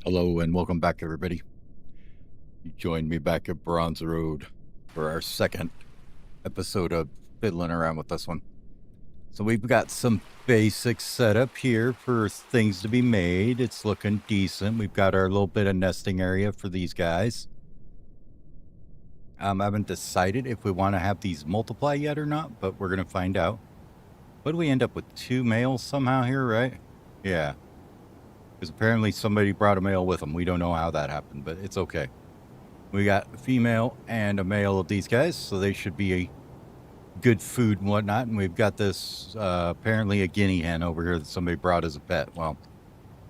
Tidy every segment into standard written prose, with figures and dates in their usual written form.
Hello and welcome back, everybody. You joined me back at Bronze Road for our second episode of fiddling around with this one. So we've got some basics set up here for things to be made. It's looking decent. We've got our little bit of nesting area for these guys. I haven't decided if we want to have these multiply yet or not, but we're going to find out. What do we end up with? 2 males somehow here, right? Yeah. Because apparently somebody brought a male with them. We don't know how that happened, but it's okay. We got a female and a male of these guys, so they should be a good food and whatnot. And we've got this, apparently a guinea hen over here that somebody brought as a pet. Well,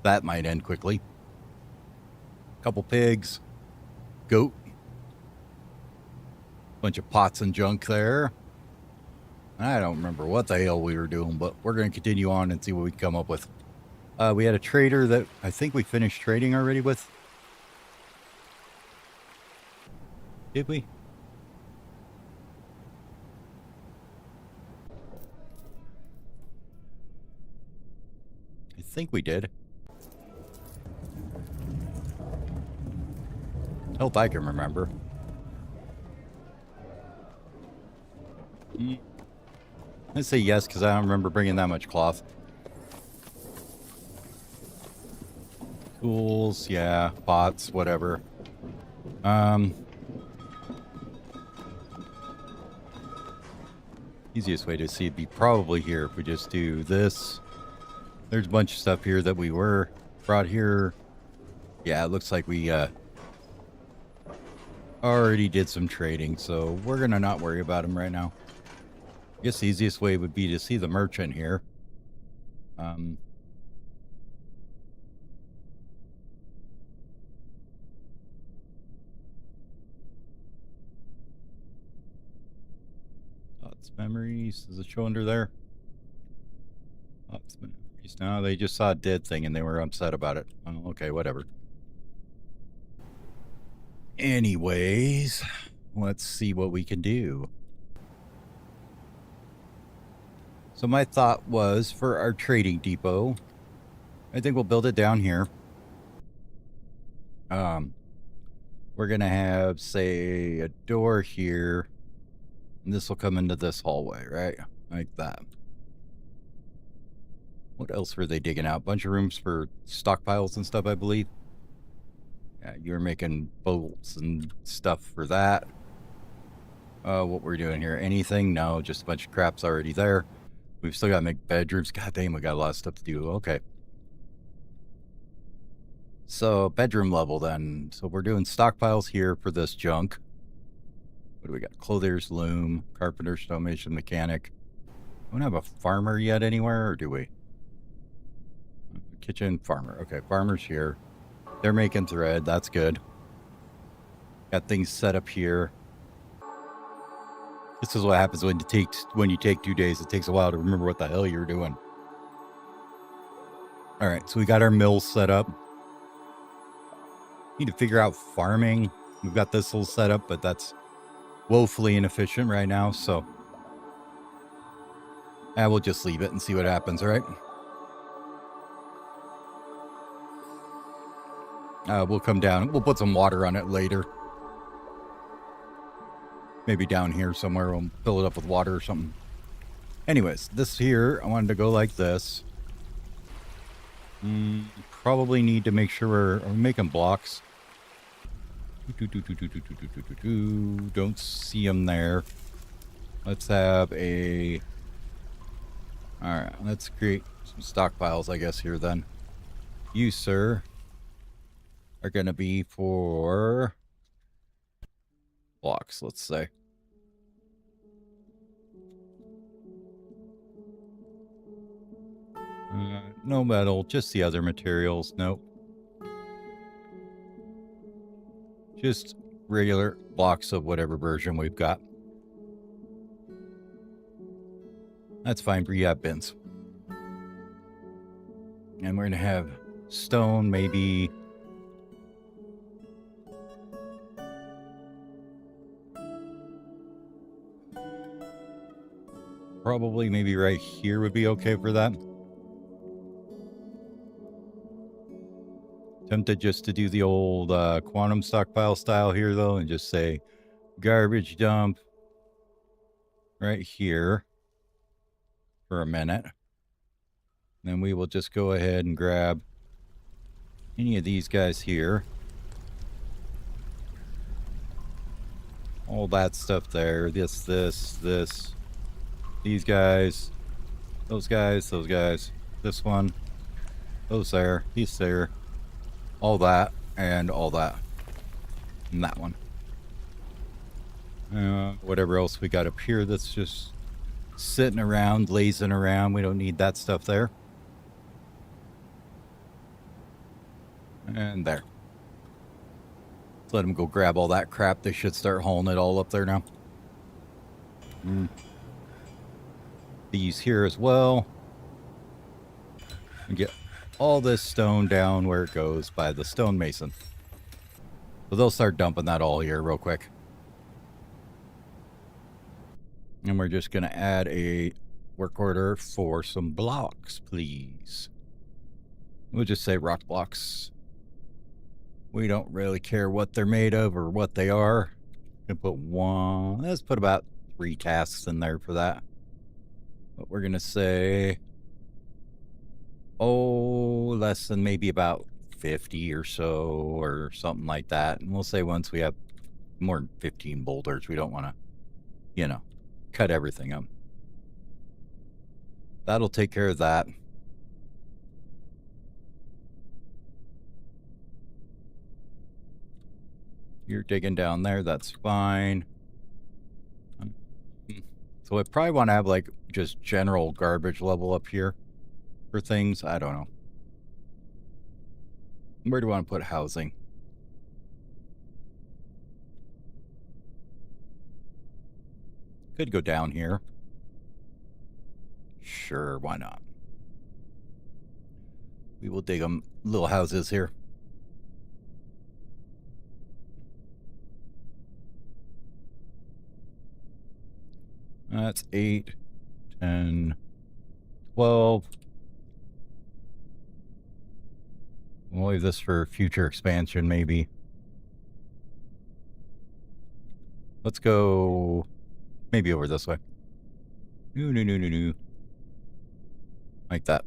that might end quickly. Couple pigs, goat, bunch of pots and junk there. I don't remember what the hell we were doing, but we're going to continue on and see what we can come up with. We had a trader that I think we finished trading already with. Did we? I think we did. Hope I can remember. Let's say yes, because I don't remember bringing that much cloth. Tools, yeah, pots, whatever. Easiest way to see it be probably here if we just do this. There's a bunch of stuff here that we were brought here. Yeah, it looks like we already did some trading, so we're gonna not worry about them right now. I guess the easiest way would be to see the merchant here. Thoughts, memories. Is it show under there? Thoughts, memories. No, they just saw a dead thing and they were upset about it. Oh, okay, whatever. Anyways, let's see what we can do. So my thought was for our trading depot, I think we'll build it down here. We're gonna have, say, a door here, and this will come into this hallway, right? Like that. What else were they digging out? Bunch of rooms for stockpiles and stuff, I believe. Yeah, you were making bolts and stuff for that. What we're doing here? Anything? No, just a bunch of crap's already there. We've still got to make bedrooms. God damn, we got a lot of stuff to do. Okay. So, bedroom level then. So we're doing stockpiles here for this junk. What do we got? Clothier's, loom, carpenter, stonemason, mechanic. We don't have a farmer yet anywhere, or do we? Kitchen, farmer. Okay, farmer's here. They're making thread. That's good. Got things set up here. This is what happens when you take 2 days. It takes a while to remember what the hell you're doing. All right, so we got our mill set up. Need to figure out farming. We've got this little setup, but that's woefully inefficient right now, so we'll just leave it and see what happens, all right? We'll come down. We'll put some water on it later. Maybe down here somewhere. We'll fill it up with water or something. Anyways, this here, I wanted to go like this. Probably need to make sure we're making blocks. Don't see them there. Let's have a... Alright, let's create some stockpiles, I guess, here then. You, sir, are going to be for blocks, let's say. No metal, just the other materials. Nope. Just regular blocks of whatever version we've got. That's fine for rehab bins. And we're going to have stone, maybe. Probably maybe right here would be okay for that. Tempted just to do the old quantum stockpile style here, though, and just say garbage dump right here for a minute. Then we will just go ahead and grab any of these guys here. All that stuff there. This. These guys. Those guys. This one. Those there. These there. All that. And all that. And that one. Whatever else we got up here that's just sitting around, lazing around. We don't need that stuff there. And there. Let's let them go grab all that crap. They should start hauling it all up there now. These here as well. And get all this stone down where it goes by the stonemason. So they'll start dumping that all here real quick. And we're just going to add a work order for some blocks, please. We'll just say rock blocks. We don't really care what they're made of or what they are. Gonna put one. Let's put about 3 tasks in there for that. But we're gonna say, less than maybe about 50 or so, or something like that. And we'll say once we have more than 15 boulders, we don't want to, cut everything up. That'll take care of that. You're digging down there, that's fine. So I probably want to have like just general garbage level up here for things. I don't know. Where do I want to put housing? Could go down here. Sure, why not? We will dig them little houses here. That's 8, 10, 12. We'll leave this for future expansion, maybe. Let's go maybe over this way. No. Like that.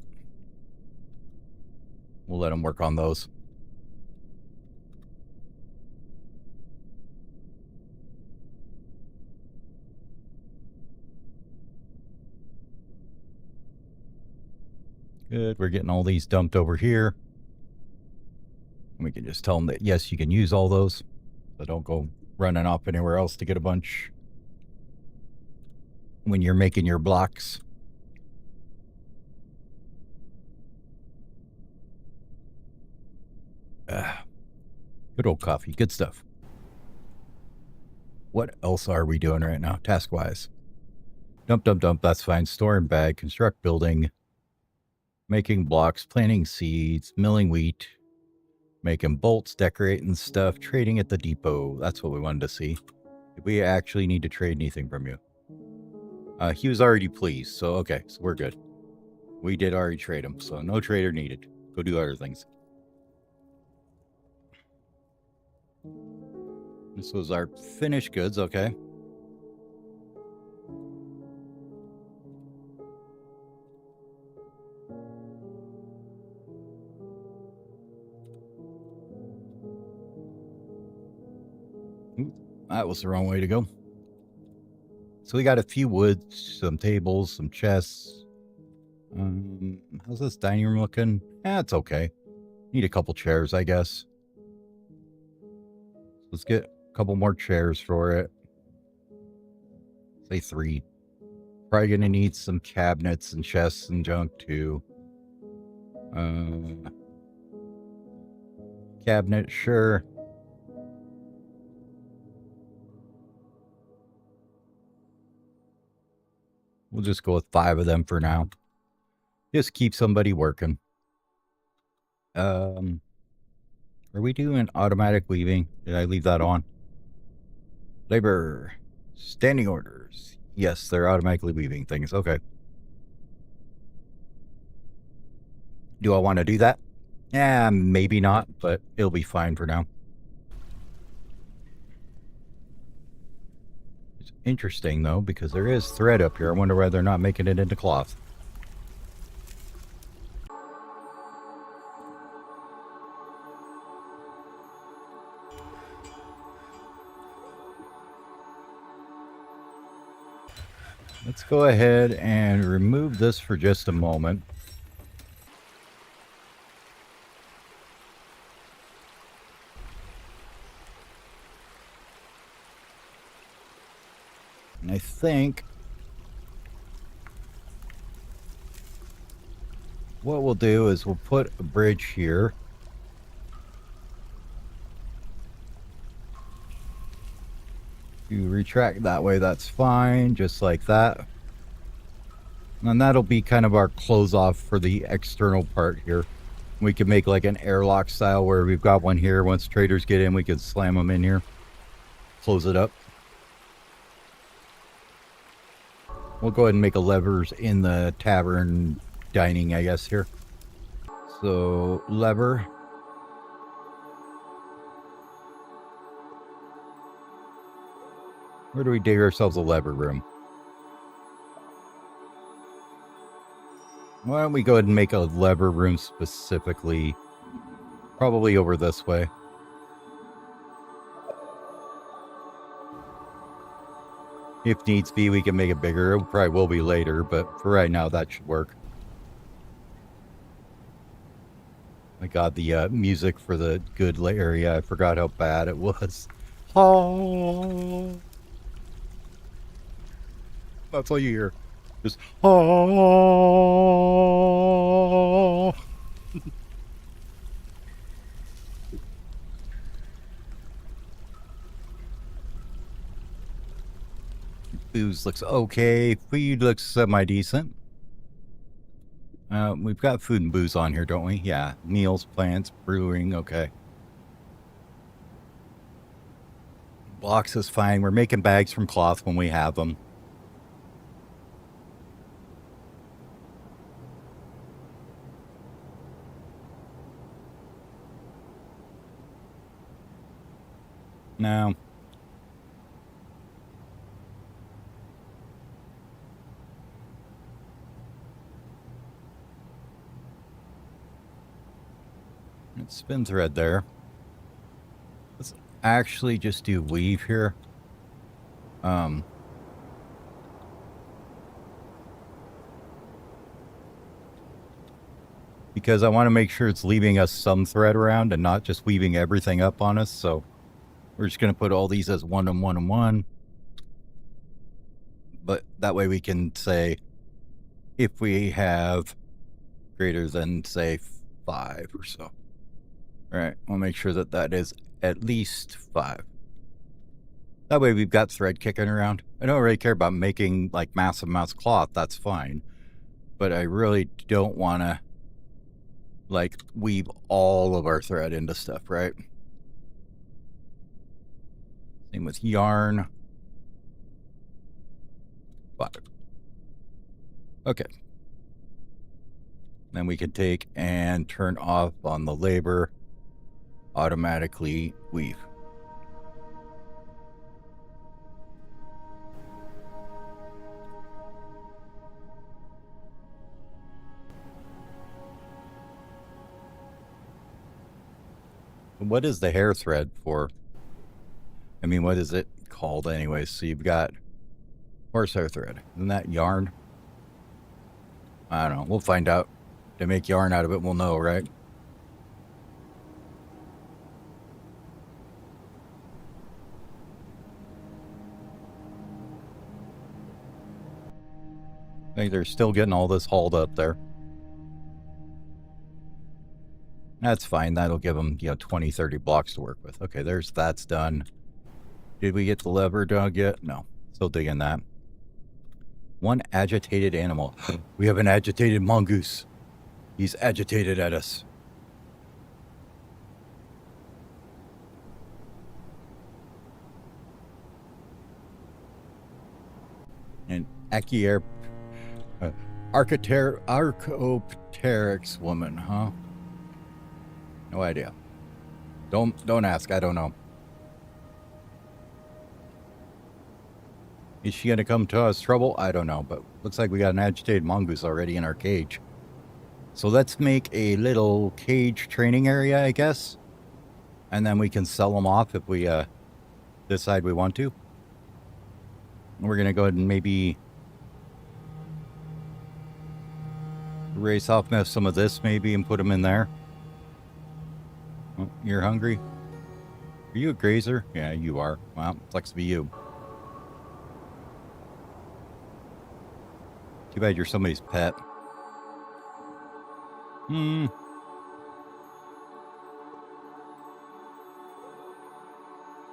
We'll let them work on those. Good. We're getting all these dumped over here. We can just tell them that, yes, you can use all those. So don't go running off anywhere else to get a bunch when you're making your blocks. Good old coffee. Good stuff. What else are we doing right now, task-wise? Dump. That's fine. Store and bag. Construct building. Making blocks. Planting seeds. Milling wheat. Making bolts. Decorating stuff. Trading at the depot. That's what we wanted to see. Did we actually need to trade anything from you? He was already pleased. So, okay. So we're good. We did already trade him. So no trader needed. Go do other things. This was our finished goods, okay. Ooh, that was the wrong way to go. So we got a few woods, some tables, some chests. How's this dining room looking? It's okay. Need a couple chairs, I guess. Let's get a couple more chairs for it. Say 3. Probably gonna need some cabinets and chests and junk too. Cabinet, sure. We'll just go with 5 of them for now. Just keep somebody working. Are we doing automatic weaving? Did I leave that on? Labor. Standing orders. Yes, they're automatically weaving things. Okay. Do I want to do that? Yeah, maybe not, but it'll be fine for now. It's interesting, though, because there is thread up here. I wonder why they're not making it into cloth. Let's go ahead and remove this for just a moment. And I think what we'll do is we'll put a bridge here. You retract that way, that's fine, just like that. And that'll be kind of our close off for the external part here. We can make like an airlock style where we've got one here. Once traders get in, we can slam them in here. Close it up. We'll go ahead and make a levers in the tavern dining, I guess, here. So, lever. Where do we dig ourselves a lever room? Why don't we go ahead and make a lever room specifically? Probably over this way. If needs be, we can make it bigger. It probably will be later, but for right now, that should work. My God, the music for the good area, I forgot how bad it was. Oh, that's all you hear. Just, oh. Booze looks okay. Food looks semi-decent. We've got food and booze on here, don't we? Yeah. Meals, plants, brewing, okay. Blocks is fine. We're making bags from cloth when we have them. No. It's spin thread there. Let's actually just do weave here. Because I want to make sure it's leaving us some thread around and not just weaving everything up on us. So we're just going to put all these as 1 and 1 and 1. But that way we can say if we have greater than, say, 5 or so. All right, we'll make sure that that is at least 5. That way we've got thread kicking around. I don't really care about making like massive amounts of cloth. That's fine. But I really don't want to like weave all of our thread into stuff, right? Same with yarn. 5. Okay. Then we can take and turn off on the labor, automatically weave. What is the hair thread for? I mean, what is it called anyways? So you've got horsehair thread. Isn't that yarn? I don't know. We'll find out. To make yarn out of it, we'll know, right? I think they're still getting all this hauled up there. That's fine. That'll give them, 20, 30 blocks to work with. Okay, that's done. Did we get the lever dug yet? No. Still digging that. One agitated animal. We have an agitated mongoose. He's agitated at us. An Archaeopteryx woman, huh? No idea. Don't ask. I don't know. Is she gonna come to us trouble? I don't know, but looks like we got an agitated mongoose already in our cage. So let's make a little cage training area, I guess. And then we can sell them off if we decide we want to. We're going to go ahead and maybe race off some of this maybe and put them in there. Oh, you're hungry? Are you a grazer? Yeah, you are. Well, sucks to be you. Too bad you're somebody's pet.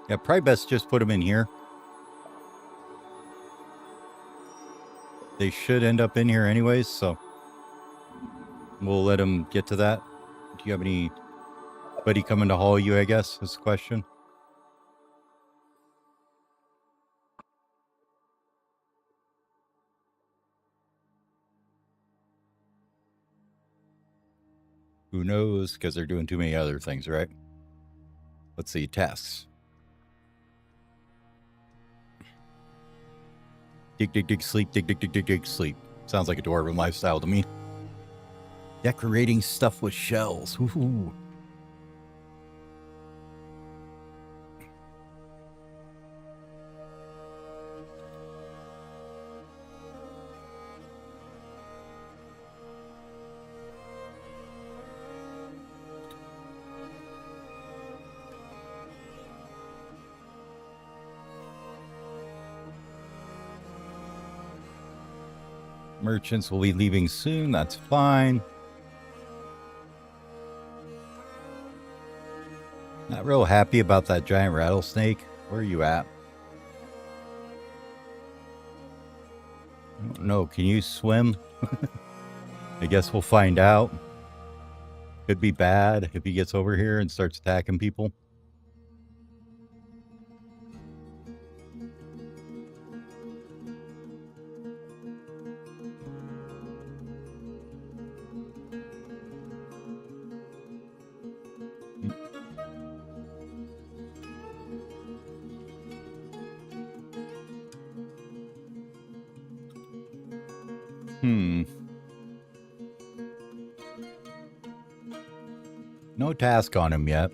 Yeah, probably best just put them in here. They should end up in here anyways, so we'll let them get to that. Do you have anybody coming to haul you, I guess, is the question. Who knows? Because they're doing too many other things, right? Let's see, tasks. Dig, dig, dig, sleep, dig, dig, dig, dig, dig, sleep. Sounds like a dwarven lifestyle to me. Decorating stuff with shells. Ooh. Merchants will be leaving soon. That's fine. Not real happy about that giant rattlesnake. Where are you at? I don't know. Can you swim? I guess we'll find out. Could be bad if he gets over here and starts attacking people. No task on him yet.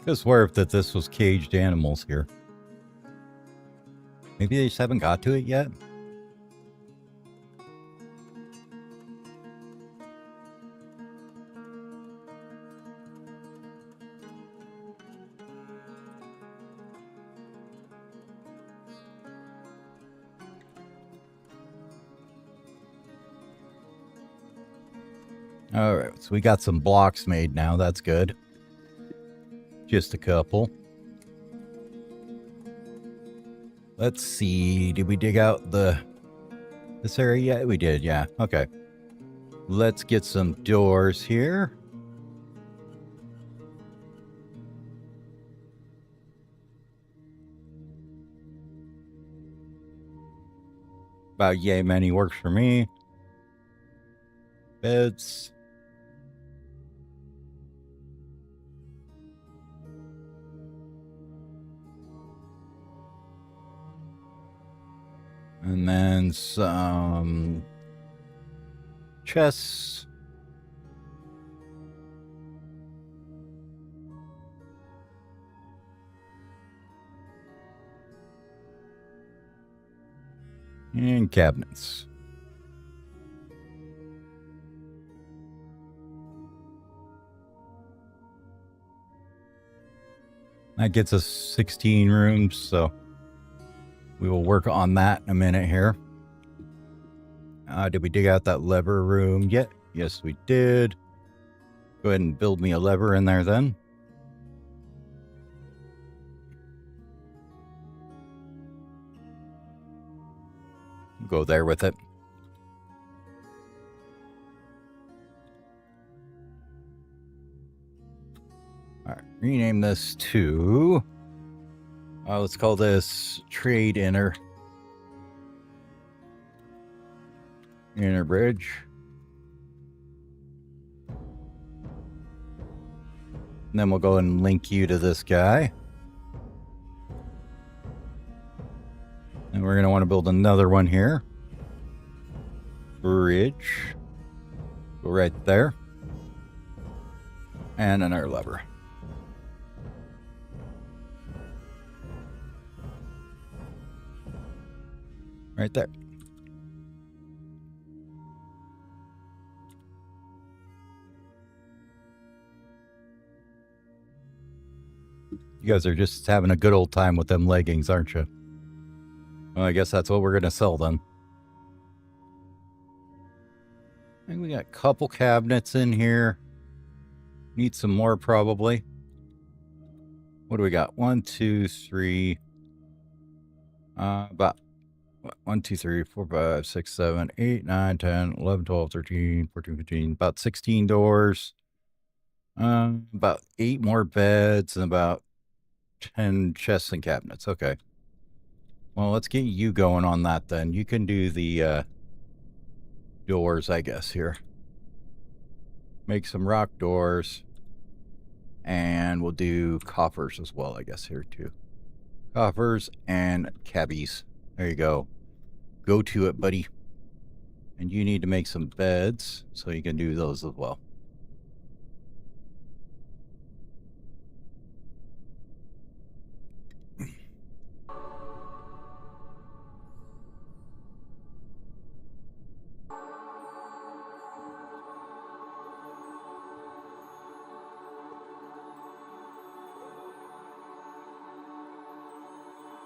Could swear that this was caged animals here. Maybe they just haven't got to it yet. All right, so we got some blocks made now. That's good. Just a couple. Let's see. Did we dig out this area? Yeah, we did. Yeah. Okay. Let's get some doors here. About yay many works for me. Beds. And then some chests. And cabinets. That gets us 16 rooms, so we will work on that in a minute here. Did we dig out that lever room yet? Yes, we did. Go ahead and build me a lever in there then. Go there with it. All right, rename this to Let's call this trade inner bridge. And then we'll go and link you to this guy. And we're going to want to build another one here. Bridge. Go right there. And another lever. Right there. You guys are just having a good old time with them leggings, aren't you? Well, I guess that's what we're going to sell them. I think we got a couple cabinets in here. Need some more probably. What do we got? 1, 2, 3. About 1, 2, 3, 4, 5, 6, 7, 8, 9, 10, 11, 12, 13, 14, 15. About 16 doors. About 8 more beds and about 10 chests and cabinets. Okay. Well, let's get you going on that then. You can do the doors, I guess, here. Make some rock doors. And we'll do coffers as well, I guess, here too. Coffers and cabbies. There you go. Go to it, buddy. And you need to make some beds, so you can do those as well.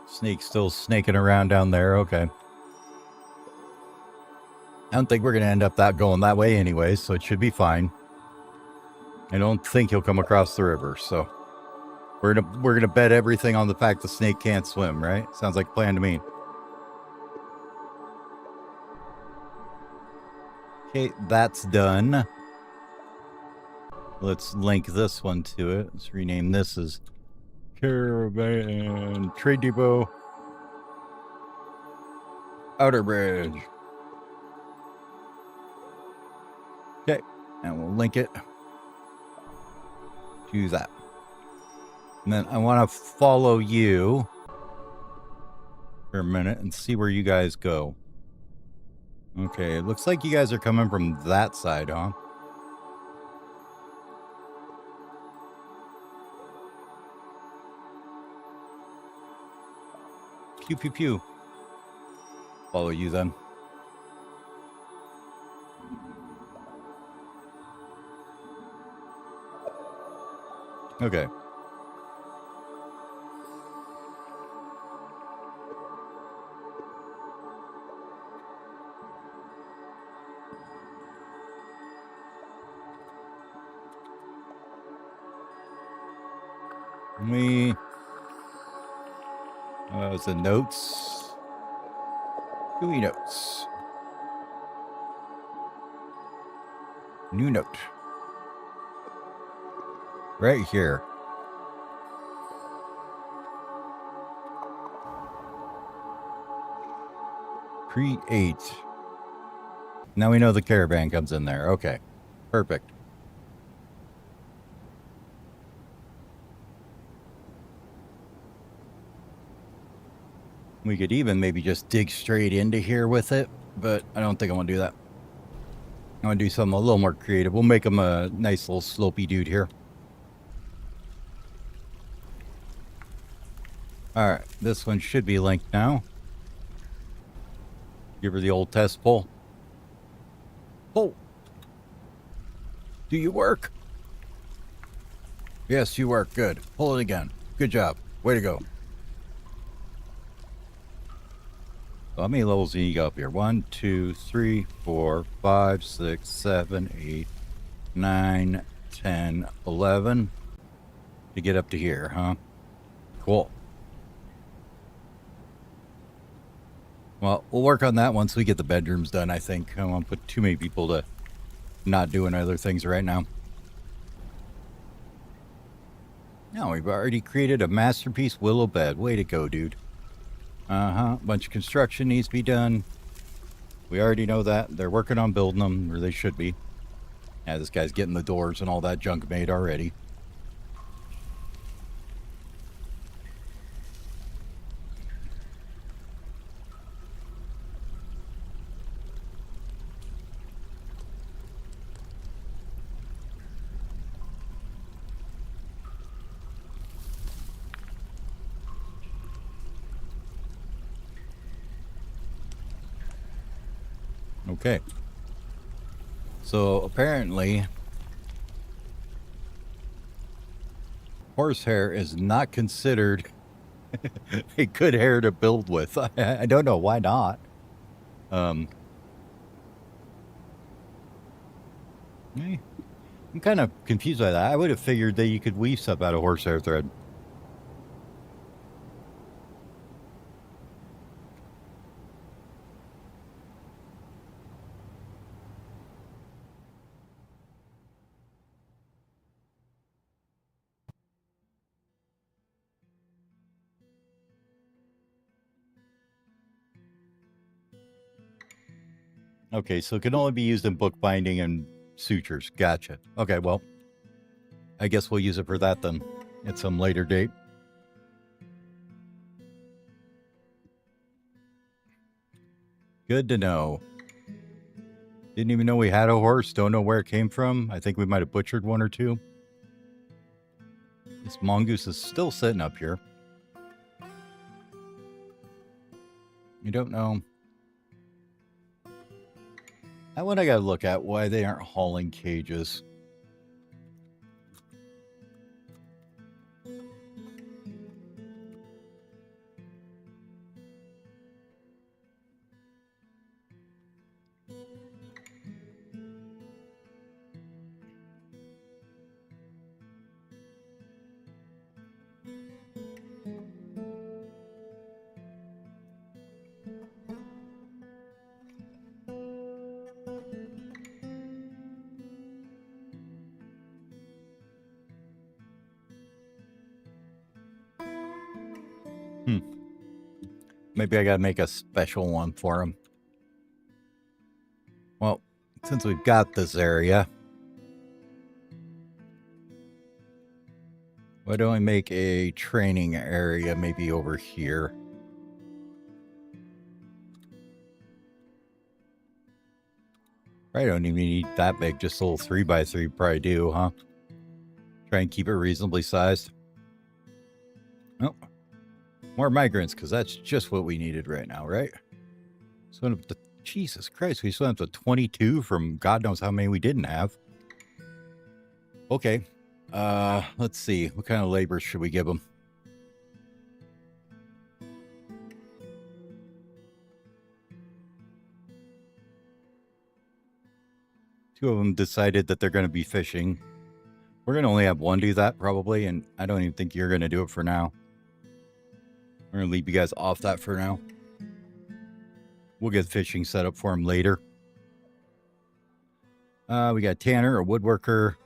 Snake's still snaking around down there. Okay. I don't think we're going to end up going that way anyway, so it should be fine. I don't think he'll come across the river, so we're gonna bet everything on the fact the snake can't swim, right? Sounds like a plan to me. Okay, that's done. Let's link this one to it. Let's rename this as Caravan Trade Depot Outer Bridge. Okay, and we'll link it to that. And then I want to follow you for a minute and see where you guys go. Okay, it looks like you guys are coming from that side, huh? Pew, pew, pew. Follow you then. Okay. The notes. GUI notes. New note. Right here. Create. Now we know the caravan comes in there. Okay. Perfect. We could even maybe just dig straight into here with it, but I don't think I want to do that. I want to do something a little more creative. We'll make him a nice little slopey dude here. Alright, this one should be linked now. Give her the old test pull. Pull! Do you work? Yes, you work. Good. Pull it again. Good job. Way to go. How many levels do you got up here? 1, 2, 3, 4, 5, 6, 7, 8, 9, 10, 11. To get up to here, huh? Cool. Well, we'll work on that once we get the bedrooms done, I think. I don't want to put too many people to not doing other things right now. No, we've already created a masterpiece willow bed. Way to go, dude. A bunch of construction needs to be done. We already know that. They're working on building them, or they should be. Yeah, this guy's getting the doors and all that junk made already. Okay. So apparently, horsehair is not considered a good hair to build with. I don't know why not. I'm kind of confused by that. I would have figured that you could weave stuff out of horsehair thread. Okay, so it can only be used in bookbinding and sutures. Gotcha. Okay, well, I guess we'll use it for that then at some later date. Good to know. Didn't even know we had a horse. Don't know where it came from. I think we might have butchered one or two. This mongoose is still sitting up here. You don't know. That one I gotta look at, why they aren't hauling cages. Maybe I gotta make a special one for him. Well, since we've got this area, why don't we make a training area maybe over here? I don't even need that big, just a little 3x3 probably do, huh? Try and keep it reasonably sized. Oh, more migrants, because that's just what we needed right now, right? So, Jesus Christ, we still have to 22 from God knows how many we didn't have. Okay, let's see. What kind of labor should we give them? Two of them decided that they're going to be fishing. We're going to only have one do that probably, and I don't even think you're going to do it for now. We're going to leave you guys off that for now. We'll get fishing set up for him later. We got Tanner, a woodworker.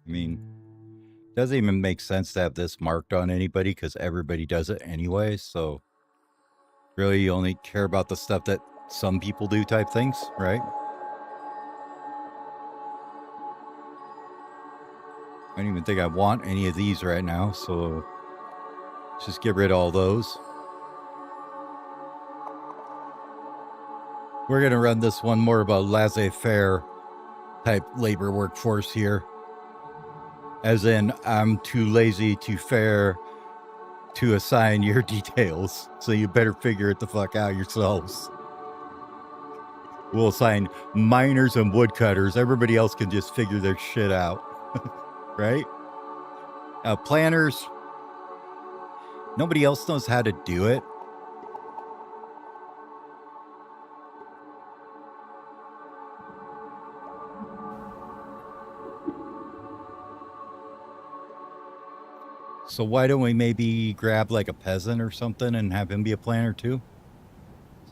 I mean, doesn't even make sense to have this marked on anybody because everybody does it anyway. So really, you only care about the stuff that some people do type things, right? I don't even think I want any of these right now. So let's just get rid of all those. We're going to run this one more of a laissez-faire type labor workforce here. As in, I'm too lazy to fair to assign your details. So you better figure it the fuck out yourselves. We'll assign miners and woodcutters. Everybody else can just figure their shit out. Right? Planners. Nobody else knows how to do it. So why don't we maybe grab like a peasant or something and have him be a planner too?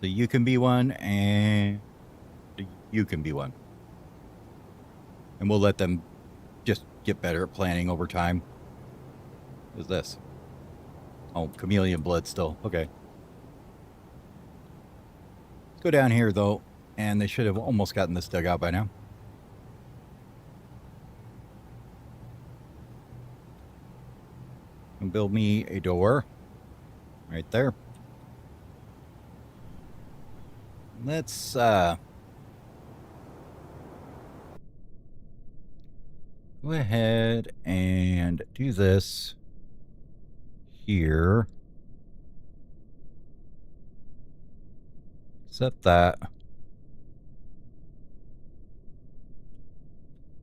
So So you can be one, and you can be one. And we'll let them just get better at planning over time. What's this? Oh, chameleon blood still. Okay. Let's go down here, though. And they should have almost gotten this dug out by now. And build me a door. Right there. Let's, go ahead and do this here. Set that.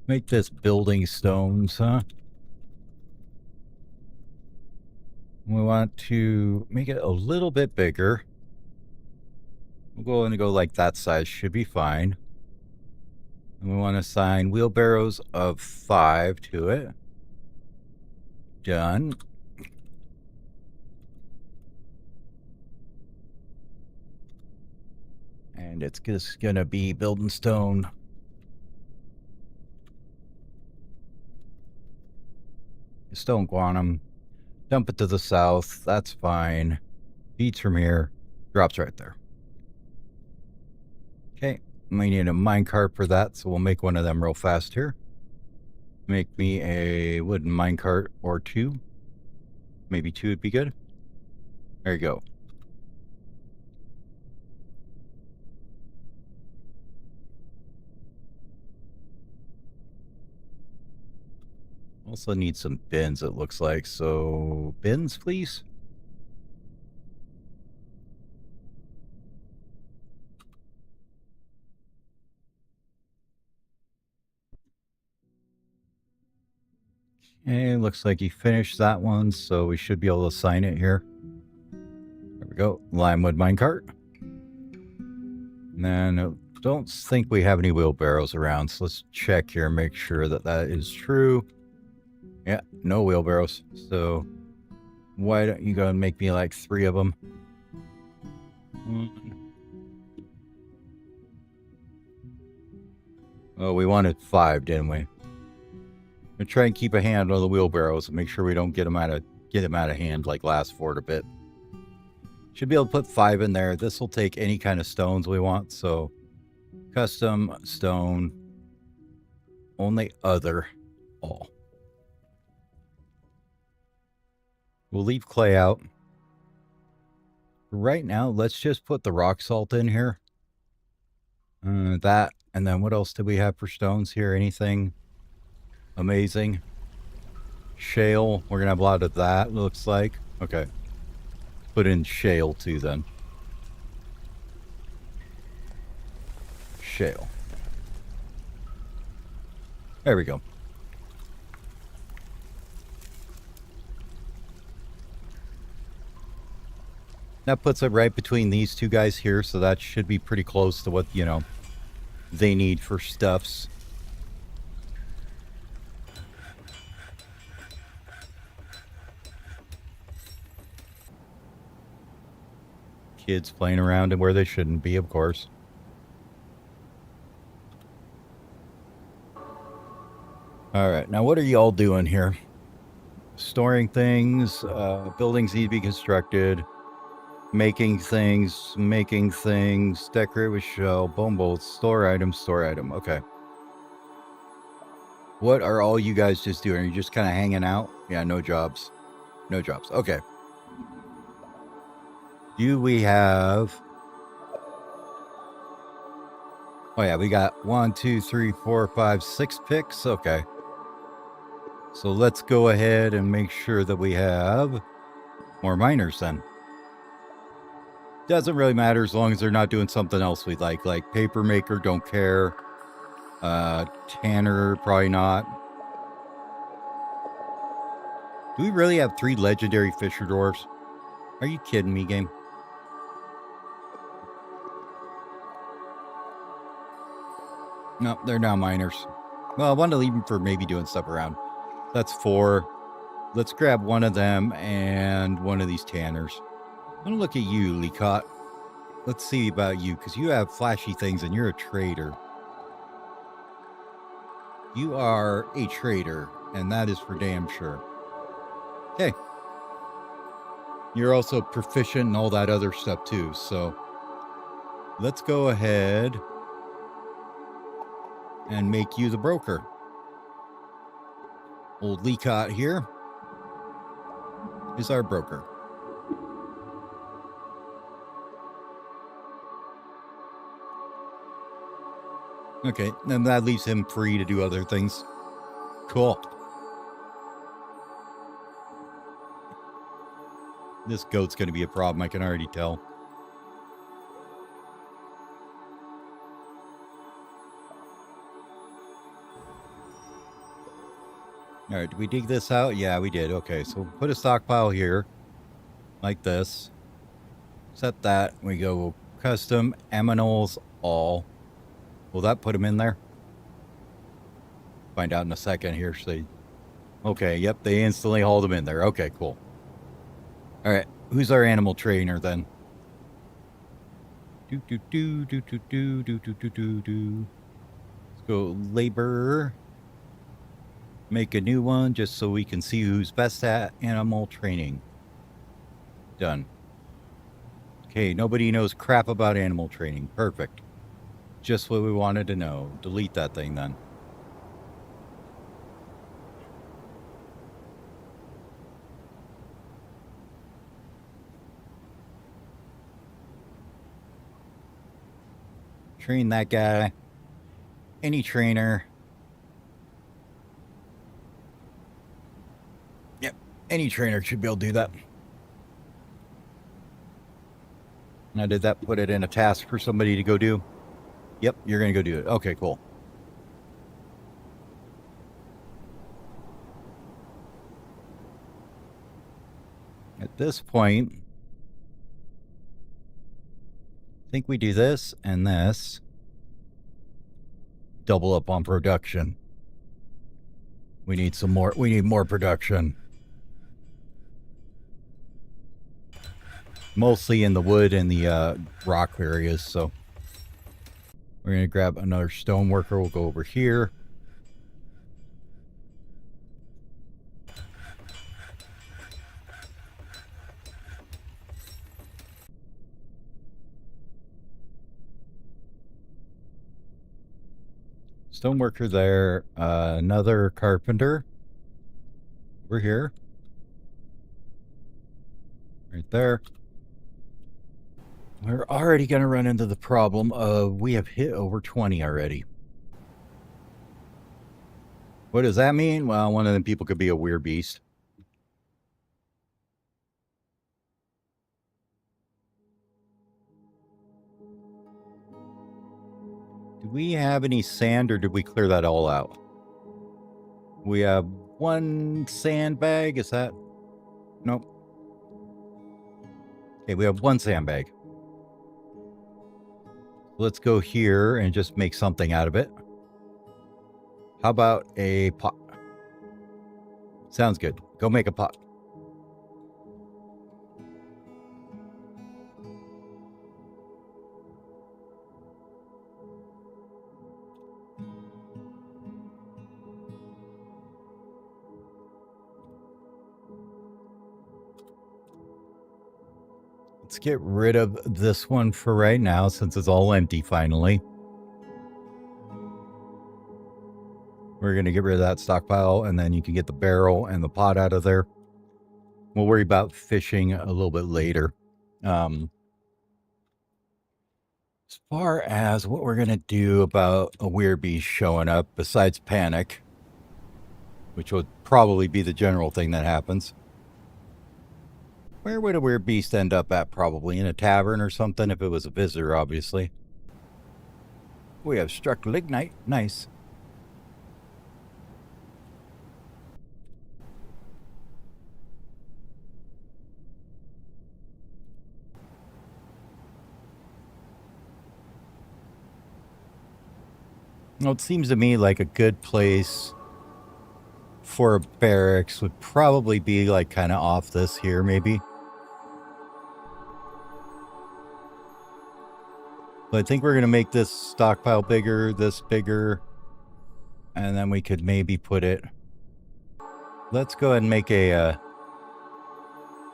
Make this building stones, huh? We want to make it a little bit bigger. We'll go and go like that size, should be fine. And we want to assign wheelbarrows of 5 to it. Done. And it's just going to be building stone. Stone quantum. Dump it to the south. That's fine. Feeds from here. Drops right there. Okay. We need a minecart for that, so we'll make one of them real fast here. Make me a wooden minecart or 2. Maybe 2 would be good. There you go. Also need some bins, it looks like. So, bins, please. Okay, looks like he finished that one, so we should be able to assign it here. There we go. Limewood minecart. And then I don't think we have any wheelbarrows around, so let's check here and make sure that that is true. Yeah, no wheelbarrows. So why don't you go and make me like 3 of them? Oh, we wanted 5, didn't we? We'll try and keep a hand on the wheelbarrows and make sure we don't get them out of hand like last Fort a bit. Should be able to put 5 in there. This will take any kind of stones we want. So custom stone, only other, all. We'll leave clay out. Right now, let's just put the rock salt in here. That, and then what else do we have for stones here? Anything amazing? Shale, we're going to have a lot of that, looks like. Okay. Put in shale too then. Shale. There we go. That puts it right between these 2 guys here, so that should be pretty close to what, you know, they need for stuffs. Kids playing around and where they shouldn't be, of course. Alright, now what are y'all doing here? Storing things, buildings need to be constructed. Making things, decorate with shell, bone bolts, store item, okay. What are all you guys just doing? Are you just kind of hanging out? Yeah, no jobs. No jobs, okay. Do we have... Oh yeah, we got 1, 2, 3, 4, 5, 6 picks, okay. So let's go ahead and make sure that we have more miners then. Doesn't really matter as long as they're not doing something else we like paper maker, don't care. Tanner, probably not. Do we really have 3 legendary Fisher dwarves? Are you kidding me, game? No, they're now miners. Well, I wanted to leave them for maybe doing stuff around. That's 4. Let's grab one of them and one of these tanners. I'm gonna look at you, Leecott. let's see about you, because you have flashy things and you're a trader. You are a trader, and that is for damn sure. Okay. You're also proficient in all that other stuff too, so let's go ahead and make you the broker. Old Leacott here is our broker. Okay, then that leaves him free to do other things. Cool. This goat's going to be a problem, I can already tell. All right, did we dig this out? Yeah, we did. Okay, so put a stockpile here, like this. Set that. We go custom aminals all. Will that put them in there? Find out in a second here. So, okay, yep, they instantly hauled them in there. Okay, cool. All right, who's our animal trainer then? Let's go labor. Make a new one just so we can see who's best at animal training. Done. Okay, nobody knows crap about animal training. Perfect. Just what we wanted to know. Delete that thing then. Train that guy. Any trainer. Yep, any trainer should be able to do that. Now, did that put it in a task for somebody to go do? Yep, you're going to go do it. Okay, cool. At this point, I think we do this and this. Double up on production. We need some more. We need more production. Mostly in the wood and the rock areas, so we're going to grab another stone worker. We'll go over here. Stone worker there. Another carpenter over here. Right there. We're already going to run into the problem of we have hit over 20 already. What does that mean? Well, one of them people could be a weird beast. Do we have any sand or did we clear that all out? We have one sandbag. Is that? Nope. Okay, we have one sandbag. Let's go here and just make something out of it. How about a pot? Sounds good. Go make a pot. Let's get rid of this one for right now since it's all empty finally. We're going to get rid of that stockpile and then you can get the barrel and the pot out of there. We'll worry about fishing a little bit later. As far as what we're going to do about a weird beast showing up, besides panic, which would probably be the general thing that happens. Where would a weird beast end up at? Probably in a tavern or something if it was a visitor, obviously. We have struck lignite. Nice. Well, it seems to me like a good place for a barracks would probably be like kind of off this here, maybe. So I think we're going to make this stockpile bigger, this bigger, and then we could maybe put it... Let's go ahead and make a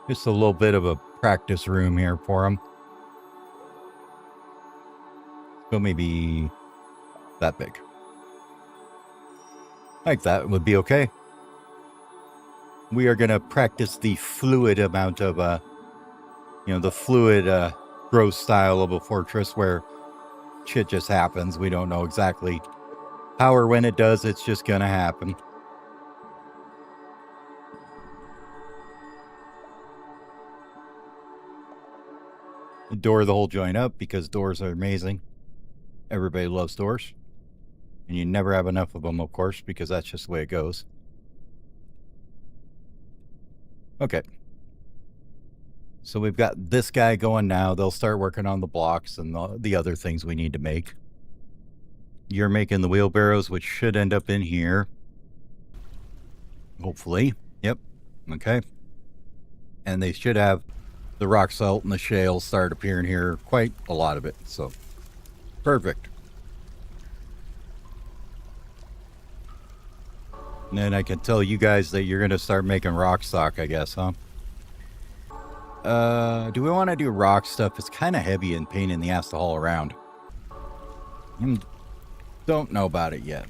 just a little bit of a practice room here for them. So maybe that big. Like that would be okay. We are going to practice the fluid amount of, the fluid growth style of a fortress where shit just happens. We don't know exactly how or when it does. It's just going to happen. Door the whole joint up because doors are amazing. Everybody loves doors. And you never have enough of them, of course, because that's just the way it goes. Okay. So we've got this guy going now. They'll start working on the blocks and the other things we need to make. You're making the wheelbarrows, which should end up in here. Hopefully. Yep. Okay. And they should have the rock salt and the shale start appearing here. Quite a lot of it. So, perfect. And then I can tell you guys that you're going to start making rock stock, I guess, huh? Do we want to do rock stuff? It's kind of heavy and pain in the ass to haul around. Don't know about it yet.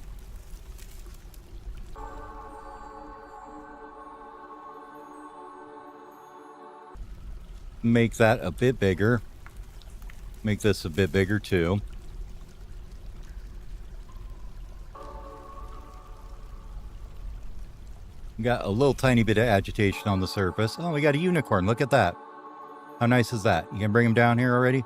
Make that a bit bigger. Make this a bit bigger too. Got a little tiny bit of agitation on the surface. Oh, we got a unicorn. Look at that. How nice is that? You can bring him down here already?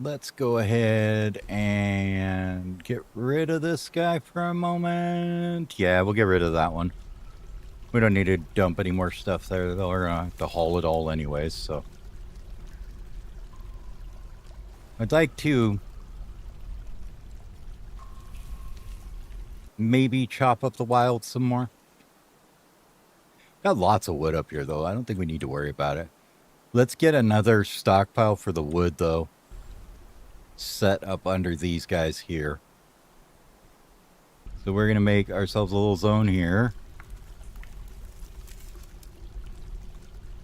Let's go ahead and get rid of this guy for a moment. Yeah, we'll get rid of that one. We don't need to dump any more stuff there. They'll have to haul it all anyways, so. I'd like to maybe chop up the wild some more. Got lots of wood up here, though. I don't think we need to worry about it. Let's get another stockpile for the wood, though. Set up under these guys here. So we're going to make ourselves a little zone here.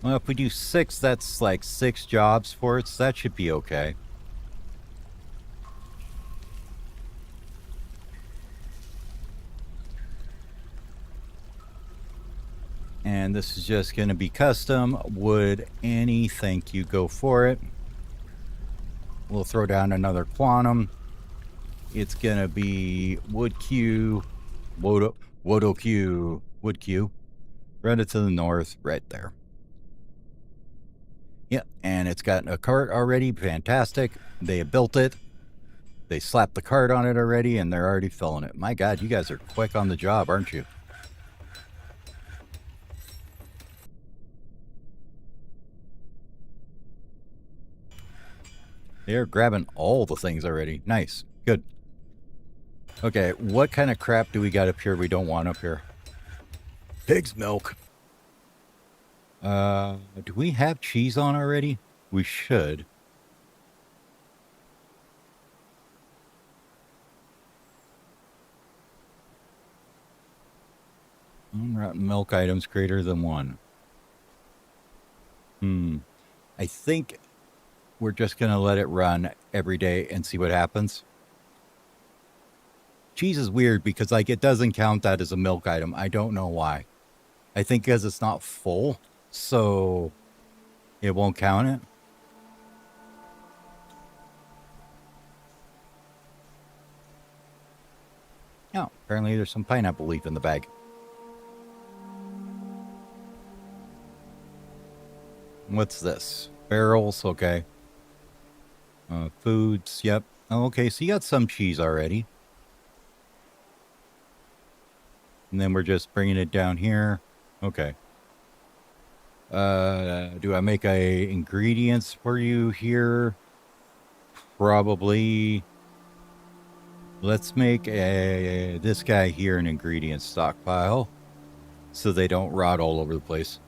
Well, if we do 6, that's like 6 jobs for it, so that should be okay. And this is just going to be custom. Wood, any, thank you, go for it. We'll throw down another quantum. It's going to be wood queue, wodo queue, wood queue. Run it to the north, right there. Yep, and it's got a cart already. Fantastic. They built it. They slapped the cart on it already, and they're already filling it. My God, you guys are quick on the job, aren't you? They're grabbing all the things already. Nice. Good. Okay, what kind of crap do we got up here we don't want up here? Pig's milk. Do we have cheese on already? We should. Rotten milk items greater than 1. I think we're just going to let it run every day and see what happens. Cheese is weird because, like, it doesn't count that as a milk item. I don't know why. I think because it's not full, so it won't count it. Oh, apparently there's some pineapple leaf in the bag. What's this? Barrels, okay. Foods, yep. Oh, okay, so you got some cheese already. And then we're just bringing it down here. Okay. Do I make ingredients for you here? Probably. Let's make this guy here an ingredient stockpile so they don't rot all over the place.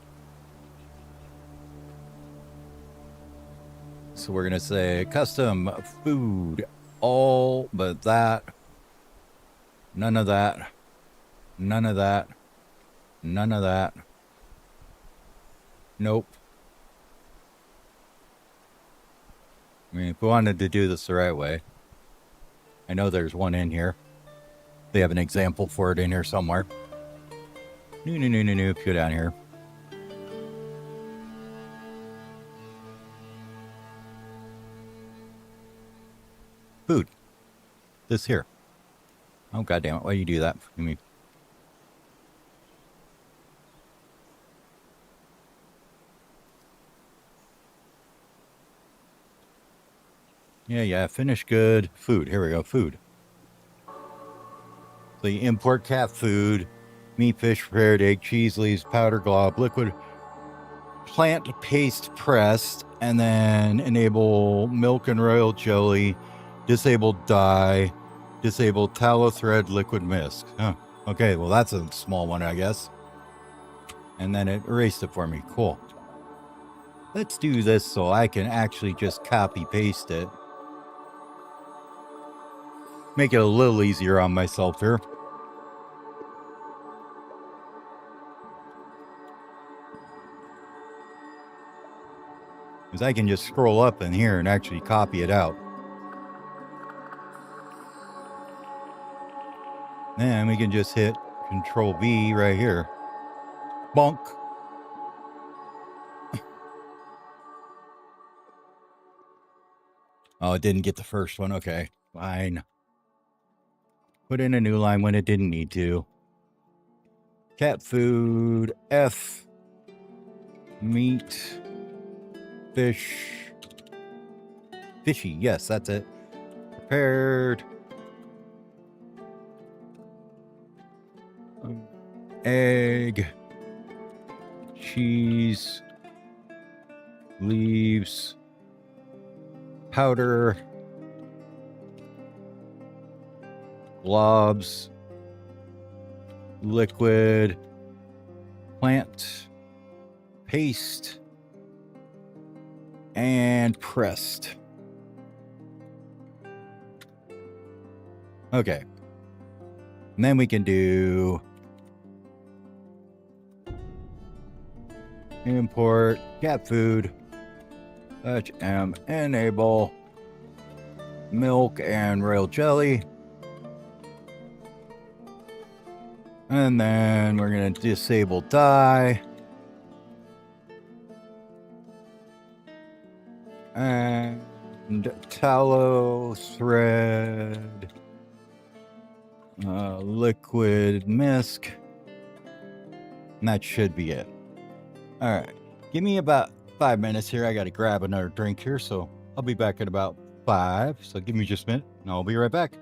So we're going to say custom food, all but that. None of that. None of that. None of that. Nope. I mean, if we wanted to do this the right way, I know there's one in here. They have an example for it in here somewhere. No. Go down here. Food. This here. Oh, goddamn it. Why do you do that for me? Yeah. Finish good. Food. Here we go. Food. So you import cat food, meat, fish, prepared egg, cheese, leaves, powder, glob, liquid, plant paste pressed, and then enable milk and royal jelly, disable dye, disable tallow thread, liquid mist. Huh. Okay, well that's a small one, I guess. And then it erased it for me. Cool. Let's do this so I can actually just copy paste it. Make it a little easier on myself here. Because I can just scroll up in here and actually copy it out. Then we can just hit Control V right here. Bonk. Oh, it didn't get the first one. Okay, fine. Put in a new line when it didn't need to. Cat food, F, meat, fish, fishy, yes, that's it. Prepared. Egg, cheese, leaves, powder, globs, liquid, plant, paste, and pressed. Okay. And then we can do import cat food, touch M, enable milk and royal jelly. And then we're going to disable dye. And tallow thread, liquid mist. And that should be it. All right. Give me about 5 minutes here. I got to grab another drink here. So I'll be back in about 5. So give me just a minute and I'll be right back.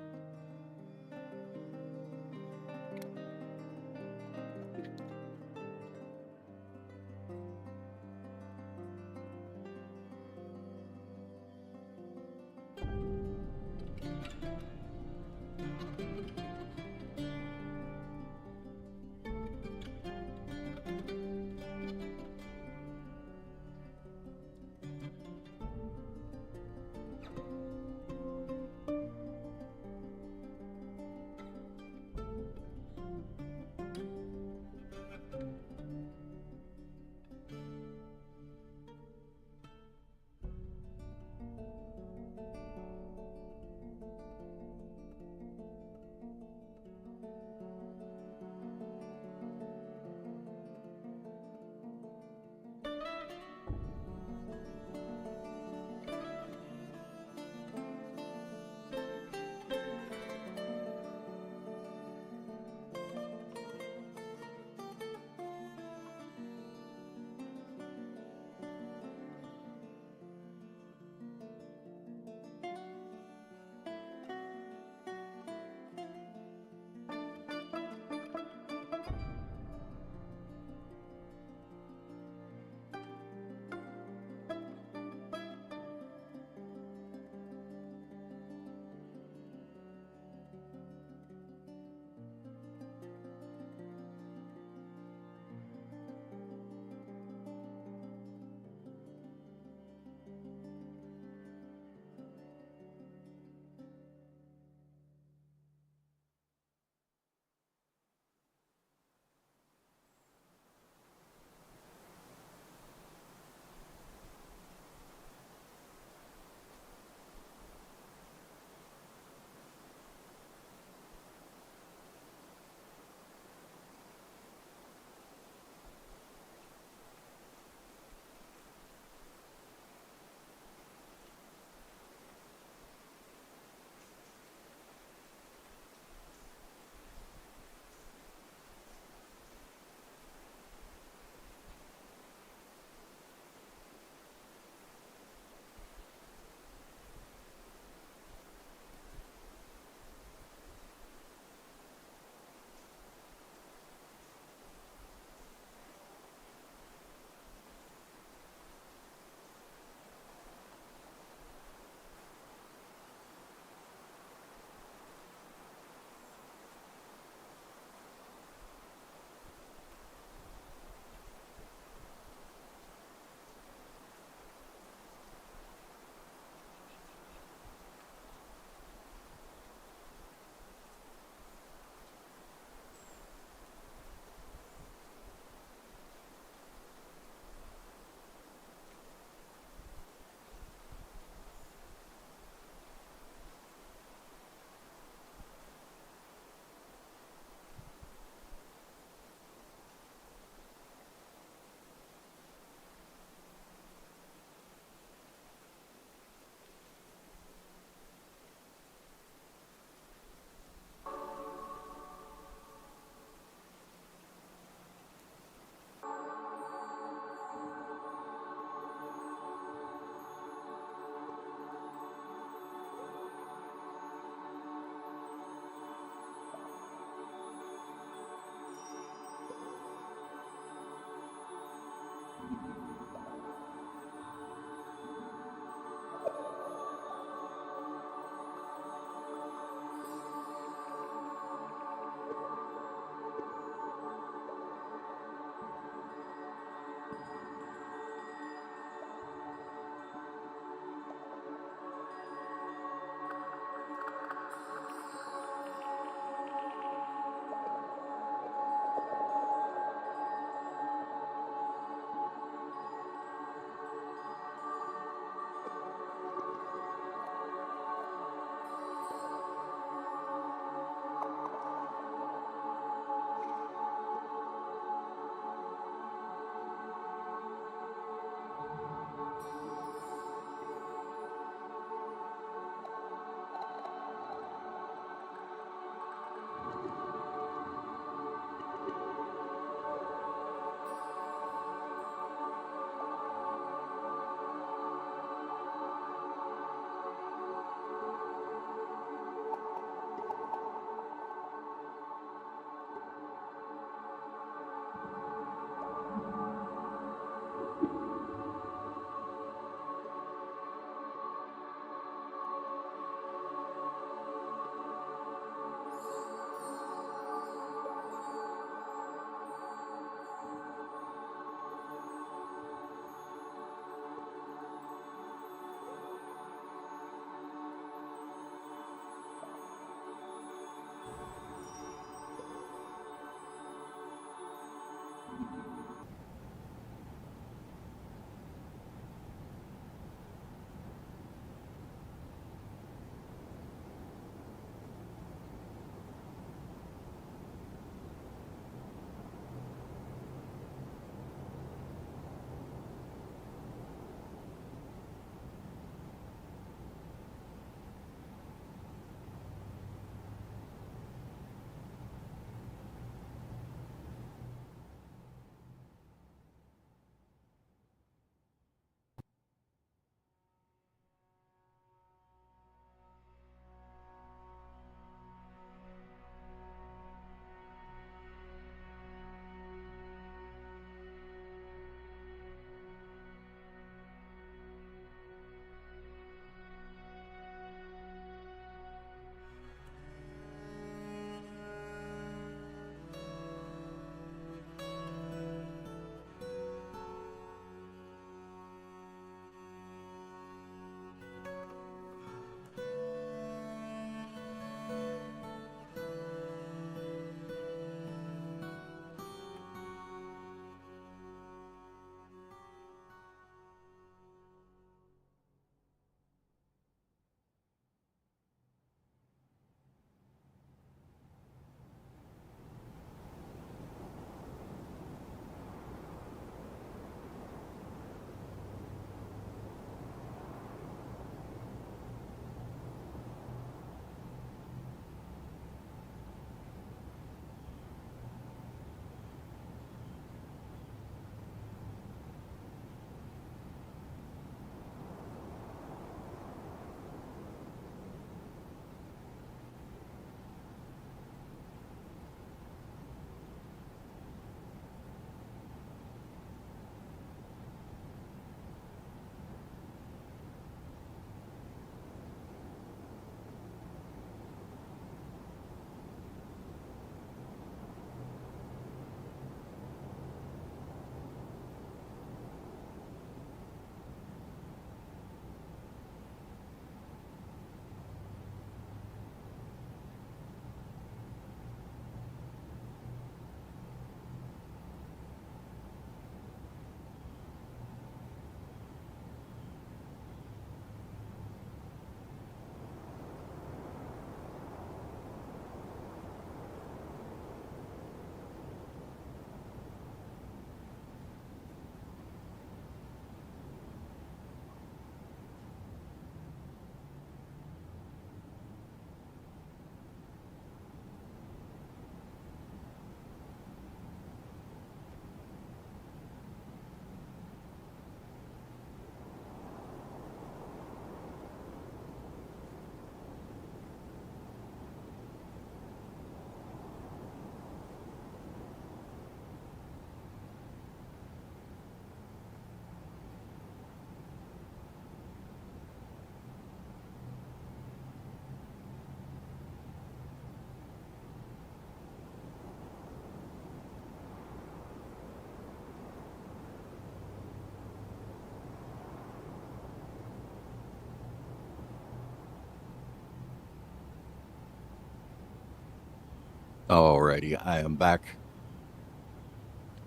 Alrighty, I am back.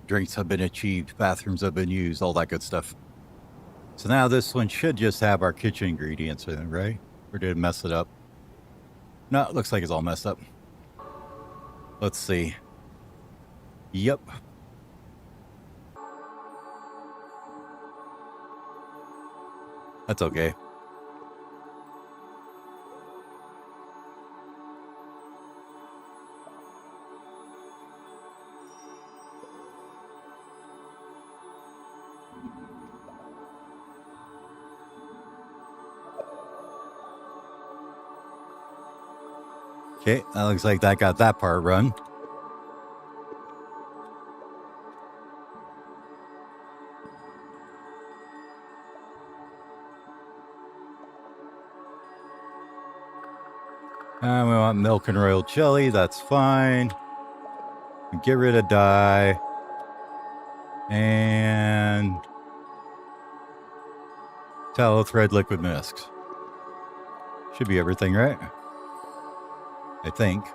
Drinks have been achieved, bathrooms have been used, all that good stuff. So now this one should just have our kitchen ingredients in it, right? Or did it mess it up? No, it looks like it's all messed up. Let's see. Yep. That's okay. Okay, that looks like that got that part run. We want milk and royal jelly, that's fine. Get rid of dye. And tallow thread liquid misks. Should be everything, right? I think.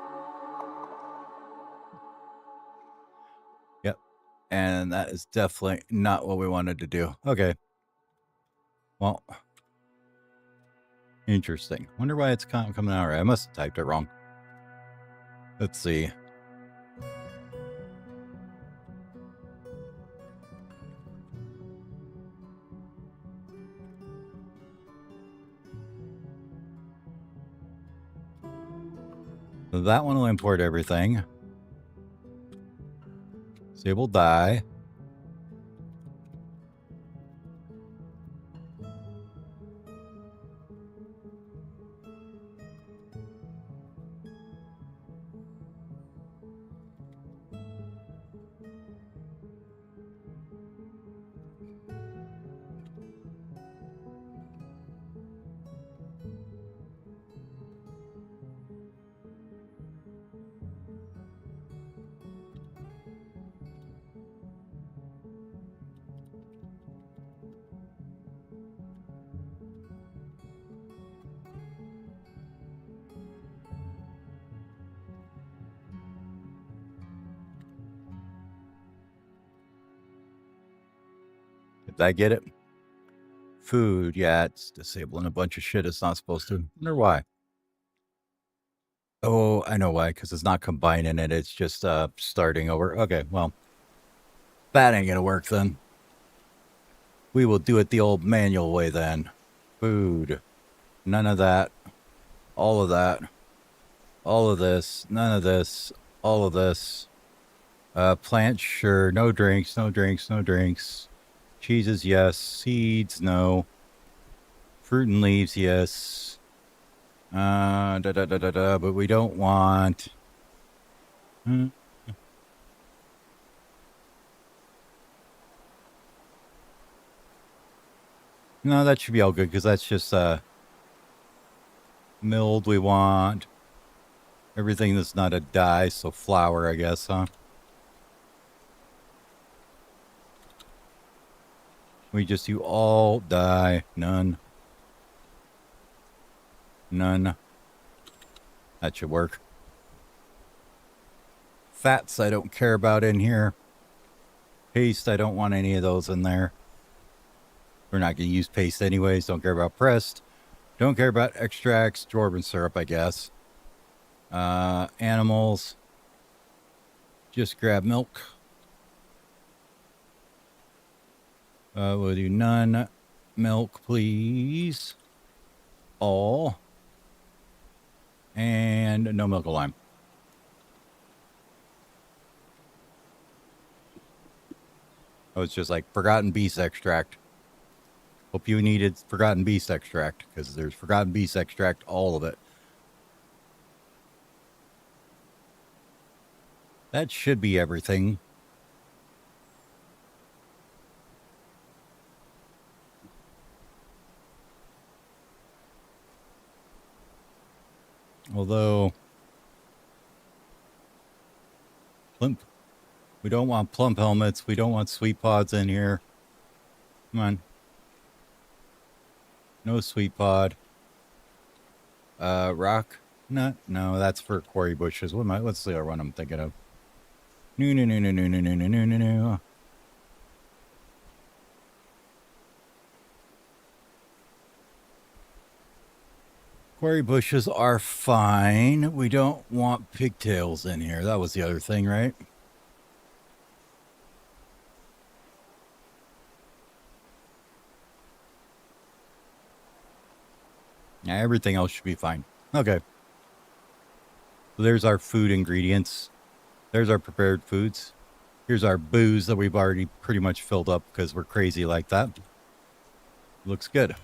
Yep. And that is definitely not what we wanted to do. Okay. Well, interesting. Wonder why it's coming out right. I must have typed it wrong. Let's see. So that one will import everything. Disable dye. Did I get it? Food, yeah, it's disabling a bunch of shit it's not supposed to. Wonder why. Oh, I know why, because it's not combining it, it's just starting over. Okay, well, that ain't gonna work then. We will do it the old manual way then. Food. None of that. All of that. All of this. None of this. All of this. Plants, sure. No drinks, no drinks, no drinks. Cheeses, yes. Seeds, no. Fruit and leaves, yes. But we don't want... No, that should be all good, because that's just, milled we want. Everything that's not a dye, so flour, I guess, huh? We just do all dye. None. None. That should work. Fats I don't care about in here. Paste, I don't want any of those in there. We're not going to use paste anyways. Don't care about pressed. Don't care about extracts. Jordan syrup, I guess. Animals. Just grab milk. We'll do none. Milk, please. All. And no milk of lime. Oh, it's just like Forgotten Beast extract. Hope you needed Forgotten Beast extract, because there's Forgotten Beast extract, all of it. That should be everything. Although, we don't want plump helmets. We don't want sweet pods in here. Come on. No sweet pod. Rock. No, that's for quarry bushes. What's the other one I'm thinking of? No. Quarry bushes are fine. We don't want pigtails in here. That was the other thing, right? Yeah, everything else should be fine. Okay. So there's our food ingredients. There's our prepared foods. Here's our booze that we've already pretty much filled up because we're crazy like that. Looks good.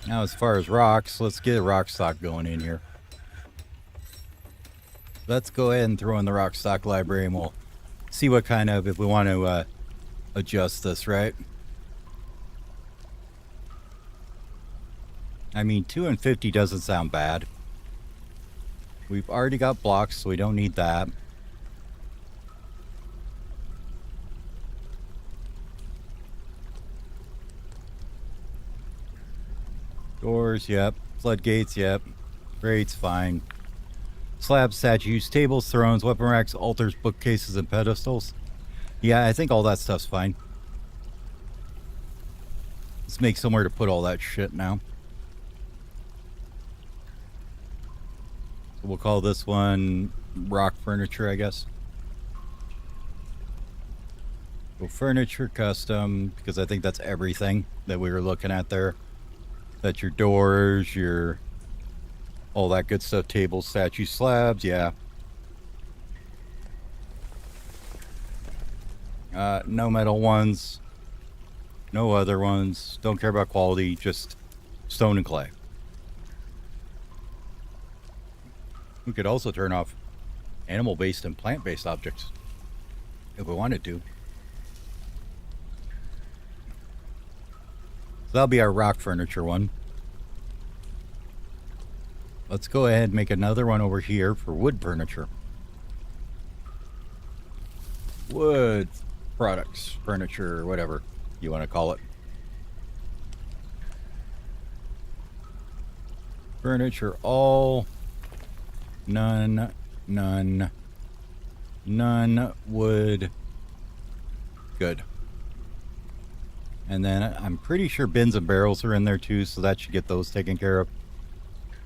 Now, as far as rocks, let's get a rock stock going in here. Let's go ahead and throw in the rock stock library and we'll see what kind of, if we want to adjust this, right? I mean, 2 and 50 doesn't sound bad. We've already got blocks, so we don't need that. Doors, yep. Floodgates, yep. Grates, fine. Slabs, statues, tables, thrones, weapon racks, altars, bookcases, and pedestals. Yeah, I think all that stuff's fine. Let's make somewhere to put all that shit now. So we'll call this one rock furniture, I guess. Go furniture custom, because I think that's everything that we were looking at there. That's your doors, your all that good stuff, tables, statues, slabs, yeah. No metal ones, no other ones. Don't care about quality, just stone and clay. We could also turn off animal-based and plant-based objects if we wanted to. So that'll be our rock furniture one. Let's go ahead and make another one over here for wood furniture. Wood products, furniture, whatever you want to call it. Furniture all, none, wood. Good. And then I'm pretty sure bins and barrels are in there too, so that should get those taken care of.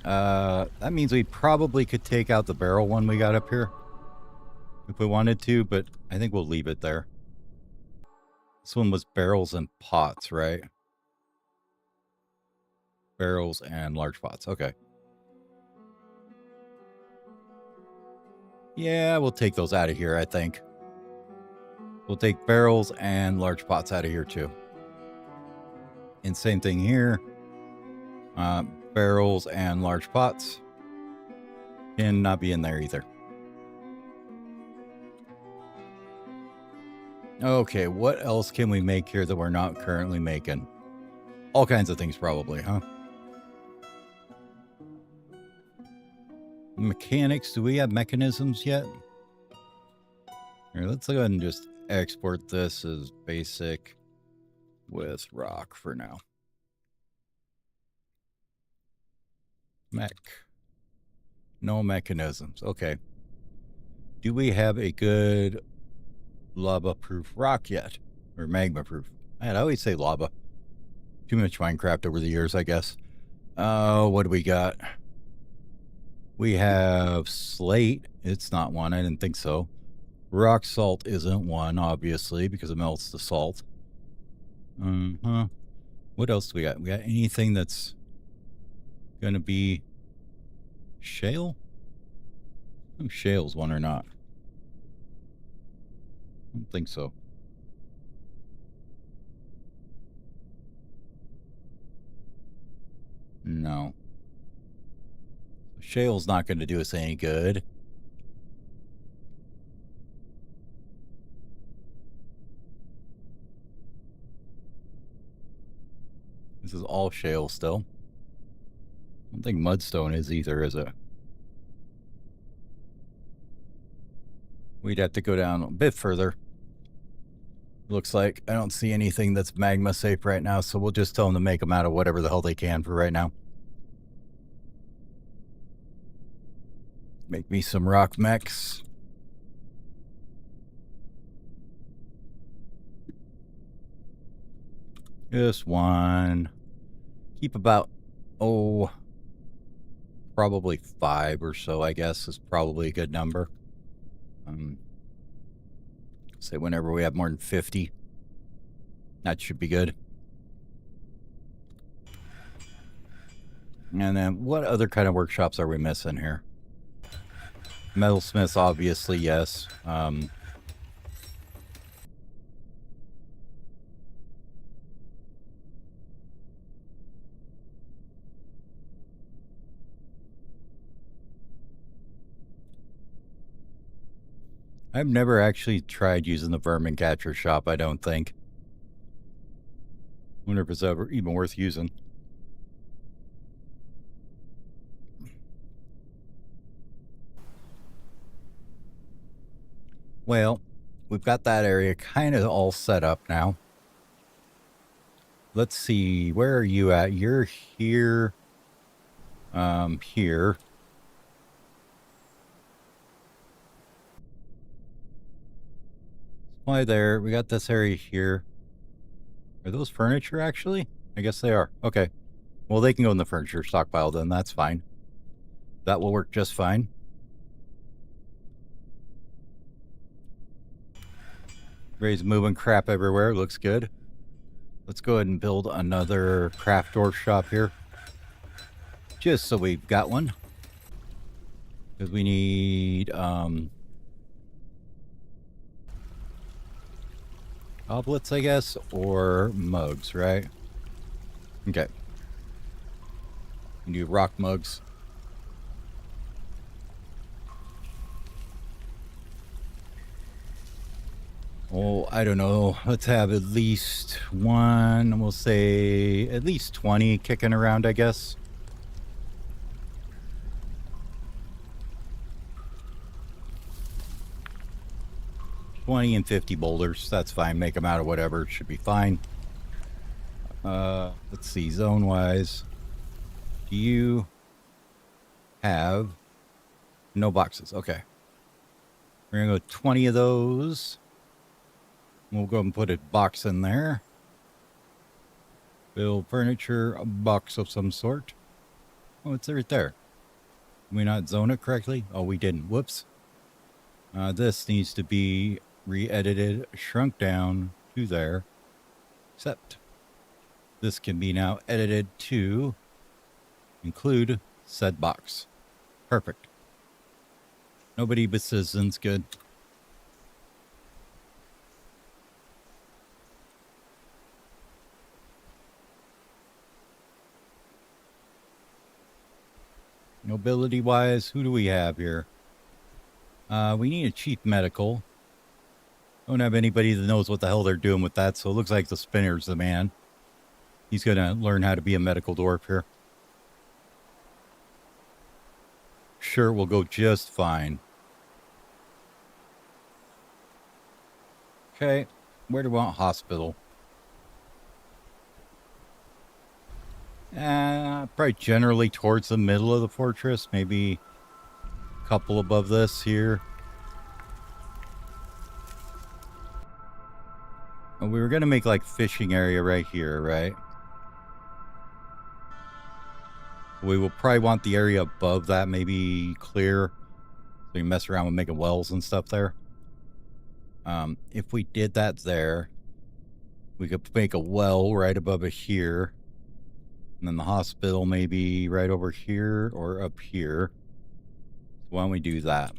That means we probably could take out the barrel one we got up here if we wanted to, but I think we'll leave it there. This one was barrels and pots, right? Barrels and large pots. Okay. Yeah, we'll take those out of here, I think. We'll take barrels and large pots out of here too. And same thing here. Barrels and large pots can not be in there either. Okay, what else can we make here that we're not currently making? All kinds of things probably, huh? Mechanics, do we have mechanisms yet? Here, let's go ahead and just export this as basic with rock for now. Mech. No mechanisms. Okay. Do we have a good lava-proof rock yet? Or magma-proof? I always say lava. Too much Minecraft over the years, I guess. What do we got? We have slate. It's not one. I didn't think so. Rock salt isn't one, obviously, because it melts the salt. What else do we got? We got anything that's gonna be shale? Oh, shale's one or not? I don't think so. No. Shale's not going to do us any good. This is all shale still. I don't think mudstone is either, is it? We'd have to go down a bit further. Looks like I don't see anything that's magma safe right now, so we'll just tell them to make them out of whatever the hell they can for right now. Make me some rock mechs. Just one. Keep about, probably 5 or so, I guess, is probably a good number. Say whenever we have more than 50. That should be good. And then what other kind of workshops are we missing here? Metalsmiths, obviously, yes. I've never actually tried using the vermin catcher shop, I don't think. Wonder if it's ever even worth using. Well, we've got that area kind of all set up now. Let's see, where are you at? You're here. Here. Why there? We got this area here. Are those furniture, actually? I guess they are. Okay. Well, they can go in the furniture stockpile then. That's fine. That will work just fine. Ray's moving crap everywhere. Looks good. Let's go ahead and build another craft door shop here. Just so we've got one. Because we need, goblets, I guess, or mugs, right? Okay. We do rock mugs. Oh, I don't know. Let's have at least one, we'll say at least 20 kicking around, I guess. $20 and $50 boulders. That's fine. Make them out of whatever. Should be fine. Let's see. Zone-wise. Do you have no boxes? Okay. We're going to go 20 of those. We'll go and put a box in there. Build furniture, a box of some sort. Oh, it's right there. Did we not zone it correctly? Oh, we didn't. Whoops. This needs to be re-edited, shrunk down to there. Except this can be now edited to include said box. Perfect. Nobody but citizens. Good. Nobility wise, who do we have here? We need a chief medical. Don't have anybody that knows what the hell they're doing with that, so it looks like the spinner's the man. He's gonna learn how to be a medical dwarf here. Sure, we'll go just fine. Okay, where do we want hospital? Probably generally towards the middle of the fortress, maybe a couple above this here. We were gonna make like fishing area right here, right? We will probably want the area above that maybe clear, so you mess around with making wells and stuff there. If we did that there, we could make a well right above it here. And then the hospital maybe right over here or up here. So why don't we do that?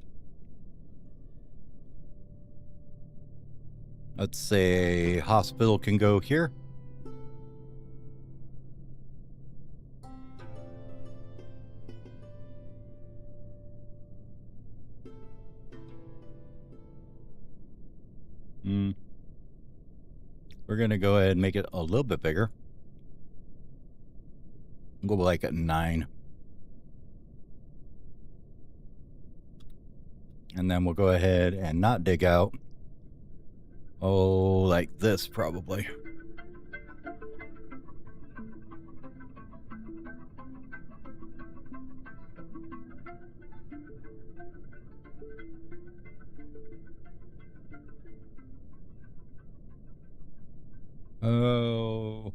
Let's say hospital can go here. We're going to go ahead and make it a little bit bigger. We'll go like at 9. And then we'll go ahead and not dig out. Oh, like this probably. Oh,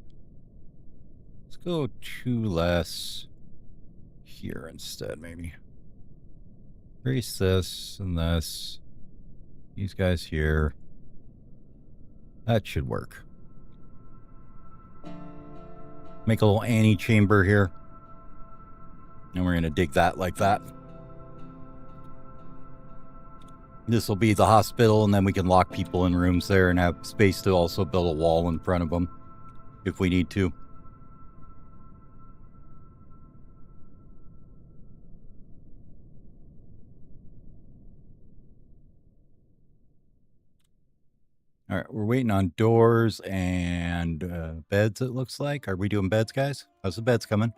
let's go 2 less here instead, maybe. Erase this and this. These guys here. That should work. Make a little antechamber here. And we're going to dig that like that. This will be the hospital, and then we can lock people in rooms there and have space to also build a wall in front of them if we need to. All right, we're waiting on doors and beds, it looks like. Are we doing beds, guys? How's the beds coming?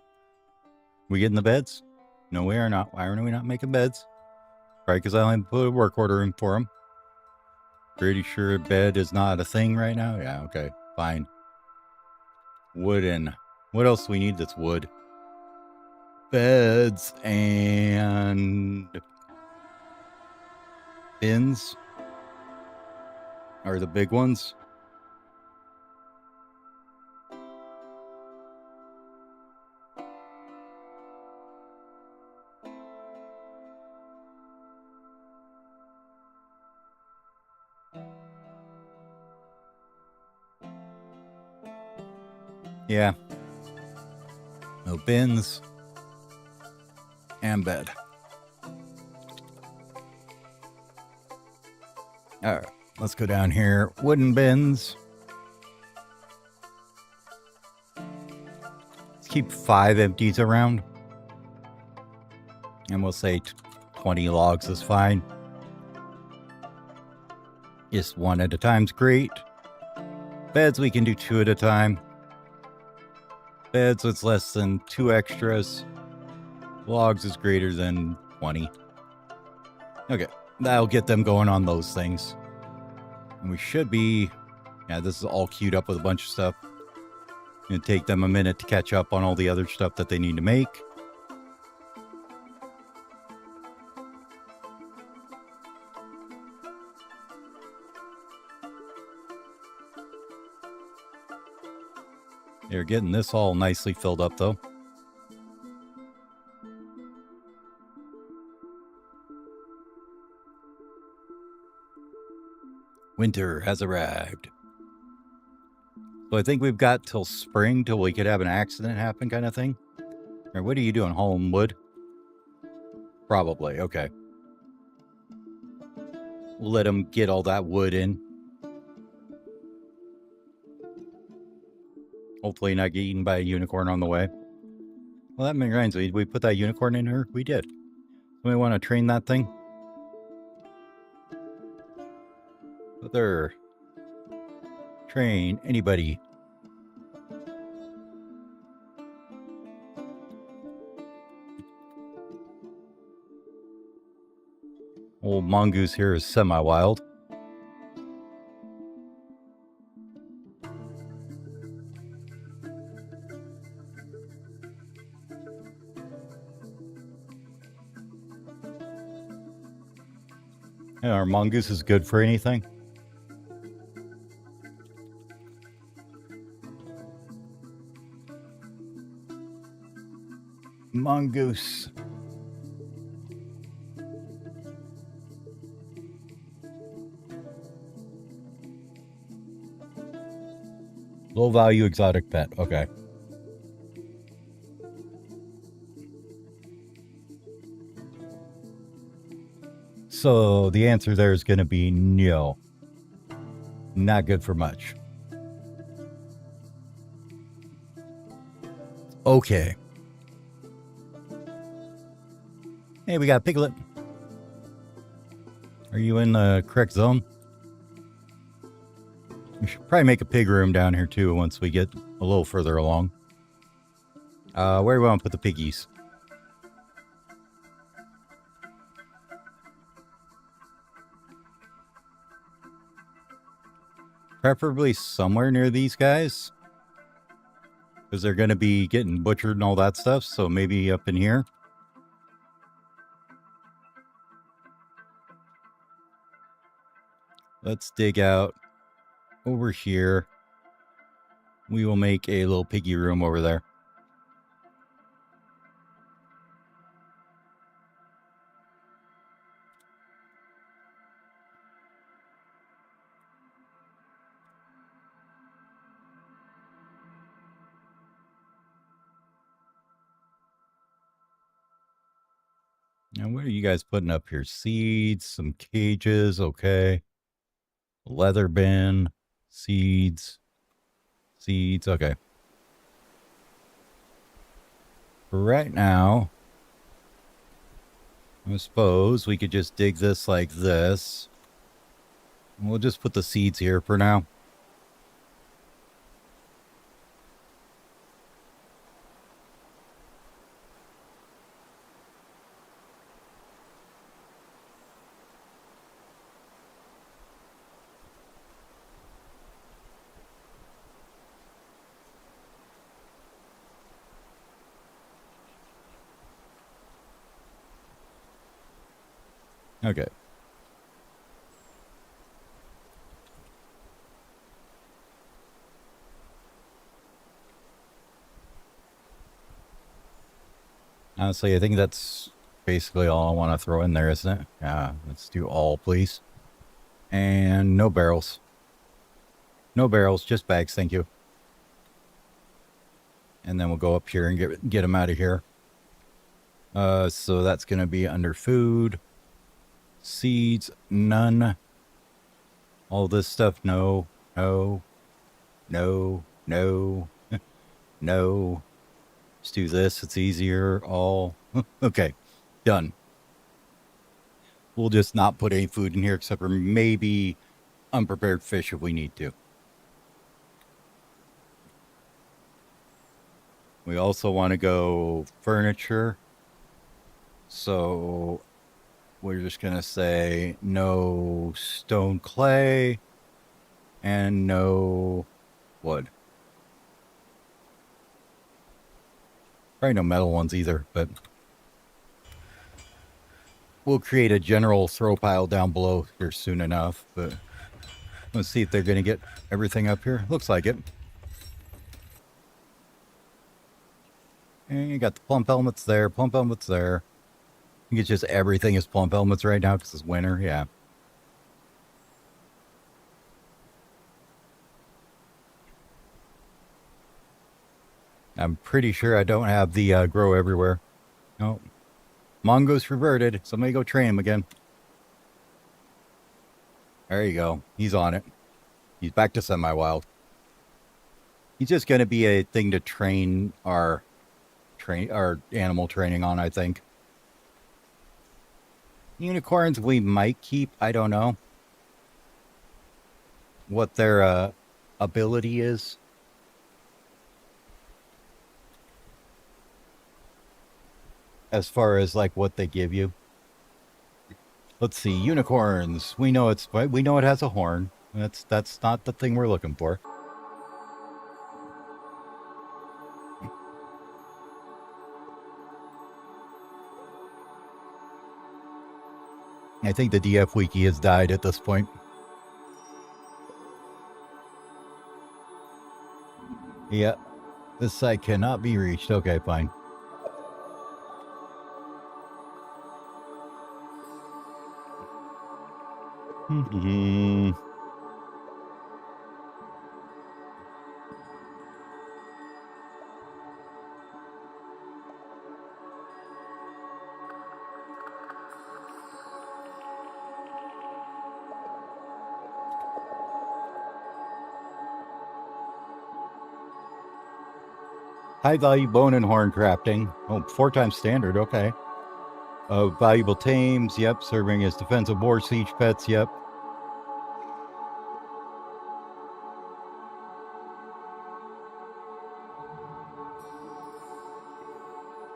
We getting the beds? No, we are not. Why are we not making beds? Right, because I only put a work order in for them. Pretty sure bed is not a thing right now. Yeah, okay, fine. Wooden. What else do we need that's wood? Beds and bins are the big ones. Yeah. No bins and bed. All right, let's go down here. Wooden bins. Let's keep 5 empties around. And we'll say 20 logs is fine. Just 1 at a time's great. Beds, we can do 2 at a time. Beds with less than 2 extras. Logs is greater than 20. Okay, that'll get them going on those things. And we should be... Yeah, this is all queued up with a bunch of stuff. Gonna take them a minute to catch up on all the other stuff that they need to make. They're getting this all nicely filled up, though. Winter has arrived. So I think we've got till spring till we could have an accident happen kind of thing. Or what are you doing, hauling wood? Probably, okay. We'll let them get all that wood in. Hopefully not get eaten by a unicorn on the way. Well, that reminds me, did we put that unicorn in here? We did. We want to train that thing. Other train anybody. Old mongoose here is semi-wild. Yeah, our mongoose is good for anything. Mongoose. Low value exotic pet. Okay. So the answer there is going to be no. Not good for much. Okay. Hey, we got Piglet. Are you in the correct zone? We should probably make a pig room down here too once we get a little further along. Where do we want to put the piggies? Preferably somewhere near these guys. Because they're going to be getting butchered and all that stuff. So maybe up in here. Let's dig out over here. We will make a little piggy room over there. Now, what are you guys putting up here? Seeds, some cages, okay. Leather bin, seeds, okay. For right now, I suppose we could just dig this like this. We'll just put the seeds here for now. Okay. Honestly, I think that's basically all I want to throw in there, isn't it? Yeah, let's do all, please. And no barrels. No barrels, just bags, thank you. And then we'll go up here and get them out of here. So that's going to be under food. Seeds, none. All this stuff, no, no, no, no, no. Let's do this, it's easier, all. Okay, done. We'll just not put any food in here except for maybe unprepared fish if we need to. We also want to go furniture. So we're just going to say no stone clay and no wood. Probably no metal ones either, but we'll create a general throw pile down below here soon enough. But let's see if they're going to get everything up here. Looks like it. And you got the plump helmets there, plump helmets there. I think it's just everything is plump helmets right now because it's winter, yeah. I'm pretty sure I don't have the grow everywhere. No. Mongo's reverted. Somebody go train him again. There you go. He's on it. He's back to semi-wild. He's just going to be a thing to train our animal training on, I think. Unicorns we might keep. I don't know what their ability is. As far as like what they give you. Let's see, unicorns. We know it has a horn. That's not the thing we're looking for. I think the DF wiki has died at this point. Yeah. This site cannot be reached. Okay, fine. High value bone and horn crafting. Oh, 4 times standard. Okay. Valuable tames. Yep. Serving as defensive war siege pets. Yep.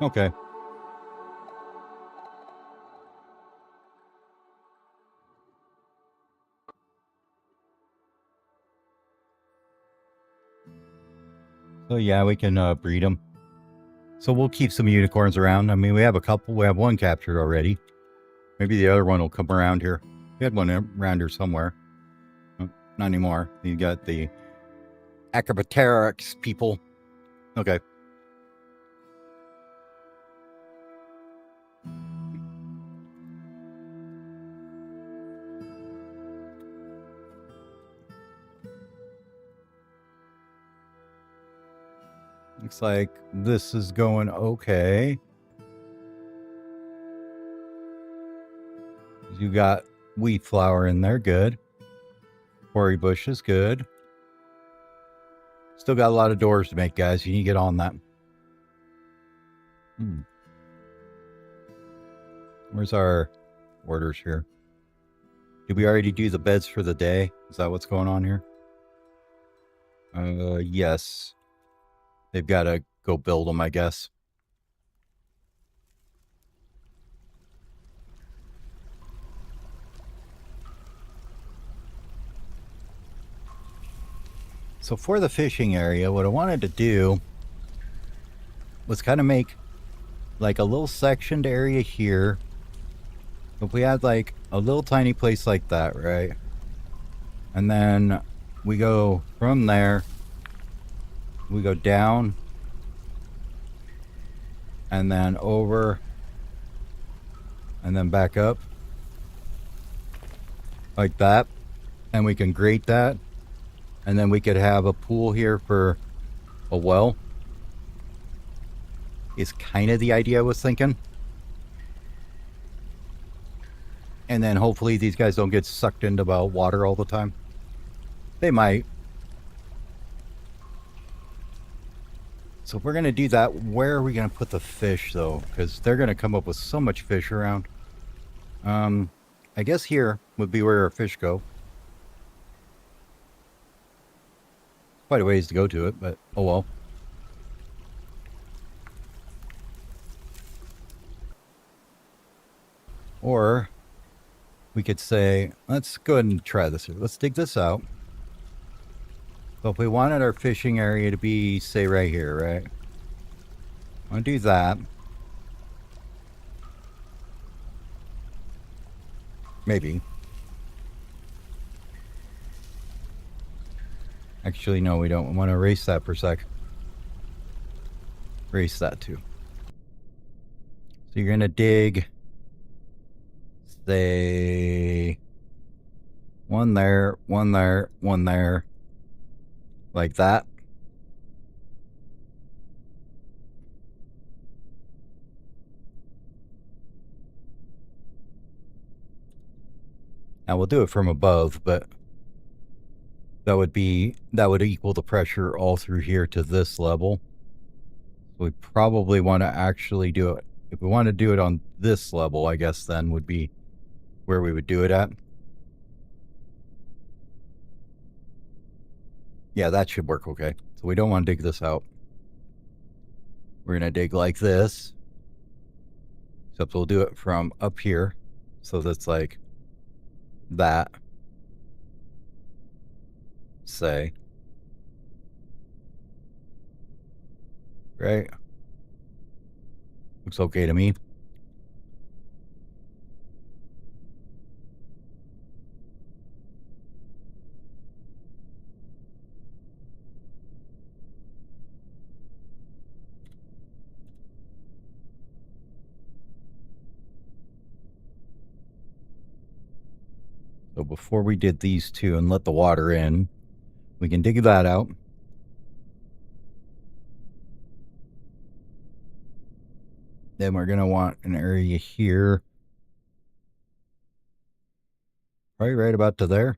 Okay. So yeah, we can breed them. So we'll keep some unicorns around. I mean, we have a couple. We have one captured already. Maybe the other one will come around here. We had one around here somewhere. Oh, not anymore. You got the Acrobateryx people. Okay. Looks like this is going okay. You got wheat flour in there, good. Quarry bush is good. Still got a lot of doors to make, guys. You need to get on that. Where's our orders here? Did we already do the beds for the day? Is that what's going on here? Yes. They've got to go build them, I guess. So for the fishing area, what I wanted to do was kind of make like a little sectioned area here. If we had like a little tiny place like that, right? And then we go from there, we go down and then over and then back up like that. And we can grate that. And then we could have a pool here for a well. Is kind of the idea I was thinking. And then hopefully these guys don't get sucked into about water all the time. They might. So if we're going to do that, where are we going to put the fish, though? Because they're going to come up with so much fish around. I guess here would be where our fish go. Quite a ways to go to it, but oh well. Or we could say, let's go ahead and try this here. Let's dig this out. So if we wanted our fishing area to be, say, right here, right? I'll do that. Maybe. Actually, no, we don't. We want to erase that for a sec. Erase that too. So you're going to dig, say, one there, one there, one there. Like that. Now we'll do it from above, but that would equal the pressure all through here to this level. So we probably want to actually do it. If we want to do it on this level, I guess then would be where we would do it at. Yeah, that should work okay. So we don't want to dig this out. We're going to dig like this. Except we'll do it from up here. So that's like that. Say. Right? Looks okay to me. So before we did these two and let the water in, we can dig that out. Then we're going to want an area here. Probably right about to there.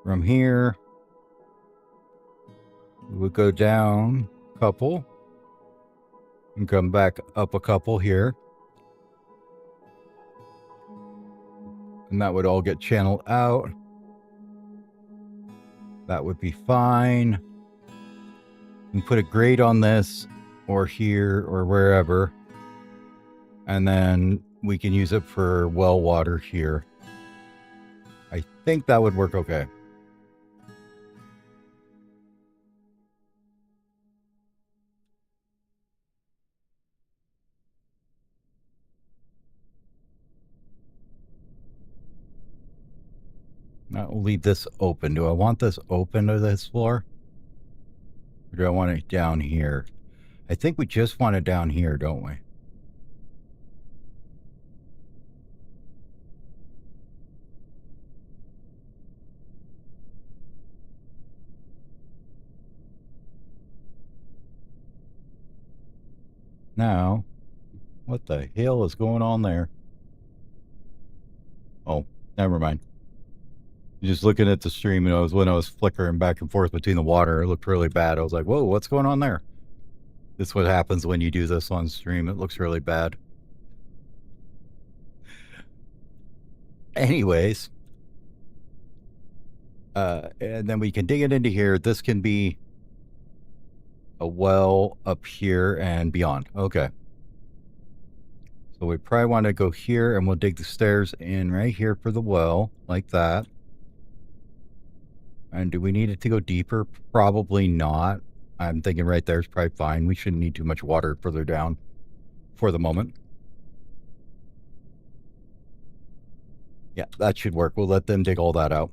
From here, we would go down a couple and come back up a couple here. And that would all get channeled out. That would be fine. We put a grate on this, or here, or wherever. And then we can use it for well water here. I think that would work okay. I'll leave this open. Do I want this open to this floor? Or do I want it down here? I think we just want it down here, don't we? Now, what the hell is going on there? Oh, never mind. Just looking at the stream, and when I was flickering back and forth between the water, it looked really bad. I was like, whoa, what's going on there? This is what happens when you do this on stream. It looks really bad. Anyways. And then we can dig it into here. This can be a well up here and beyond. Okay. So we probably want to go here, and we'll dig the stairs in right here for the well, like that. And do we need it to go deeper? Probably not. I'm thinking right there is probably fine. We shouldn't need too much water further down for the moment. Yeah, that should work. We'll let them dig all that out.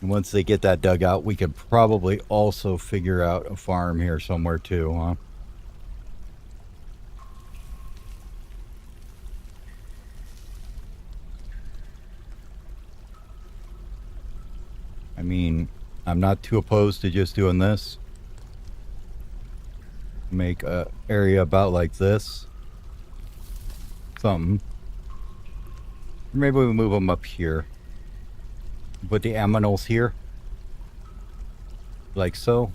And once they get that dug out, we could probably also figure out a farm here somewhere too, huh? I mean, I'm not too opposed to just doing this. Make a area about like this. Something. Maybe we move them up here. Put the aminals here. Like so.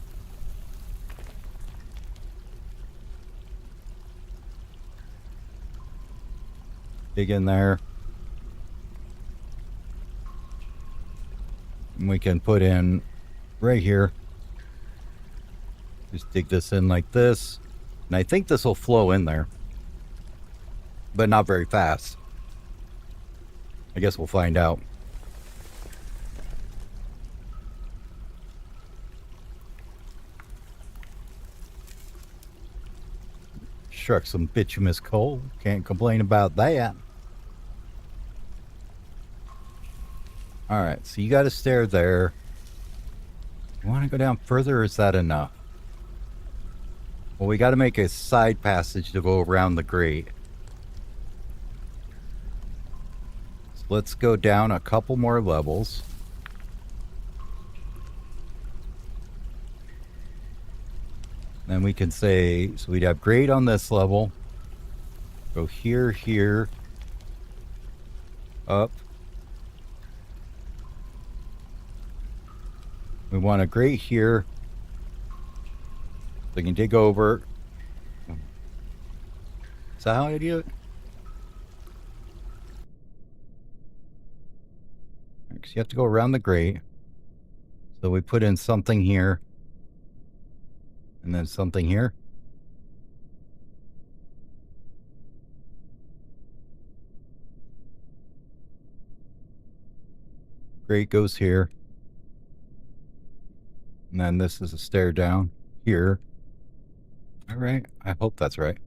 Dig in there. And we can put in right here. Just dig this in like this. And I think this will flow in there. But not very fast. I guess we'll find out. Struck some bituminous coal. Can't complain about that. Alright, so you got a stair there. You want to go down further, or is that enough? Well, we got to make a side passage to go around the grate. So let's go down a couple more levels. Then we can say, so we'd have grate on this level. Go here, here. Up. We want a grate here. So we can dig over. Is that how I do it? Because you have to go around the grate. So we put in something here. And then something here. Grate goes here. And then this is a stair down here. All right. I hope that's right.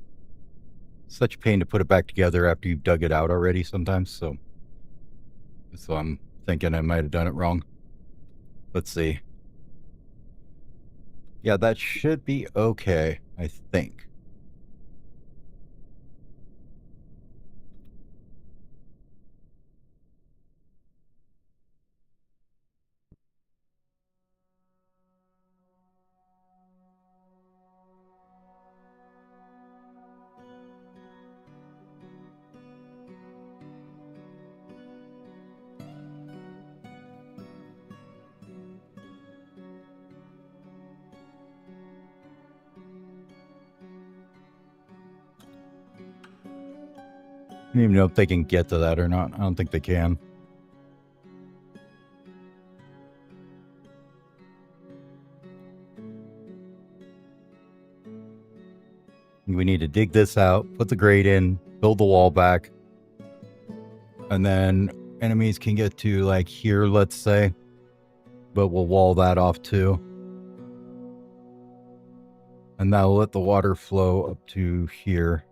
Such a pain to put it back together after you've dug it out already sometimes. So I'm thinking I might have done it wrong. Let's see. Yeah, that should be okay, I think. I don't even know if they can get to that or not. I don't think they can. We need to dig this out, put the grate in, build the wall back. And then enemies can get to like here, let's say. But we'll wall that off too. And that'll let the water flow up to here.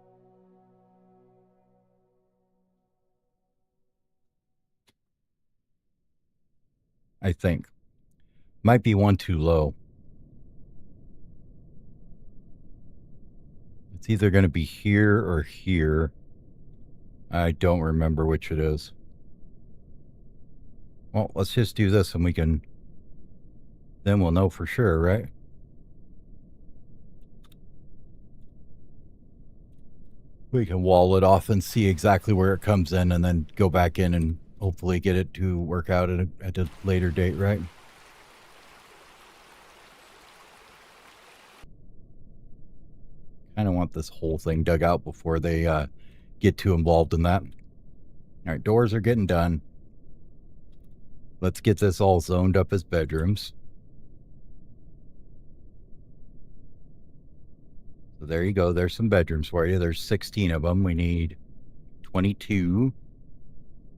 I think. Might be one too low. It's either going to be here or here. I don't remember which it is. Well, let's just do this and we can... Then we'll know for sure, right? We can wall it off and see exactly where it comes in and then go back in and hopefully get it to work out at a later date, right? Kind of want this whole thing dug out before they get too involved in that. All right, doors are getting done. Let's get this all zoned up as bedrooms. So there you go. There's some bedrooms for you. There's 16 of them. We need 22.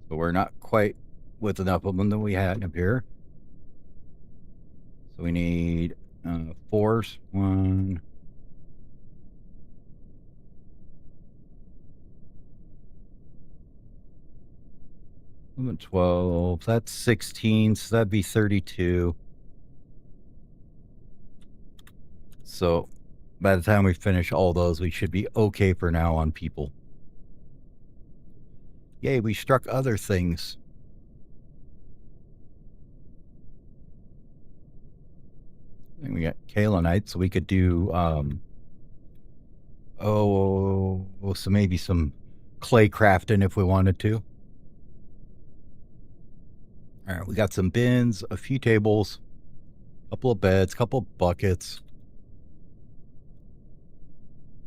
But we're not quite with enough of them that we had up here. So we need 4s. 1. 12. That's 16. So that'd be 32. So by the time we finish all those, we should be okay for now on people. Yay, we struck other things. I think we got kaolinite, so we could do, so maybe some clay crafting if we wanted to. All right, we got some bins, a few tables, a couple of beds, a couple of buckets.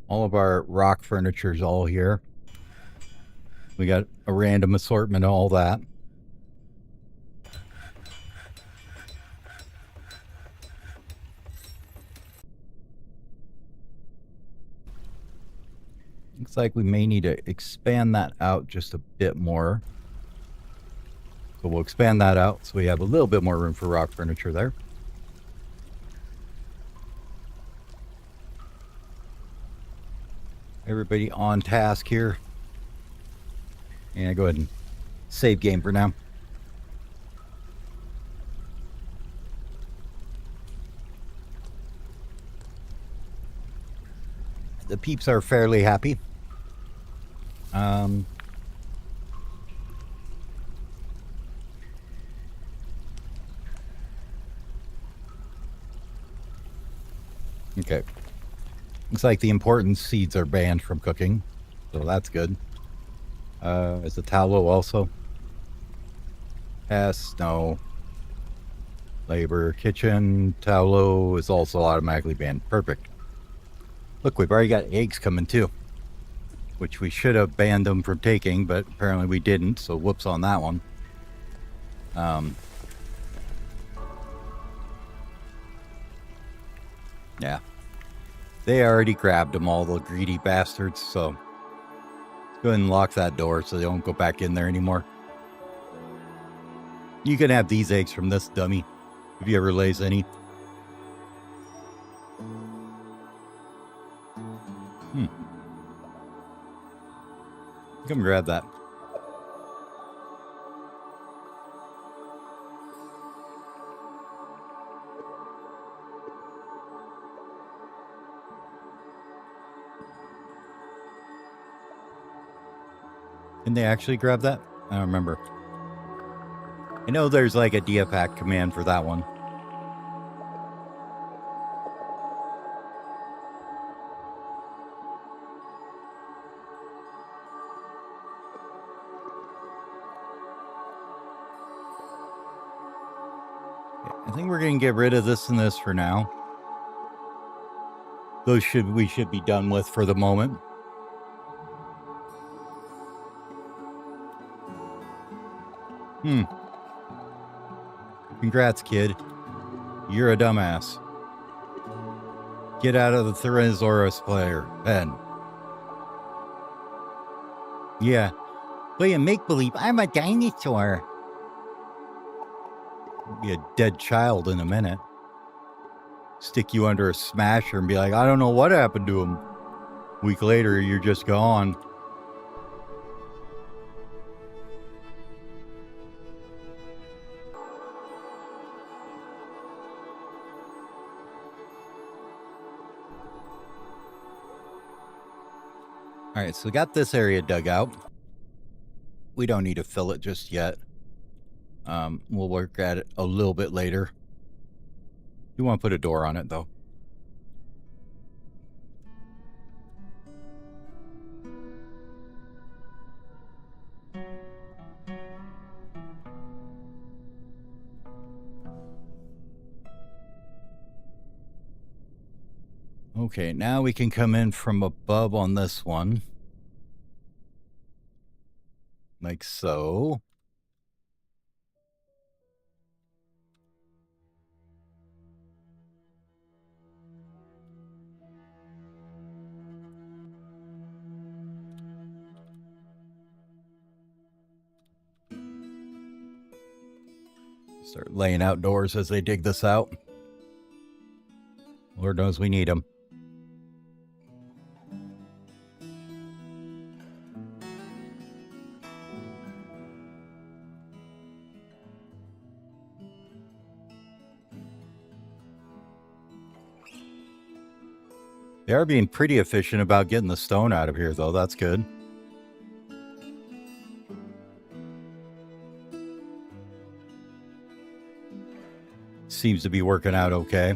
All of our rock furniture is all here. We got a random assortment of all that. Looks like we may need to expand that out just a bit more. So we'll expand that out so we have a little bit more room for rock furniture there. Everybody on task here. And go ahead and save game for now. The peeps are fairly happy. Okay. Looks like the important seeds are banned from cooking, so that's good. Is the tallow also? Yes, no. Labor, kitchen, tallow is also automatically banned. Perfect. Look, we've already got eggs coming too, which we should have banned them from taking, but apparently we didn't, so whoops on that one. Yeah. They already grabbed them, all the greedy bastards, so let's go ahead and lock that door so they don't go back in there anymore. You can have these eggs from this dummy, if he ever lays any. Come grab that. Didn't they actually grab that? I don't remember. I know there's like a DFAC command for that one. I think we're going to get rid of this and this for now. Those we should be done with for the moment. Congrats, kid. You're a dumbass. Get out of the Tyrannosaurus player, Ben. Yeah. Playing make-believe, I'm a dinosaur. Be a dead child in a minute. Stick you under a smasher and be like, I don't know what happened to him. Week later, you're just gone. All right, so we got this area dug out. We don't need to fill it just yet. We'll work at it a little bit later. You want to put a door on it, though. Okay, now we can come in from above on this one. Like so. Start laying out doors as they dig this out. Lord knows we need them. They are being pretty efficient about getting the stone out of here, though. That's good. Seems to be working out okay.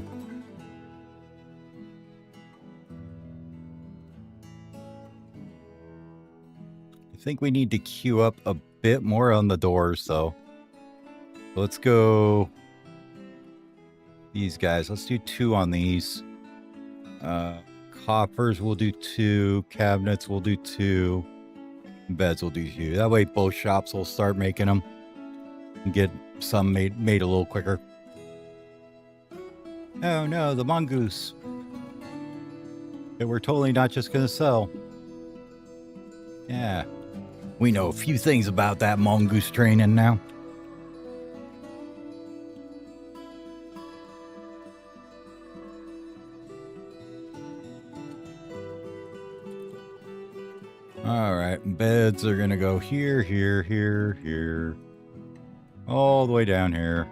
I think we need to queue up a bit more on the doors, though. Let's go... These guys. Let's do 2 on these. Coffers we'll do 2. Cabinets we'll do 2. Beds we'll do 2. That way both shops will start making them. And get some made a little quicker. Oh no, the mongoose. That we're totally not just going to sell. Yeah. We know a few things about that mongoose training now. Alright, beds are going to go here, here, here, here. All the way down here.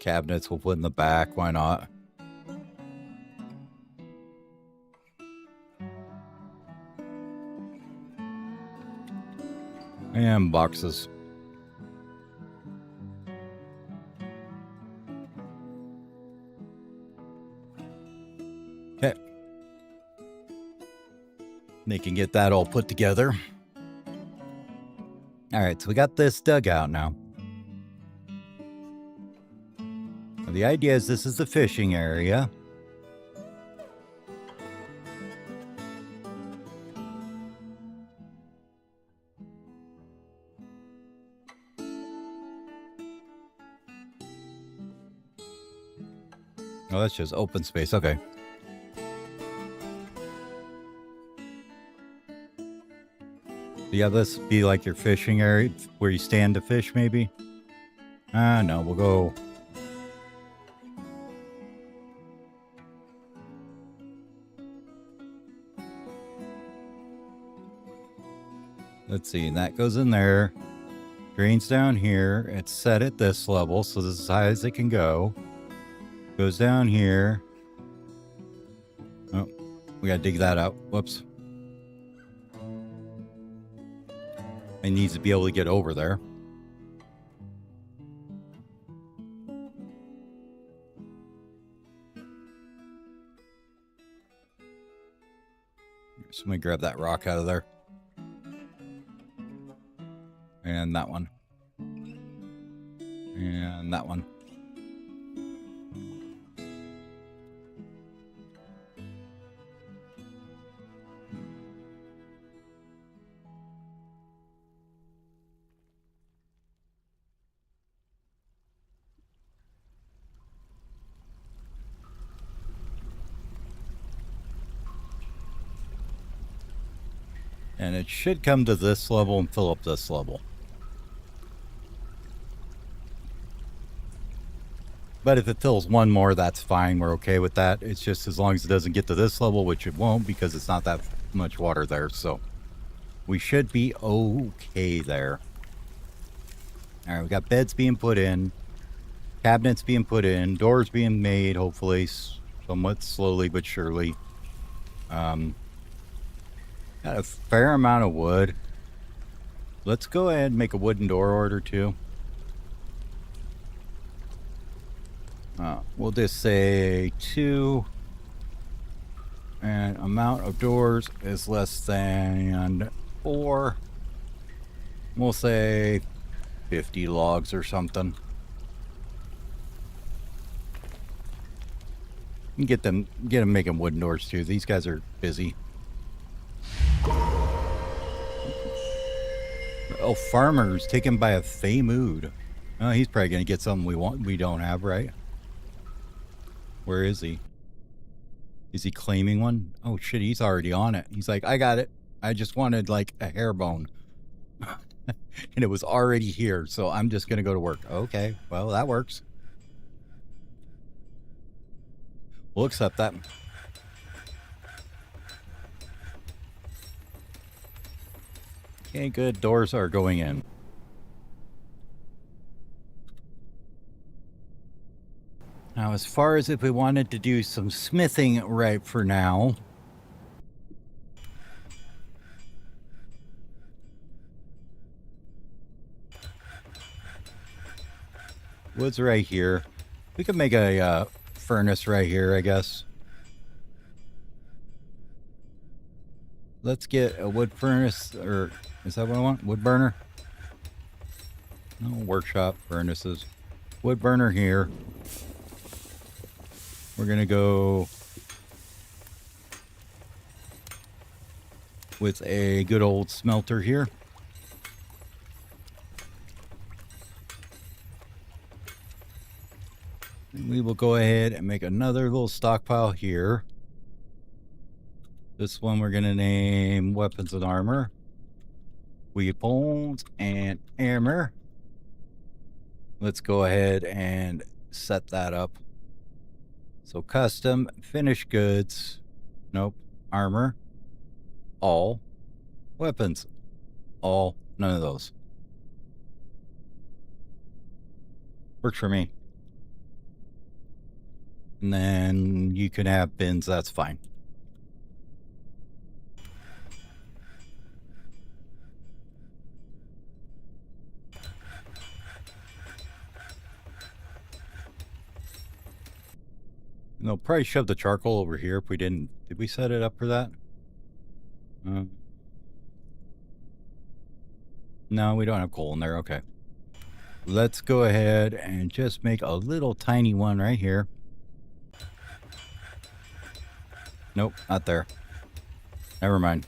Cabinets we'll put in the back, why not? And boxes. Okay. They can get that all put together. Alright, so we got this dugout now. The idea is this is the fishing area. Oh, that's just open space. Okay. Yeah, this be like your fishing area where you stand to fish, maybe? No, we'll go... Let's see, and that goes in there. Drains down here. It's set at this level, so this is as high as it can go. Goes down here. Oh, we gotta dig that out. Whoops. It needs to be able to get over there. So let me grab that rock out of there. And that one. And that one. And it should come to this level and fill up this level. But if it fills one more, that's fine. We're okay with that. It's just as long as it doesn't get to this level, which it won't because it's not that much water there. So we should be okay there. All right, we got beds being put in, cabinets being put in, doors being made, hopefully somewhat slowly but surely. Got a fair amount of wood. Let's go ahead and make a wooden door order too. We'll just say 2. And amount of doors is less than 4. We'll say 50 logs or something. And get them making wooden doors too. These guys are busy. Oh, farmer's taken by a Fey mood. Oh, he's probably gonna get something we don't have, right? Where is he? Is he claiming one? Oh shit, he's already on it. He's like, I got it. I just wanted like a hair bone. And it was already here, so I'm just gonna go to work. Okay, well, that works. We'll accept that. Okay, good. Doors are going in. Now, as far as if we wanted to do some smithing right for now, wood's right here. We could make a furnace right here, I guess. Let's get a wood furnace, or is that what I want? Wood burner? No, workshop furnaces. Wood burner here. We're gonna go with a good old smelter here. And we will go ahead and make another little stockpile here. This one we're gonna name weapons and armor. Weapons and armor. Let's go ahead and set that up. So custom, finished goods. Nope. Armor. All. Weapons. All. None of those. Works for me. And then you can have bins, that's fine. And they'll probably shove the charcoal over here if we didn't. Did we set it up for that? No, we don't have coal in there. Okay. Let's go ahead and just make a little tiny one right here. Nope, not there. Never mind.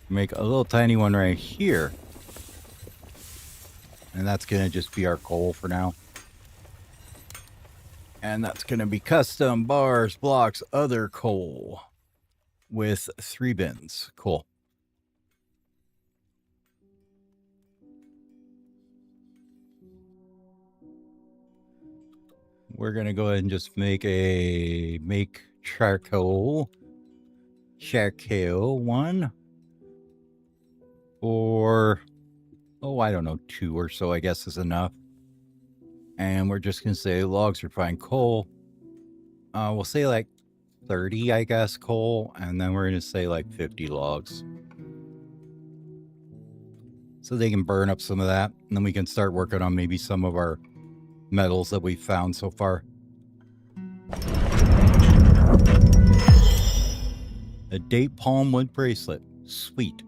Make a little tiny one right here. And that's going to just be our coal for now. And that's going to be custom bars, blocks, other coal with 3 bins. Cool. We're going to go ahead and just make charcoal one. Or, oh, I don't know, 2 or so, I guess is enough. And we're just going to say logs are fine. Coal, we'll say like 30, I guess, coal. And then we're going to say like 50 logs. So they can burn up some of that. And then we can start working on maybe some of our metals that we've found so far. A date palm wood bracelet. Sweet.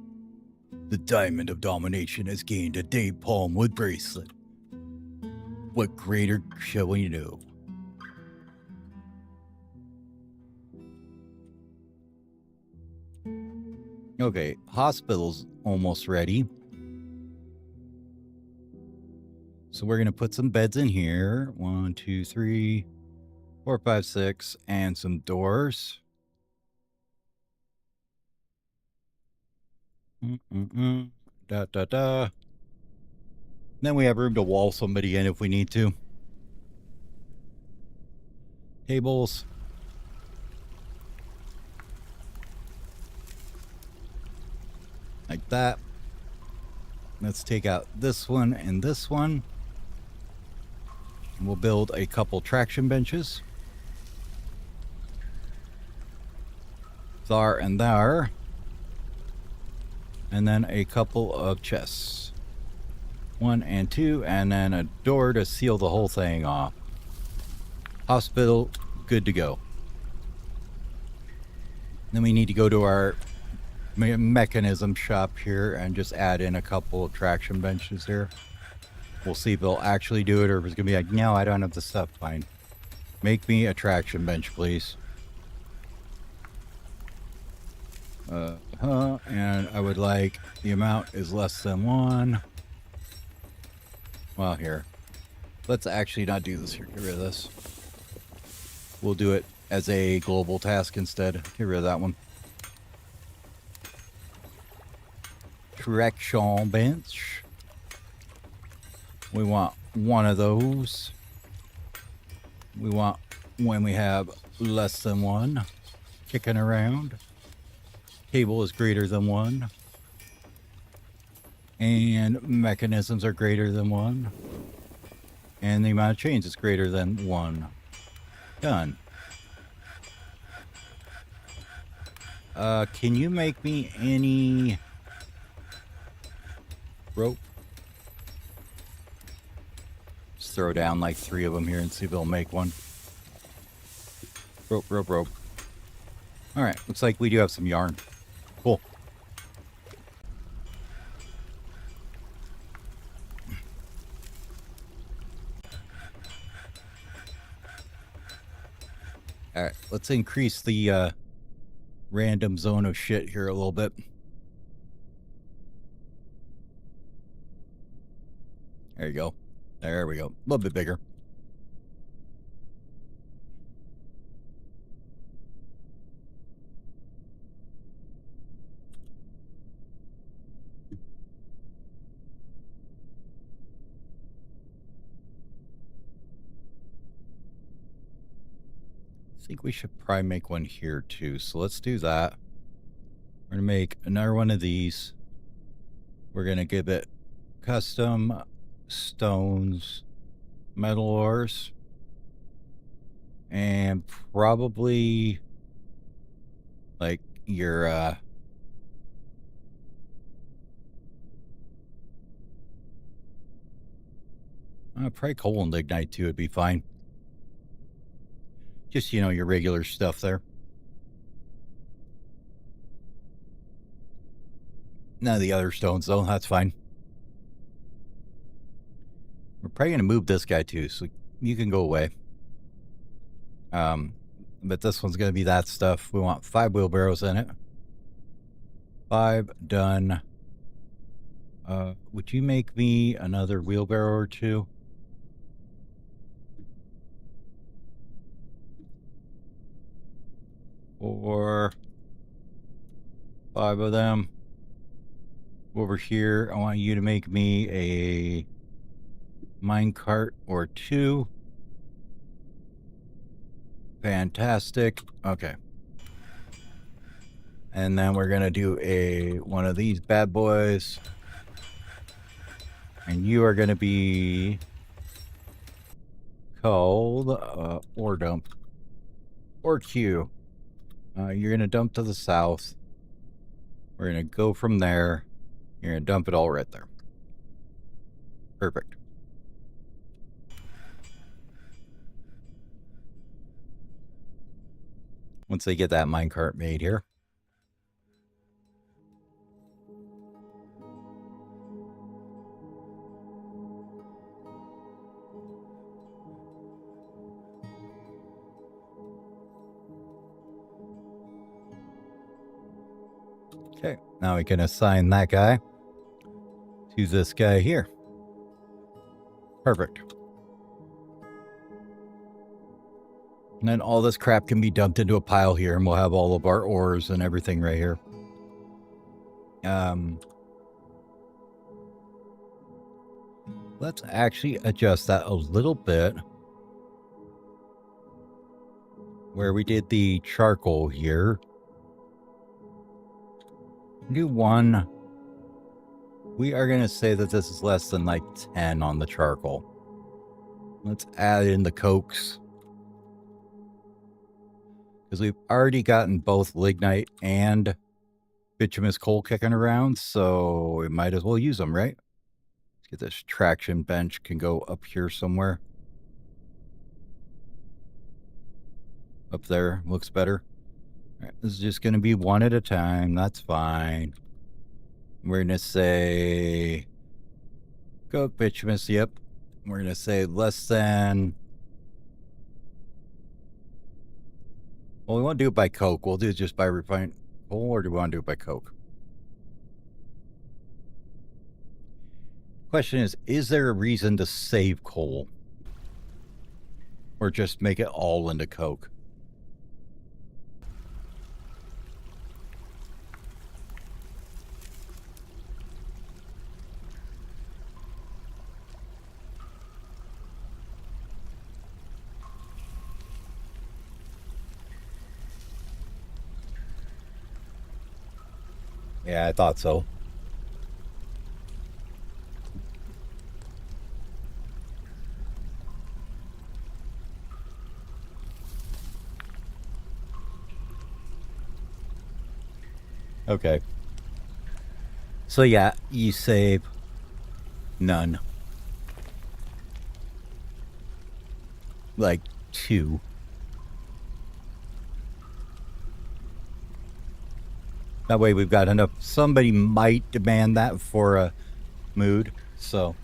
The Diamond of Domination has gained a date palm wood bracelet. What greater shall we know? Okay, hospital's almost ready. So we're going to put some beds in here. 1, 2, 3, 4, 5, 6, and some doors. Da da da. Then we have room to wall somebody in if we need to. Tables. Like that. Let's take out this one and this one. We'll build a couple traction benches. There and there. And then a couple of chests. 1 and 2, and then a door to seal the whole thing off. Hospital, good to go. Then we need to go to our mechanism shop here and just add in a couple of traction benches here. We'll see if they'll actually do it or if it's going to be like, no, I don't have the stuff. Fine. Make me a traction bench, please. And I would like the amount is less than 1. Well, here. Let's actually not do this here. Get rid of this. We'll do it as a global task instead. Get rid of that one. Traction bench. We want 1 of those. We want when we have less than 1 kicking around. Table is greater than 1. And mechanisms are greater than 1. And the amount of chains is greater than 1. Done. Can you make me any rope? Just throw down like 3 of them here and see if they'll make one. Rope, rope, rope. Alright, looks like we do have some yarn. Cool. Alright, let's increase the random zone of shit here a little bit. There you go. There we go. A little bit bigger. I think we should probably make one here too. So let's do that. We're going to make another one of these. We're going to give it custom stones, metal ores, and probably like your probably coal and lignite too would be fine. Just, you know, your regular stuff there. None of the other stones, though. That's fine. We're probably going to move this guy, too, so you can go away. But this one's going to be that stuff. We want 5 wheelbarrows in it. 5 done. Would you make me another wheelbarrow or 2? Or 5 of them. Over here, I want you to make me a minecart or 2. Fantastic. Okay. And then we're gonna do one of these bad boys. And you are gonna be called ore dump. Or Q. You're going to dump to the south. We're going to go from there. You're going to dump it all right there. Perfect. Once they get that minecart made here. Okay, now we can assign that guy to this guy here. Perfect. And then all this crap can be dumped into a pile here, and we'll have all of our ores and everything right here. Let's actually adjust that a little bit. Where we did the charcoal here. Do 1. We are going to say that this is less than like 10 on the charcoal. Let's add in the cokes. Because we've already gotten both lignite and bituminous coal kicking around, so we might as well use them, right? Let's get this traction bench, can go up here somewhere. Up there, looks better. All right, this is just going to be 1 at a time. That's fine. We're going to say coke, bituminous, yep. We're going to say less than... Well, we want to do it by coke. We'll do it just by refined coal, or do we want to do it by coke? Question is there a reason to save coal? Or just make it all into coke? Yeah, I thought so. Okay. So yeah, you save none. Like 2. That way we've got enough. Somebody might demand that for a mood, so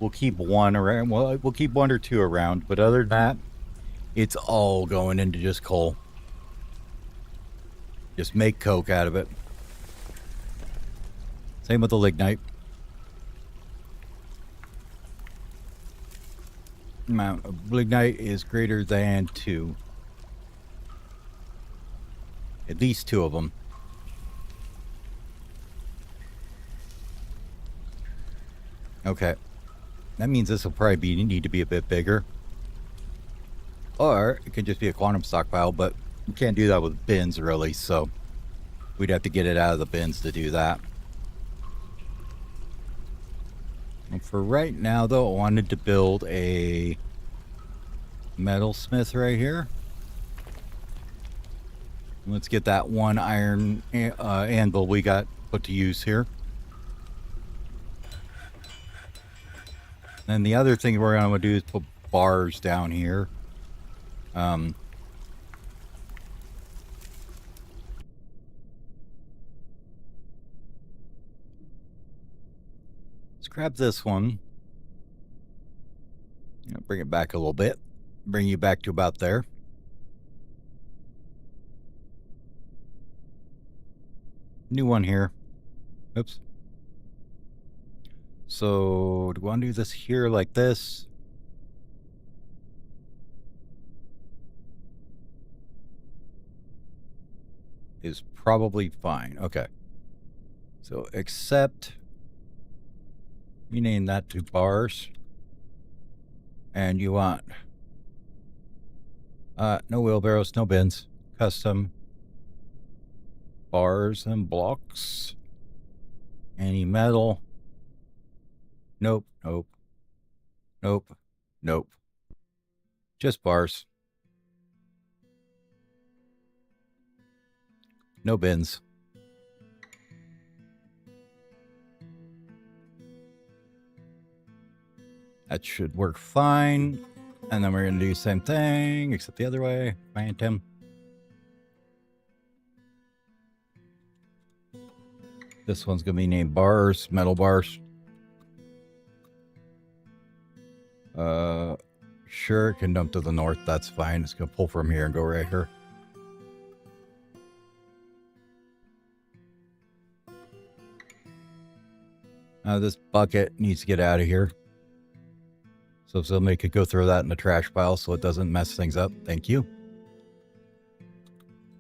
we'll keep 1 around. Well, we'll keep 1 or 2 around, but other than that, it's all going into just coal. Just make coke out of it. Same with the lignite. Amount of lignite is greater than 2. At least 2 of them. Okay. That means this will probably need to be a bit bigger. Or it could just be a quantum stockpile, but you can't do that with bins really, so we'd have to get it out of the bins to do that. And for right now, though, I wanted to build a metalsmith right here. Let's get that 1 iron anvil we got put to use here. And the other thing we're going to do is put bars down here. Let's grab this one. Bring it back a little bit. Bring you back to about there. New one here. Oops. So, do we want to do this here like this? Is probably fine. Okay. So, except... rename that to bars. And you want... no wheelbarrows, no bins. Custom. Bars and blocks. Any metal. Nope, nope. Nope, nope. Just bars. No bins. That should work fine. And then we're going to do the same thing, except the other way. Phantom. This one's going to be named bars, metal bars. Sure, it can dump to the north. That's fine. It's going to pull from here and go right here. This bucket needs to get out of here. So somebody could go throw that in the trash pile so it doesn't mess things up. Thank you.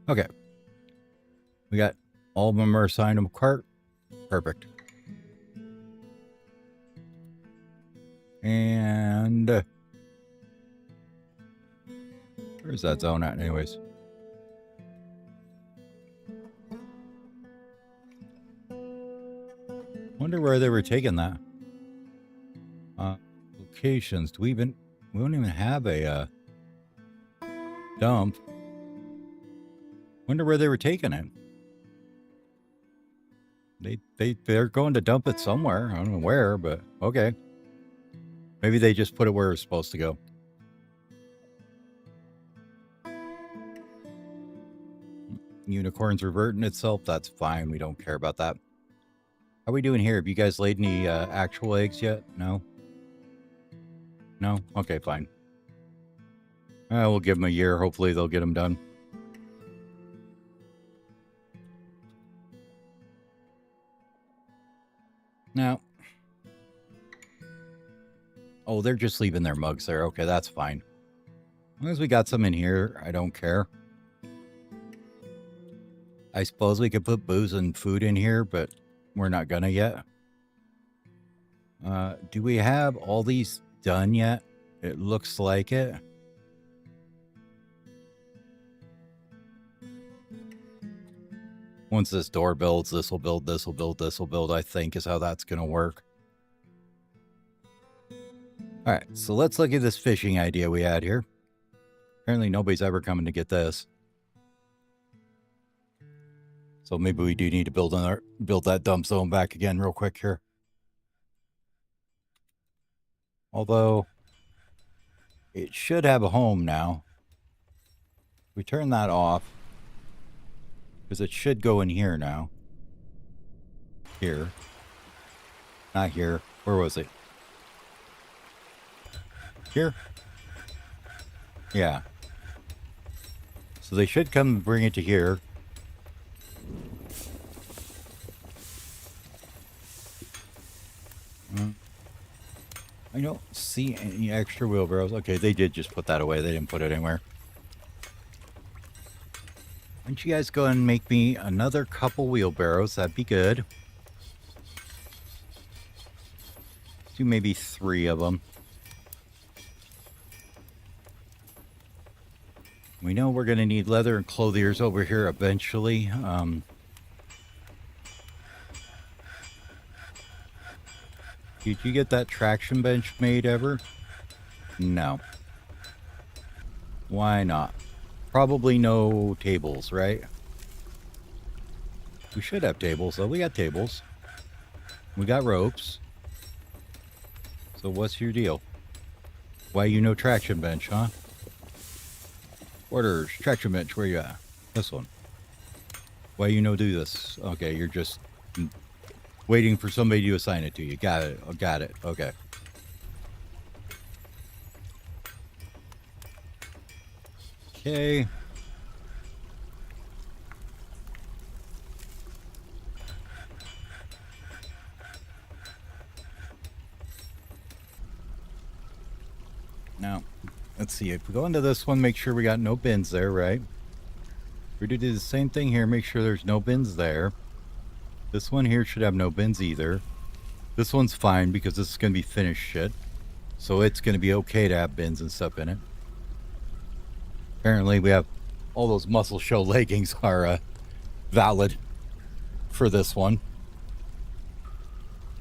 Okay. We got all of them are assigned to cart. Perfect. And where's that zone at anyways? Wonder where they were taking that. Locations. We don't even have a dump. Wonder where they were taking it. They're going to dump it somewhere. I don't know where, but okay. Maybe they just put it where it's supposed to go. Unicorn's reverting itself. That's fine. We don't care about that. How are we doing here? Have you guys laid any actual eggs yet? No? No? Okay, fine. We'll give them a year. Hopefully they'll get them done. Now. Oh, they're just leaving their mugs there. Okay, that's fine. As long as we got some in here, I don't care. I suppose we could put booze and food in here, but we're not gonna yet. Do we have all these done yet? It looks like it. Once this door builds, this will build, this will build, this will build, I think is how that's gonna work. Alright, so let's look at this fishing idea we had here. Apparently nobody's ever coming to get this. So maybe we do need to build that dump zone back again real quick here. Although, it should have a home now. We turn that off. Because it should go in here now. Here. Not here. Where was it? Here? Yeah. So they should come and bring it to here. I don't see any extra wheelbarrows. Okay, they did just put that away. They didn't put it anywhere. Why don't you guys go and make me another couple wheelbarrows? That'd be good. Do maybe 3 of them. We know we're going to need leather and clothiers over here eventually. Did you get that traction bench made ever? No. Why not? Probably no tables, right? We should have tables, though. We got tables. We got ropes. So what's your deal? Why you no traction bench, huh? Orders, traction bench, where you at? This one. Why you no do this? Okay, you're just waiting for somebody to assign it to you. Got it. Oh, got it. Okay. Okay. Now, let's see. If we go into this one, make sure we got no bins there, right? We're going to do the same thing here. Make sure there's no bins there. This one here should have no bins either. This one's fine because this is going to be finished shit. So it's going to be okay to have bins and stuff in it. Apparently we have all those muscle show leggings are valid for this one.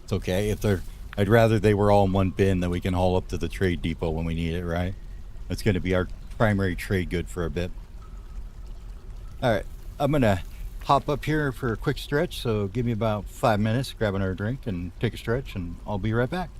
It's okay. If they're, I'd rather they were all in one bin than we can haul up to the trade depot when we need it, right? That's going to be our primary trade good for a bit. All right. I'm going to hop up here for a quick stretch, so give me about 5 minutes, grab another drink and take a stretch, and I'll be right back.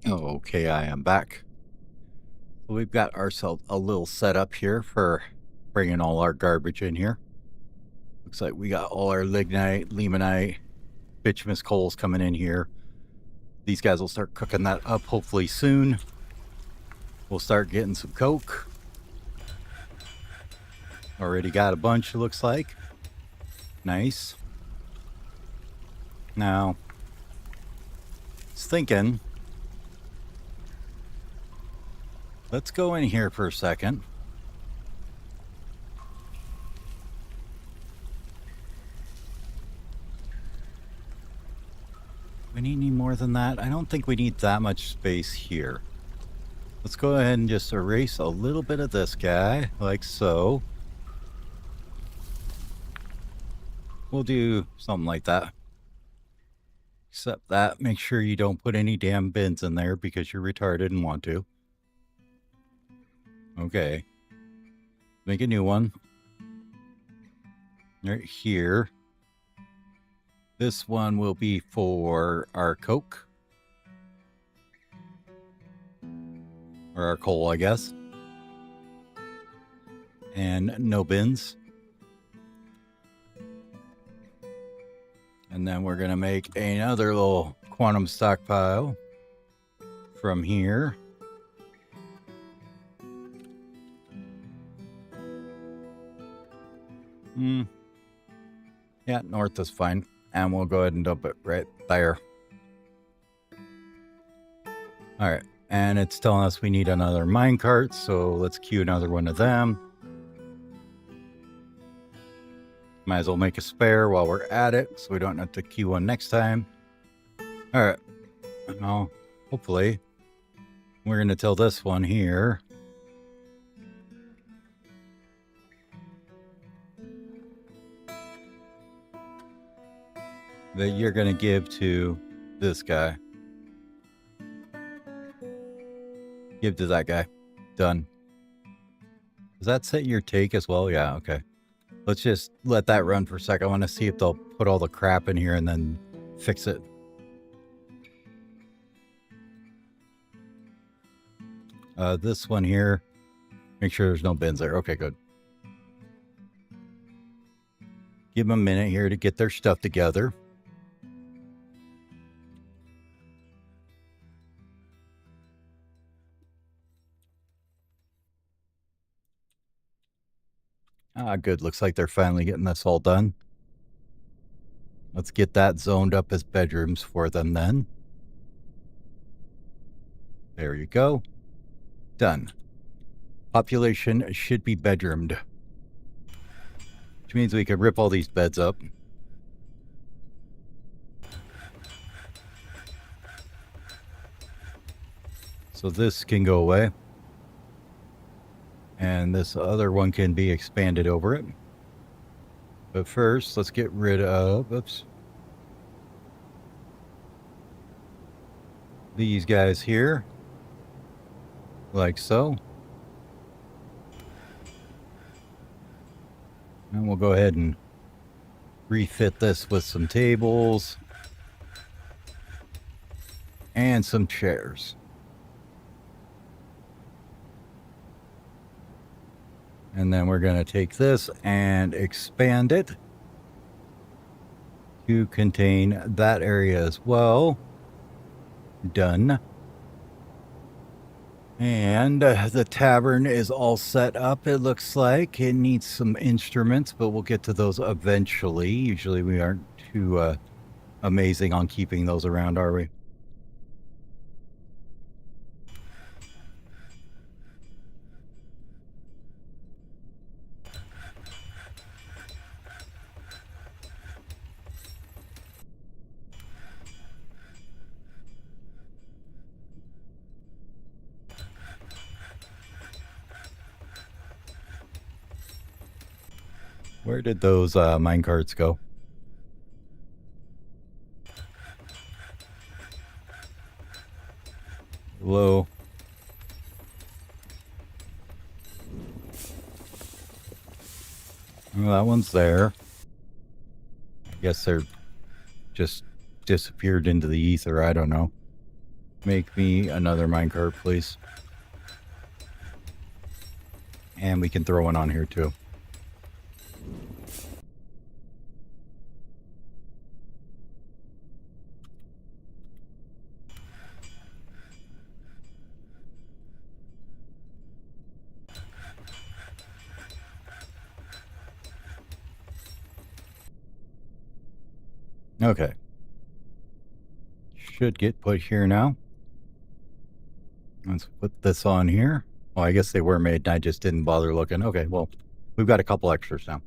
Okay, I am back. So we've got ourselves a little setup here for bringing all our garbage in here. Looks like we got all our lignite, limonite, bituminous coals coming in here. These guys will start cooking that up hopefully soon. We'll start getting some coke. Already got a bunch, it looks like. Nice. Now, I was thinking, let's go in here for a second. We need any more than that? I don't think we need that much space here. Let's go ahead and just erase a little bit of this guy, like so. We'll do something like that. Except that, make sure you don't put any damn bins in there because you're retarded and want to. Okay. Make a new one. Right here. This one will be for our coke. Or our coal, I guess. And no bins. And then we're going to make another little quantum stockpile from here. Yeah, north is fine. And we'll go ahead and dump it right there. Alright, and it's telling us we need another minecart, so let's queue another one of them. Might as well make a spare while we're at it, so we don't have to queue one next time. Alright, now, hopefully, we're going to tell this one here that you're going to give to this guy. Give to that guy. Done. Does that set your take as well? Yeah, okay. Let's just let that run for a sec. I want to see if they'll put all the crap in here and then fix it. This one here, make sure there's no bins there. Okay, good. Give them a minute here to get their stuff together. Good. Looks like they're finally getting this all done. Let's get that zoned up as bedrooms for them then. There you go. Done. Population should be bedroomed. Which means we can rip all these beds up. So this can go away. And this other one can be expanded over it. But first, let's get rid of, oops, these guys here. Like so. And we'll go ahead and refit this with some tables. And some chairs. And then we're going to take this and expand it to contain that area as well. Done. And the tavern is all set up, it looks like. It needs some instruments, but we'll get to those eventually. Usually we aren't too amazing on keeping those around, are we? Where did those minecarts go? Hello? Well, that one's there. I guess they're just disappeared into the ether. I don't know. Make me another minecart, please. And we can throw one on here too. Okay. Should get put here now. Let's put this on here. Well, I guess they were made and I just didn't bother looking. Okay, well, we've got a couple extras now.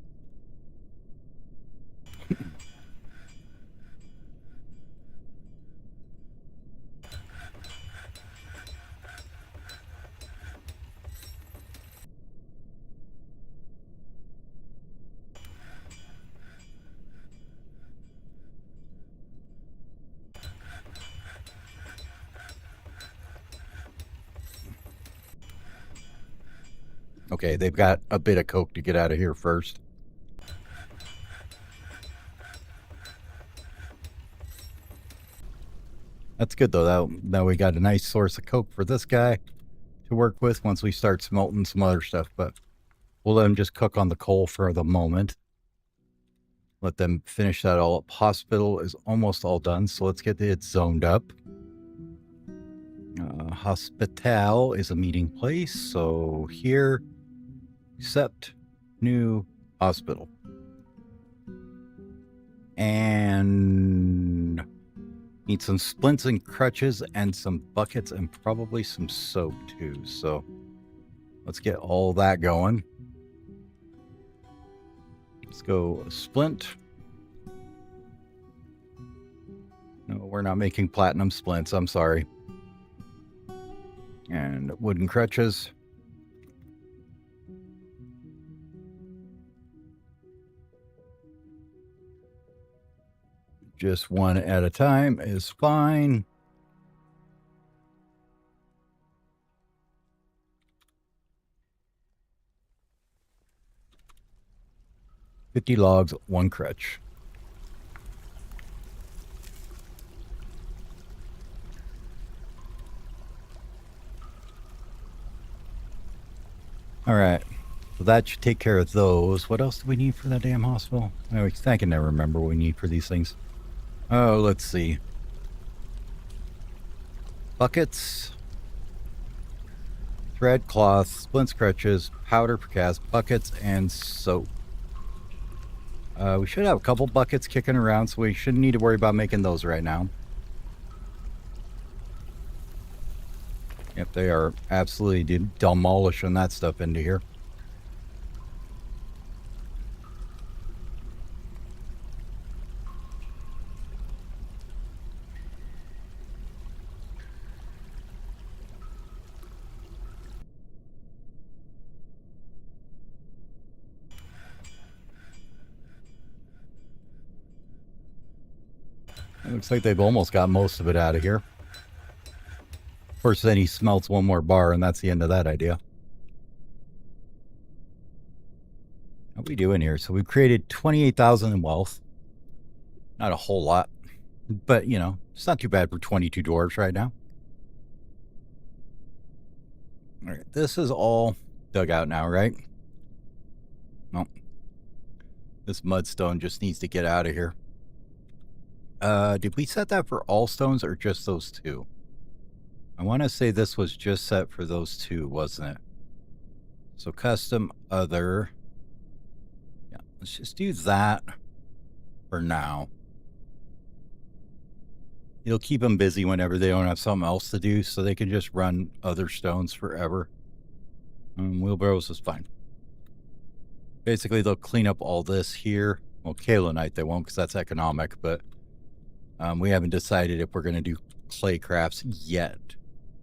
Okay, they've got a bit of coke to get out of here first. That's good though. Now we got a nice source of coke for this guy to work with once we start smelting some other stuff, but we'll let them just cook on the coal for the moment. Let them finish that all up. Hospital is almost all done, so let's get it zoned up. Hospital is a meeting place, so here, accept new hospital. And need some splints and crutches and some buckets and probably some soap too. So let's get all that going. Let's go splint. No, we're not making platinum splints. I'm sorry. And wooden crutches. Just one at a time is fine. $50 logs, 1 crutch. All right. So that should take care of those. What else do we need for that damn hospital? I can never remember what we need for these things. Oh, let's see. Buckets. Thread, cloth, splints, crutches, powder for cast, buckets, and soap. We should have a couple buckets kicking around, so we shouldn't need to worry about making those right now. Yep, they are absolutely demolishing that stuff into here. It looks like they've almost got most of it out of here. Of course, then he smelts one more bar, and that's the end of that idea. What are we doing here? So we've created 28,000 in wealth. Not a whole lot, but, you know, it's not too bad for 22 dwarves right now. All right, this is all dug out now, right? Nope. This mudstone just needs to get out of here. Did we set that for all stones or just those two? I want to say this was just set for those two, wasn't it? So custom other. Yeah, let's just do that for now. It'll keep them busy whenever they don't have something else to do, so they can just run other stones forever. Wheelbarrows is fine. Basically, they'll clean up all this here. Well, Kaolinite they won't, because that's economic, but we haven't decided if we're going to do clay crafts yet.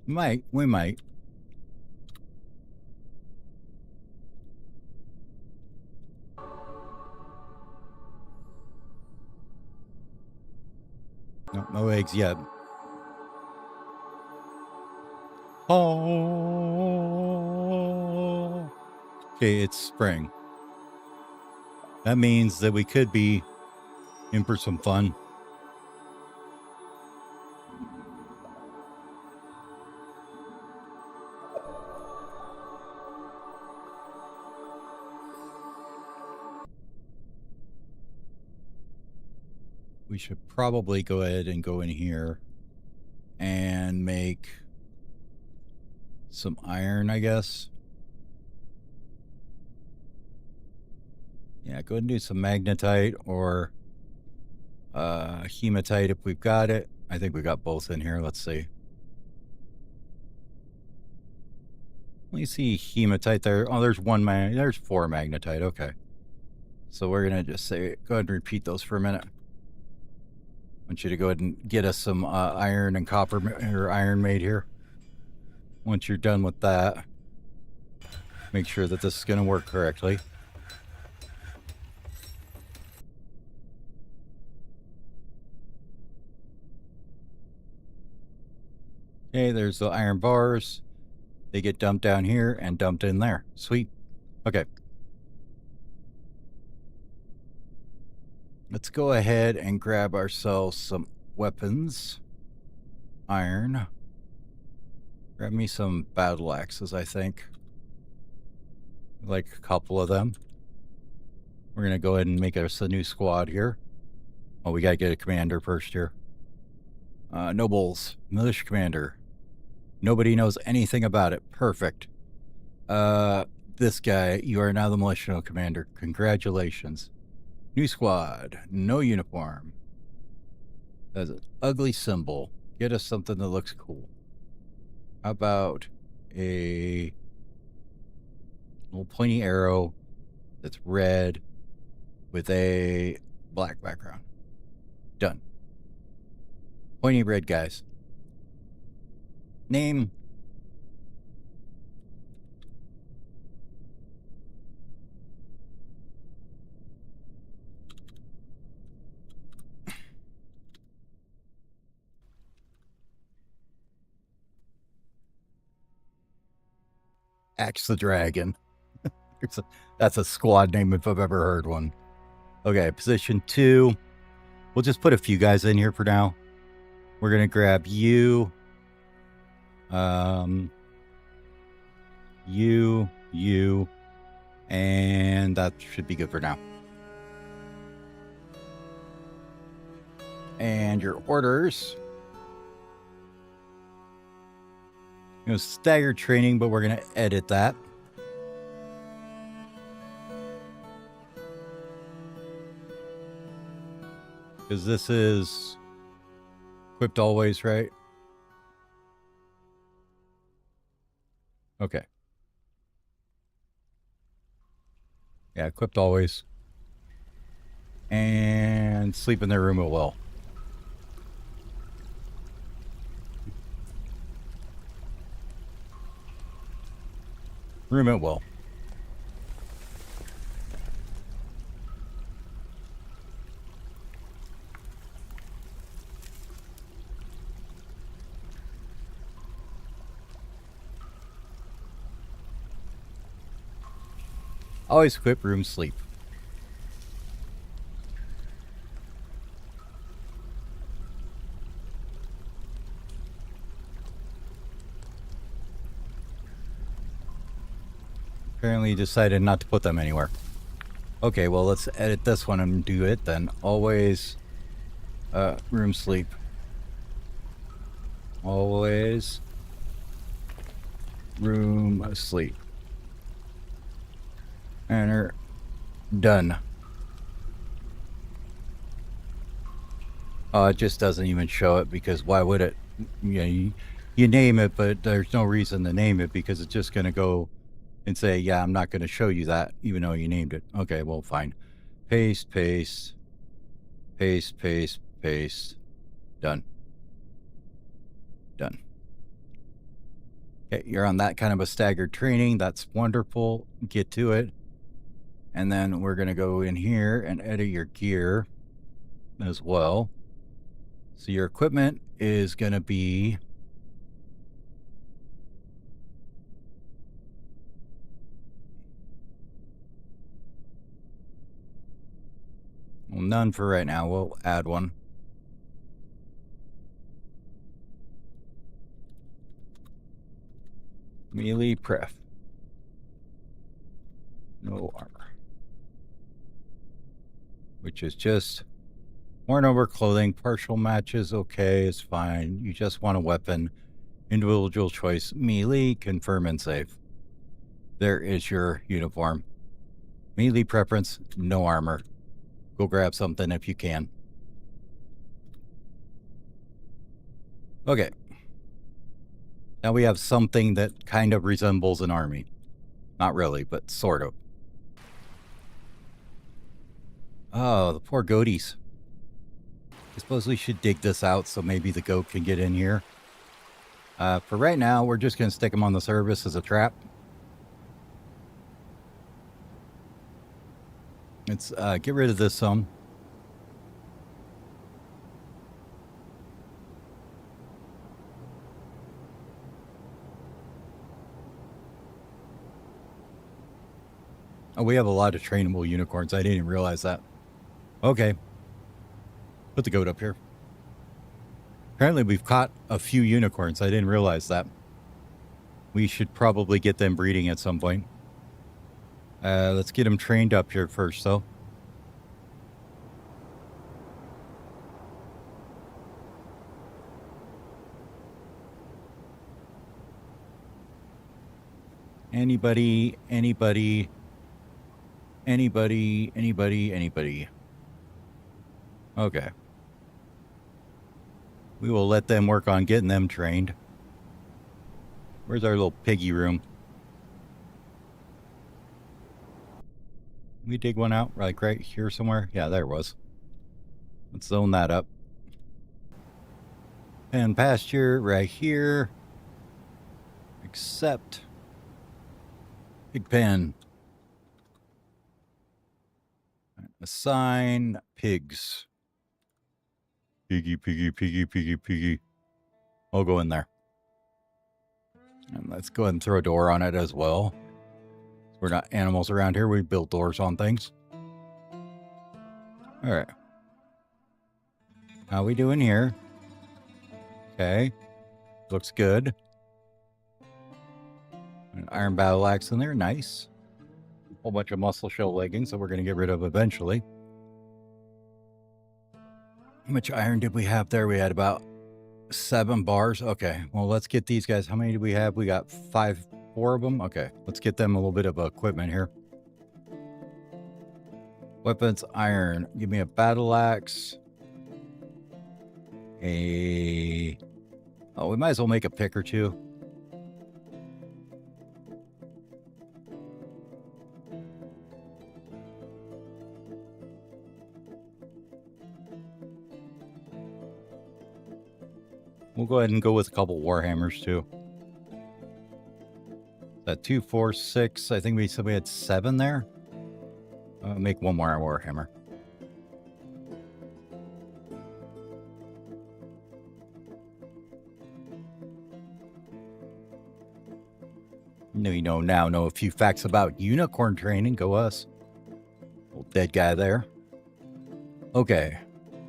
We might. No eggs yet. Oh. Okay, it's spring. That means that we could be in for some fun. we should probably go ahead and go in here and make some iron, I guess. Yeah, go ahead and do some magnetite or hematite if we've got it. I think we got both in here. Let's see. Let me see hematite there. Oh, there's there's 4 magnetite. Okay. So we're going to just say, go ahead and repeat those for a minute. I want you to go ahead and get us some iron and copper or iron made here. Once you're done with that, make sure that this is going to work correctly. Okay, there's the iron bars. They get dumped down here and dumped in there. Sweet. Okay. Let's go ahead and grab ourselves some weapons. Iron. Grab me some battle axes, I think. Like a couple of them. We're going to go ahead and make us a new squad here. Oh, we got to get a commander first here. Nobles. Militia commander. Nobody knows anything about it. Perfect. This guy, you are now the militia commander. Congratulations. New squad. No uniform. That's an ugly symbol. Get us something that looks cool. How about a little pointy arrow that's red with a black background? Done. Pointy red, guys. Name. Axe the Dragon. That's a squad name if I've ever heard one. Okay, position 2. We'll just put a few guys in here for now. We're going to grab you. You, and that should be good for now. And your orders. Staggered training, but we're going to edit that. Because this is equipped always, right? Okay. Yeah, equipped always. And sleep in their room at will. Room at will. Always equip room sleep. Apparently you decided not to put them anywhere. Okay, well, let's edit this one and do it then. Always room sleep. Always room sleep. Enter. Done. It just doesn't even show it because why would it? You name it, but there's no reason to name it because it's just going to go and say, yeah, I'm not going to show you that, even though you named it. Okay, well, fine. Paste, paste, paste, paste, paste. Done. Done. Okay, you're on that kind of a staggered training. That's wonderful. Get to it. And then we're going to go in here and edit your gear as well. So your equipment is going to be well, none for right now. We'll add one. Melee pref. No armor. Which is just Worn over clothing, partial matches, okay, is fine. You just want a weapon. Individual choice, melee, confirm and save. There is your uniform. Melee preference, no armor. Go grab something if you can. Okay. Now we have something that kind of resembles an army. Not really, but sort of. Oh, the poor goaties. I suppose we should dig this out so maybe the goat can get in here. For right now, we're just going to stick them on the surface as a trap. Let's get rid of this some. Oh, we have a lot of trainable unicorns. I didn't realize that. Okay. Put the goat up here. Apparently we've caught a few unicorns. I didn't realize that. We should probably get them breeding at some point. Let's get them trained up here first, though. Anybody. Okay. We will let them work on getting them trained. Where's our little piggy room? We dig one out, like right here somewhere? Yeah, there it was. Let's zone that up. And pasture right here. Except pig pen. Assign pigs. Piggy. I'll go in there. And let's go ahead and throw a door on it as well. We're not animals around here. We build doors on things. All right. How we doing here? Okay. Looks good. An iron battle axe in there. Nice. A whole bunch of muscle shell leggings that we're going to get rid of eventually. How much iron did we have there? We had about 7 bars. Okay. Well, let's get these guys. How many do we have? We got 4 of them. Okay. Let's get them a little bit of equipment here. Weapons, iron. Give me a battle axe. Oh, we might as well make a pick or two. We'll go ahead and go with a couple warhammers too. That 2, 4, 6. I think we said we had 7 there. Make 1 more warhammer. Now know a few facts about unicorn training. Go us. Old dead guy there. Okay.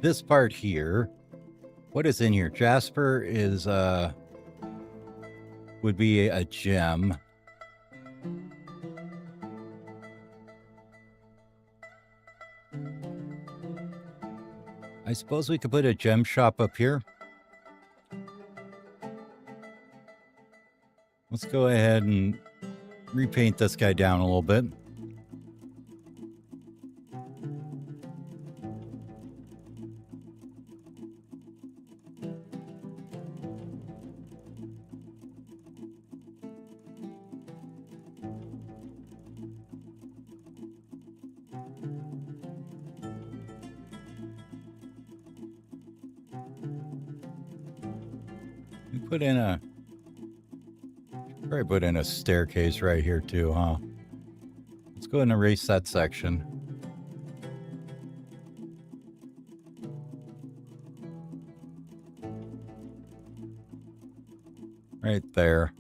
This part here. What is in here? Jasper is, would be a gem. I suppose we could put a gem shop up here. Let's go ahead and repaint this guy down a little bit. We put in a... Probably put in a staircase right here too, huh? Let's go ahead and erase that section. Right there.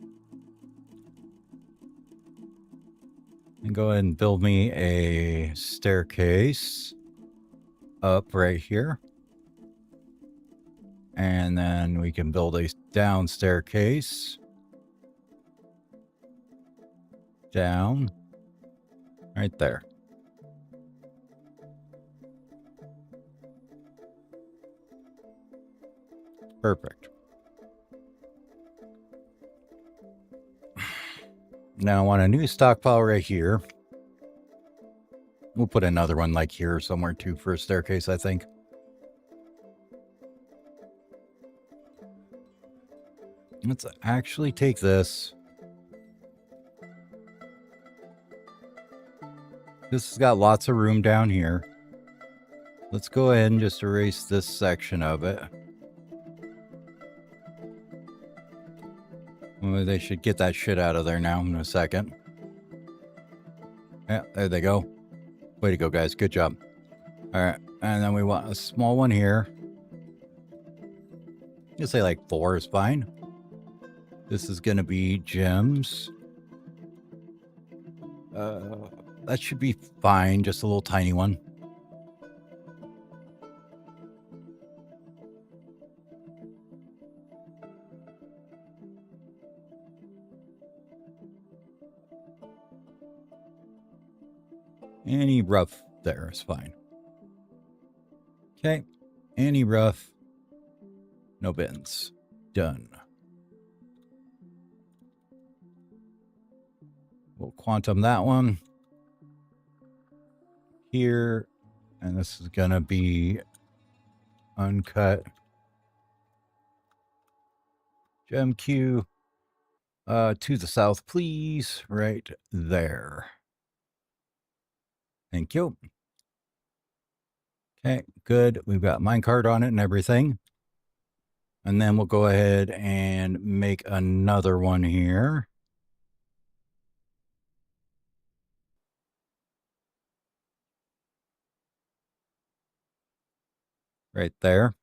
And go ahead and build me a staircase up right here. And then we can build a down staircase. Down. Right there. Perfect. Now I want a new stockpile right here. We'll put another one like here somewhere too for a staircase, I think. Let's actually take this. This has got lots of room down here. Let's go ahead and just erase this section of it. Well, they should get that shit out of there now in a second. Yeah, there they go. Way to go, guys. Good job. All right. And then we want a small one here. You say like 4 is fine. This is going to be gems. That should be fine. Just a little tiny one. Any rough there is fine. Okay. Any rough. No bins. Done. We'll quantum that one. Here. And this is going to be uncut. Gem queue. To the south, please. Right there. Thank you. Okay, good. We've got minecart on it and everything. And then we'll go ahead and make another one here. Right there.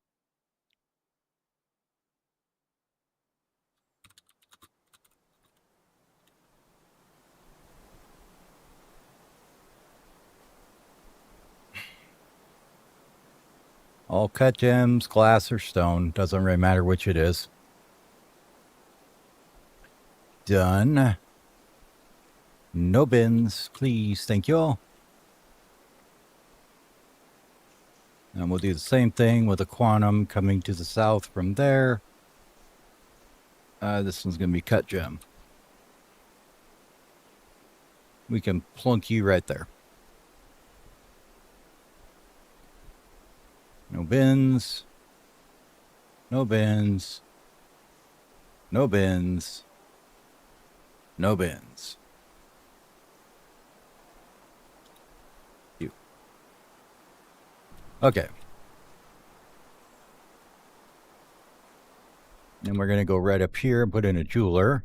All cut gems, glass or stone. Doesn't really matter which it is. Done. No bins, please. Thank you all. And we'll do the same thing with a quantum coming to the south from there. This one's going to be cut gem. We can plunk you right there. No bins. No bins. No bins. No bins. You. Okay. Then we're going to go right up here and put in a jeweler.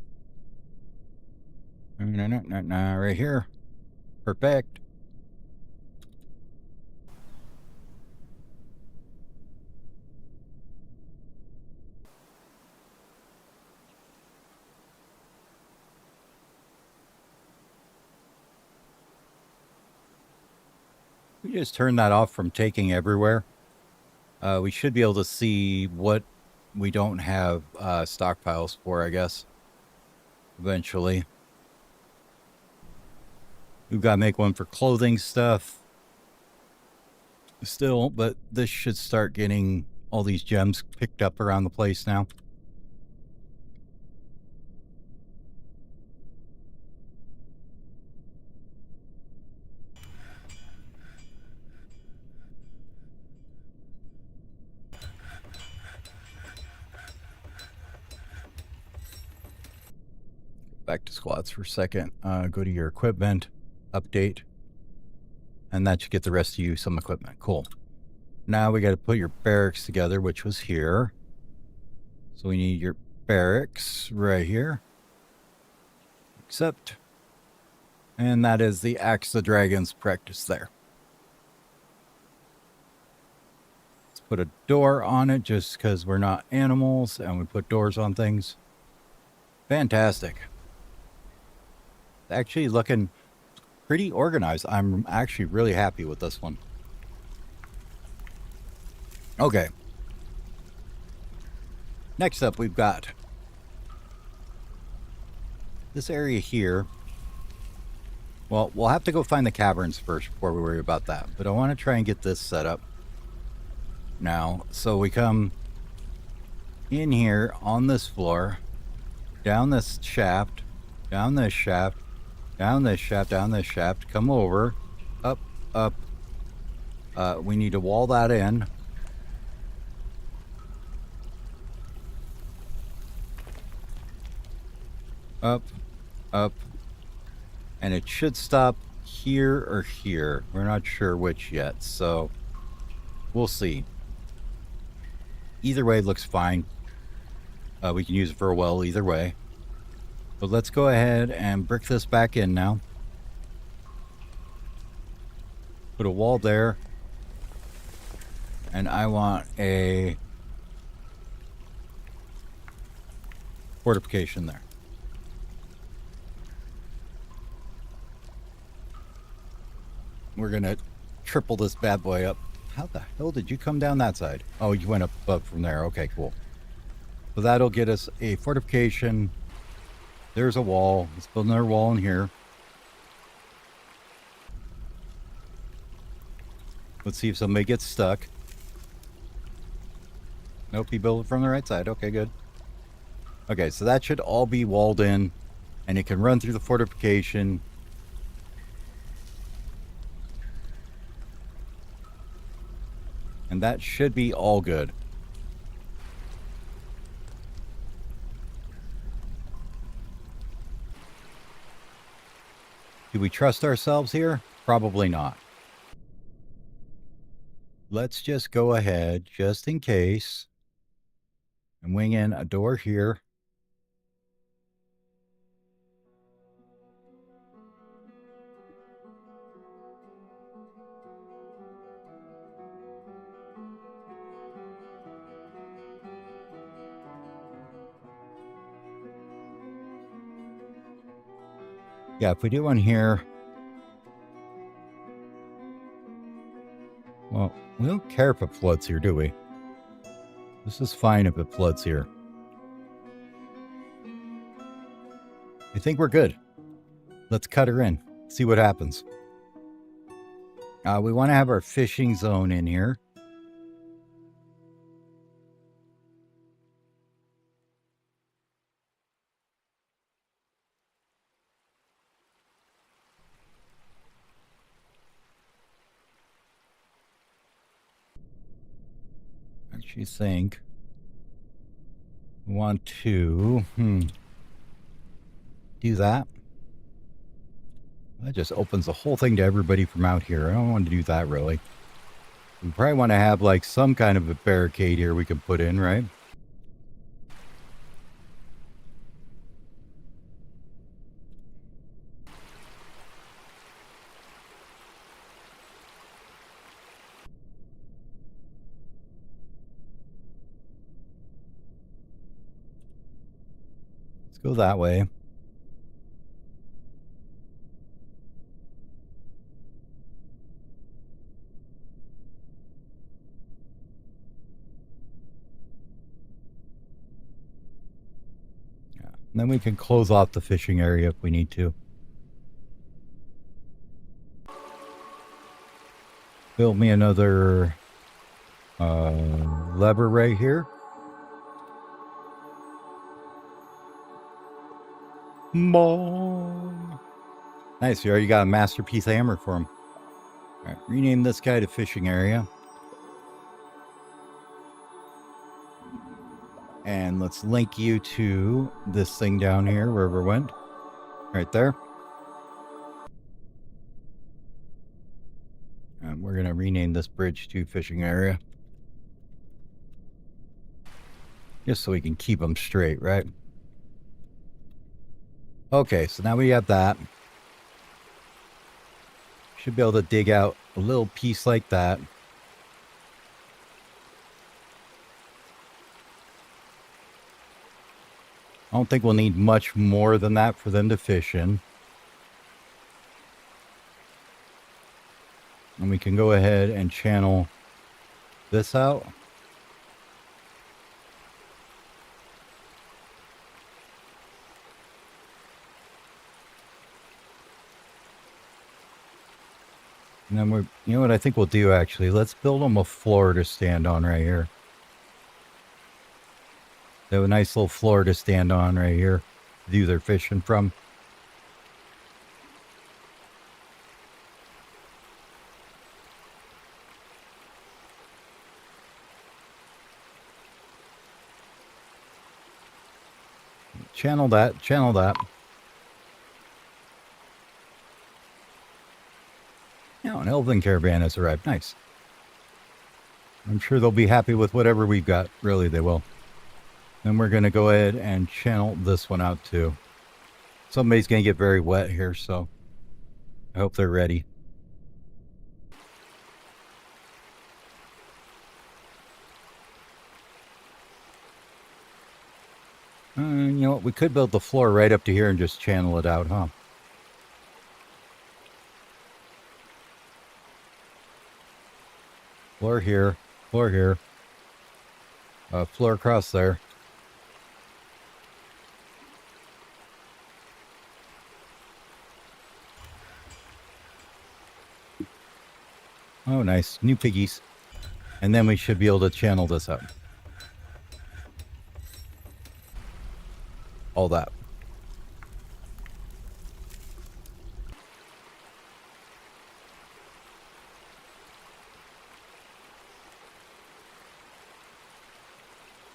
Right here. Perfect. We just turn that off from taking everywhere. We should be able to see what we don't have stockpiles for, I guess. Eventually. We've got to make one for clothing stuff. Still, but this should start getting all these gems picked up around the place now. Back to squads for a second. Go to your equipment, update, and that should get the rest of you some equipment. Cool. Now we got to put your barracks together, which was here. So we need your barracks right here. Accept. And that is the Axe the Dragons practice there. Let's put a door on it just because we're not animals and we put doors on things. Fantastic. Actually looking pretty organized. I'm actually really happy with this one. Okay. Next up, we've got this area here. Well, we'll have to go find the caverns first before we worry about that. But I want to try and get this set up now. So we come in here on this floor, down this shaft, down this shaft, down this shaft, down this shaft, come over, up, up. We need to wall that in. Up, up. And it should stop here or here. We're not sure which yet, so we'll see. Either way looks fine. We can use it for a well either way. But let's go ahead and brick this back in now. Put a wall there. And I want a fortification there. We're going to triple this bad boy up. How the hell did you come down that side? Oh, you went up from there. Okay, cool. So that'll get us a fortification. There's a wall. Let's build another wall in here. Let's see if somebody gets stuck. Nope, he built it from the right side. Okay, good. Okay, so that should all be walled in. And it can run through the fortification. And that should be all good. Do we trust ourselves here? Probably not. Let's just go ahead, just in case, and wing in a door here. Yeah, if we do one here, well, we don't care if it floods here, do we? This is fine if it floods here. I think we're good. Let's cut her in, see what happens. We want to have our fishing zone in here. Actually think we want to do that. That just opens the whole thing to everybody from out here. I don't want to do that, really. We probably want to have, like, some kind of a barricade here we can put in, right? Let's go that way. And then we can close off the fishing area if we need to. Build me another lever right here. Mom. Nice, you already got a masterpiece hammer for him. All right, rename this guy to fishing area. And let's link you to this thing down here, wherever it went. Right there. And we're going to rename this bridge to fishing area. Just so we can keep them straight, right? Okay, so now we have that. Should be able to dig out a little piece like that. I don't think we'll need much more than that for them to fish in. And we can go ahead and channel this out. And then we're, you know what I think we'll do actually? Let's build them a floor to stand on right here. They have a nice little floor to stand on right here to do their fishing from. Channel that, channel that. Now, an Elven caravan has arrived. Nice. I'm sure they'll be happy with whatever we've got. Really, they will. Then we're going to go ahead and channel this one out too. Somebody's going to get very wet here, so I hope they're ready. You know what? We could build the floor right up to here and just channel it out, huh? Floor here. Floor here. Floor across there. Oh, nice. New piggies. And then we should be able to channel this up. All that.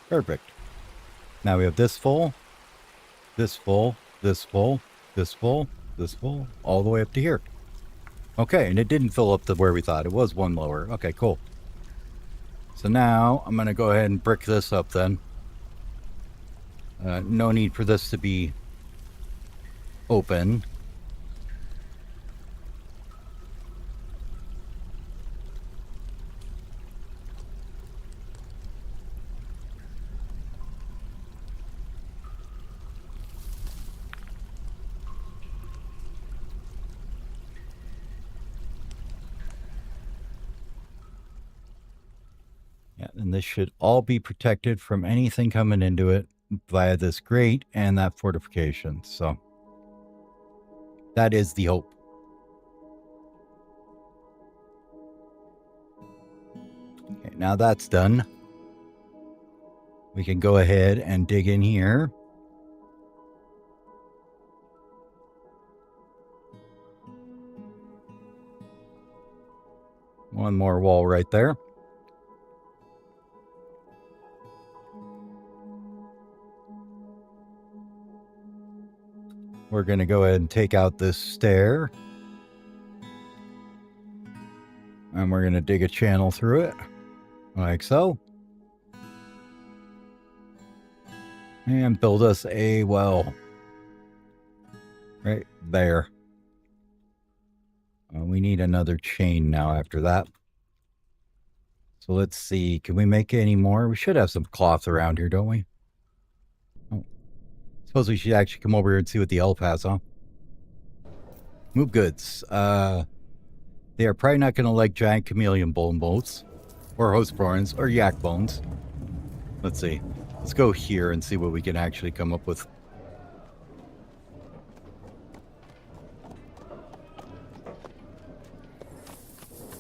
Perfect. Now we have this full, this full, this full, this full, this full, all the way up to here. Okay, and it didn't fill up to where we thought. It was one lower. Okay, cool. So now I'm going to go ahead and brick this up then. No need for this to be open. Yeah, and this should all be protected from anything coming into it via this grate and that fortification. So that is the hope. Okay, now that's done. We can go ahead and dig in here. One more wall right there. We're going to go ahead and take out this stair. And we're going to dig a channel through it. Like so. And build us a well. Right there. We need another chain now after that. So let's see. Can we make any more? We should have some cloth around here, don't we? Oh. Suppose we should actually come over here and see what the elf has, huh? Move goods. They are probably not going to like giant chameleon bone bones. Or host bones. Or yak bones. Let's see. Let's go here and see what we can actually come up with.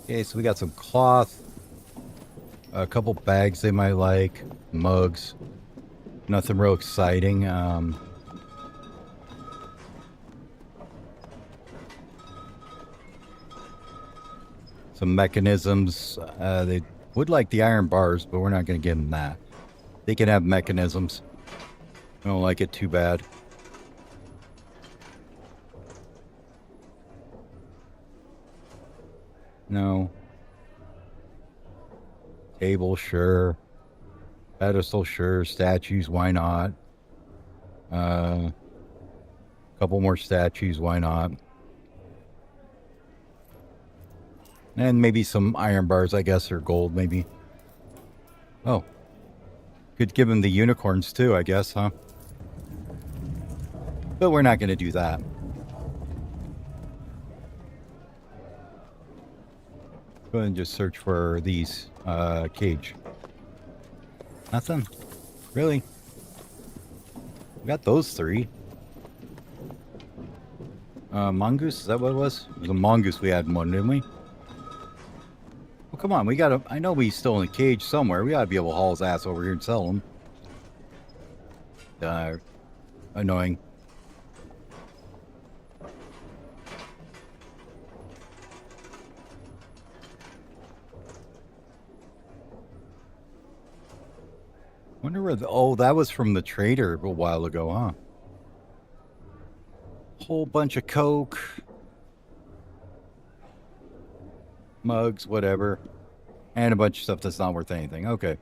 Okay, so we got some cloth. A couple bags they might like. Mugs. Nothing real exciting. Some mechanisms. They would like the iron bars, but we're not going to give them that. They can have mechanisms. I don't like it too bad. No. Table, sure. Pedestal, sure. Statues, why not? Couple more statues, why not? And maybe some iron bars, I guess, or gold, maybe. Oh. Could give him the unicorns, too, I guess, huh? But we're not going to do that. Go ahead and just search for these cage. Nothing? Really? We got those three. Mongoose? Is that what it was? It was a mongoose we had one, didn't we? Well, come on. We got to... I know he's still in a cage somewhere. We ought to be able to haul his ass over here and sell him. annoying. Wonder where oh, that was from the trader a while ago, huh? Whole bunch of Coke, mugs, whatever, and a bunch of stuff that's not worth anything. Okay.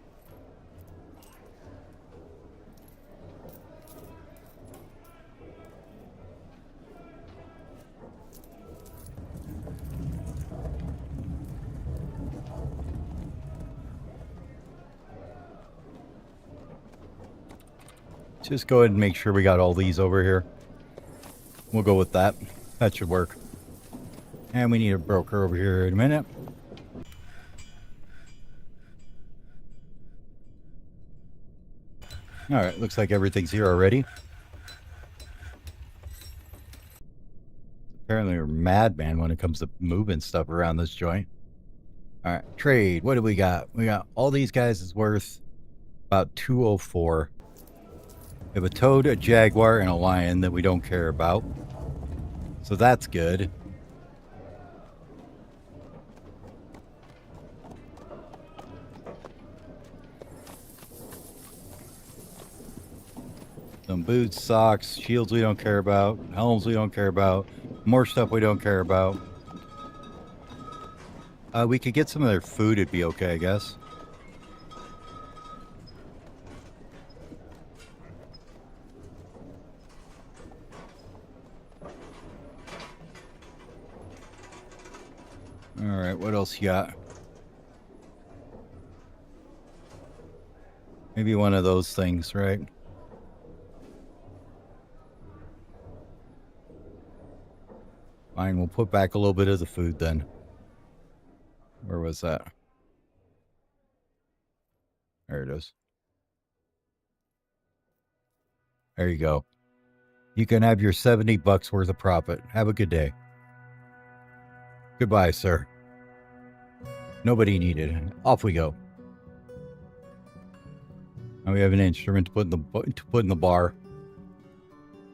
Just go ahead and make sure we got all these over here. We'll go with that. That should work. And we need a broker over here in a minute. Alright, looks like everything's here already. Apparently we're madman when it comes to moving stuff around this joint. Alright, trade. What do we got? We got all these guys is worth about 204. We have a toad, a jaguar, and a lion that we don't care about. So that's good. Some boots, socks, shields we don't care about, helms we don't care about, more stuff we don't care about. We could get some of their food, it'd be okay, I guess. Alright, what else you got? Maybe one of those things, right? Fine, we'll put back a little bit of the food then. Where was that? There it is. There you go. You can have your 70 bucks worth of profit. Have a good day. Goodbye, sir. Nobody needed. Off we go. Now we have an instrument to put in the bar.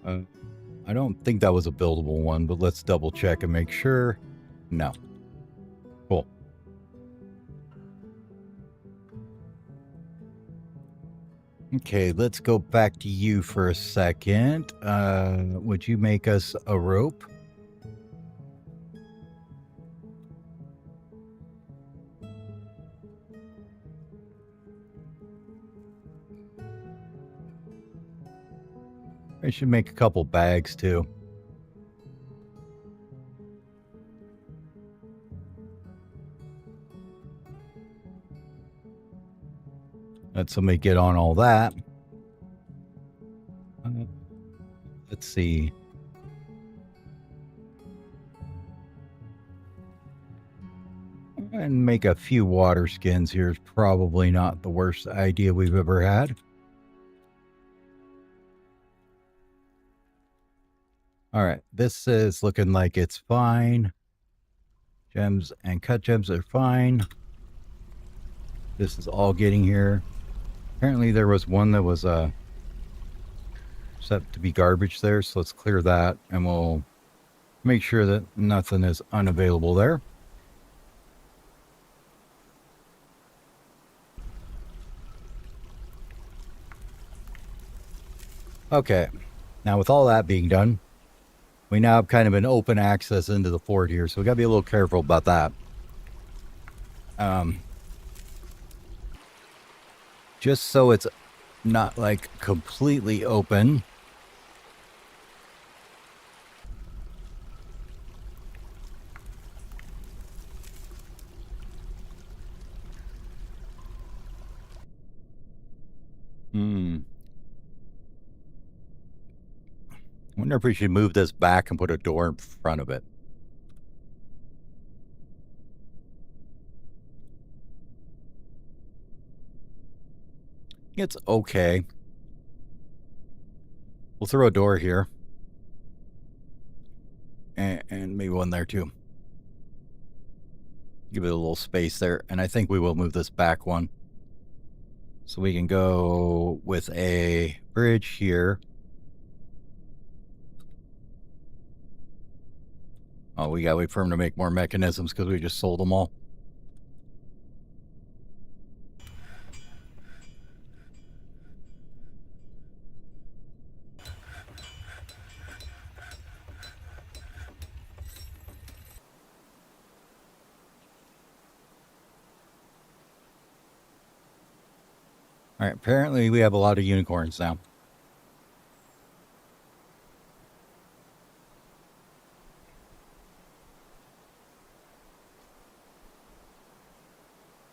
I don't think that was a buildable one, but let's double check and make sure. No. Cool. Okay, let's go back to you for a second. Would you make us a rope? I should make a couple bags too. Let somebody get on all that. Let's see. And make a few water skins here is probably not the worst idea we've ever had. All right, this is looking like it's fine. Gems and cut gems are fine. This is all getting here. Apparently there was one that was set to be garbage there, so let's clear that and we'll make sure that nothing is unavailable there. Okay, now with all that being done, we now have kind of an open access into the fort here, so we got to be a little careful about that. Just so it's not like completely open. I wonder if we should move this back and put a door in front of it. It's okay. We'll throw a door here. And maybe one there too. Give it a little space there. And I think we will move this back one. So we can go with a bridge here. Oh, we gotta wait for him to make more mechanisms because we just sold them all. All right, apparently we have a lot of unicorns now.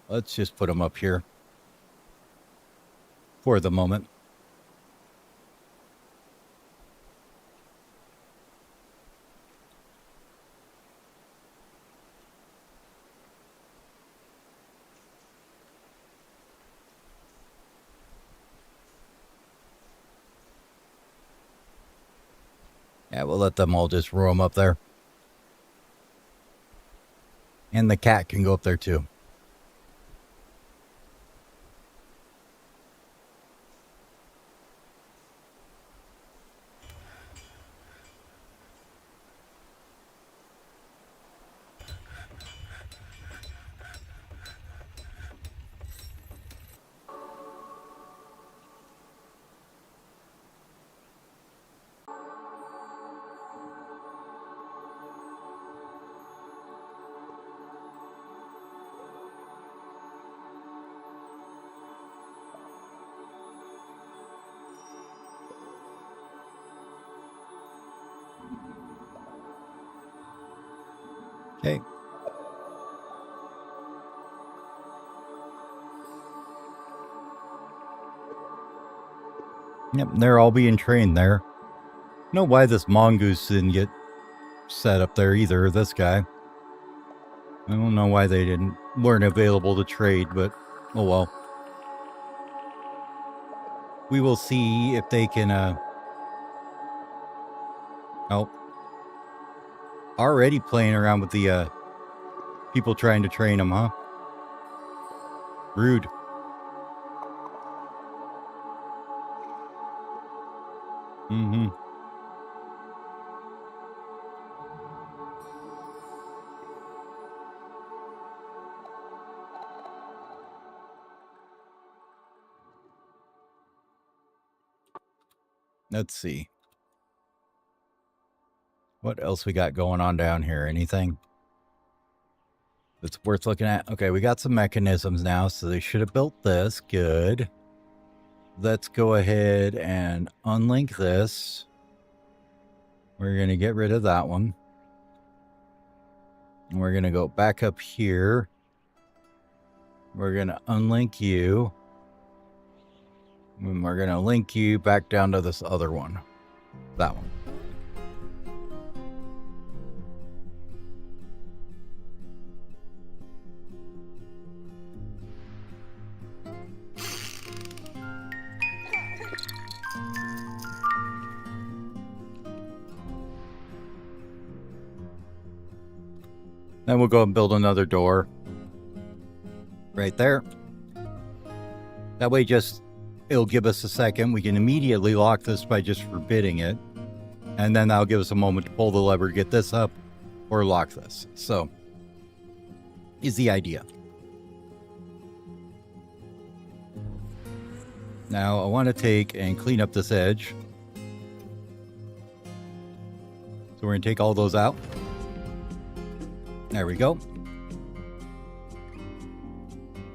Let's just put them up here for the moment. Yeah, we'll let them all just roam up there. And the cat can go up there too. Okay. Yep, they're all being trained there. I don't know why this mongoose didn't get set up there either, this guy. I don't know why they weren't available to trade, but oh well. We will see if they can help. Already playing around with the people trying to train them, huh? Rude. Mm-hmm. Let's see. What else we got going on down here? Anything that's worth looking at? Okay, we got some mechanisms now, so they should have built this. Good. Let's go ahead and unlink this. We're going to get rid of that one. And we're going to go back up here. We're going to unlink you. And we're going to link you back down to this other one. That one. Then we'll go and build another door. Right there. That way it'll give us a second. We can immediately lock this by just forbidding it. And then that'll give us a moment to pull the lever, get this up, or lock this. So, is the idea. Now, I want to take and clean up this edge. So we're going to take all those out. There we go.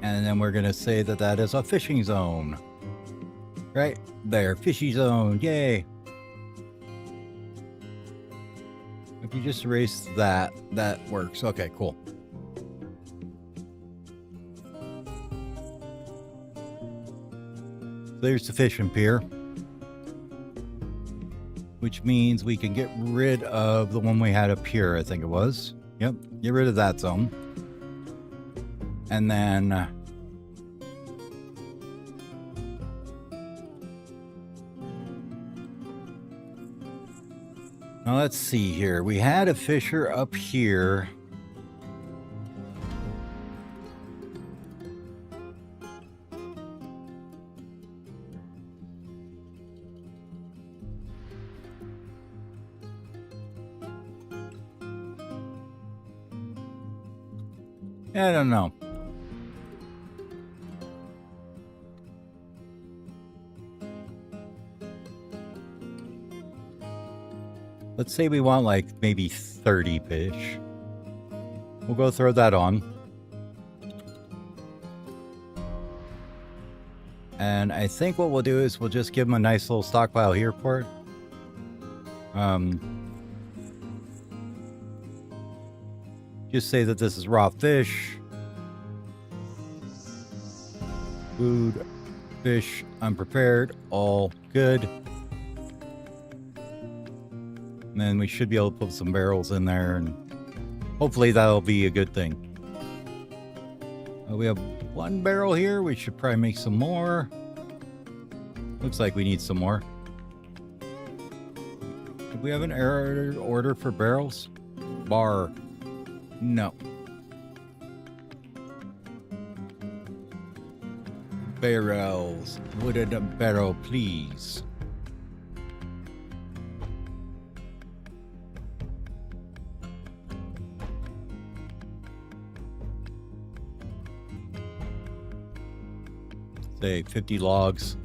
And then we're going to say that that is a fishing zone. Right there, fishy zone, yay. If you just erase that, that works. Okay, cool. There's the fishing pier. Which means we can get rid of the one we had up here, I think it was. Yep, get rid of that zone. And then now let's see here. We had a fisher up here. I don't know. Let's say we want like maybe 30 fish. We'll go throw that on. And I think what we'll do is we'll just give them a nice little stockpile here for it. Just say that this is raw fish. Food, fish, unprepared, all good. And then we should be able to put some barrels in there, and hopefully that'll be a good thing. We have 1 barrel here. We should probably make some more. Looks like we need some more. Do we have an order for barrels? Bar. No. Barrels. Wooden barrel, please. Say 50 logs.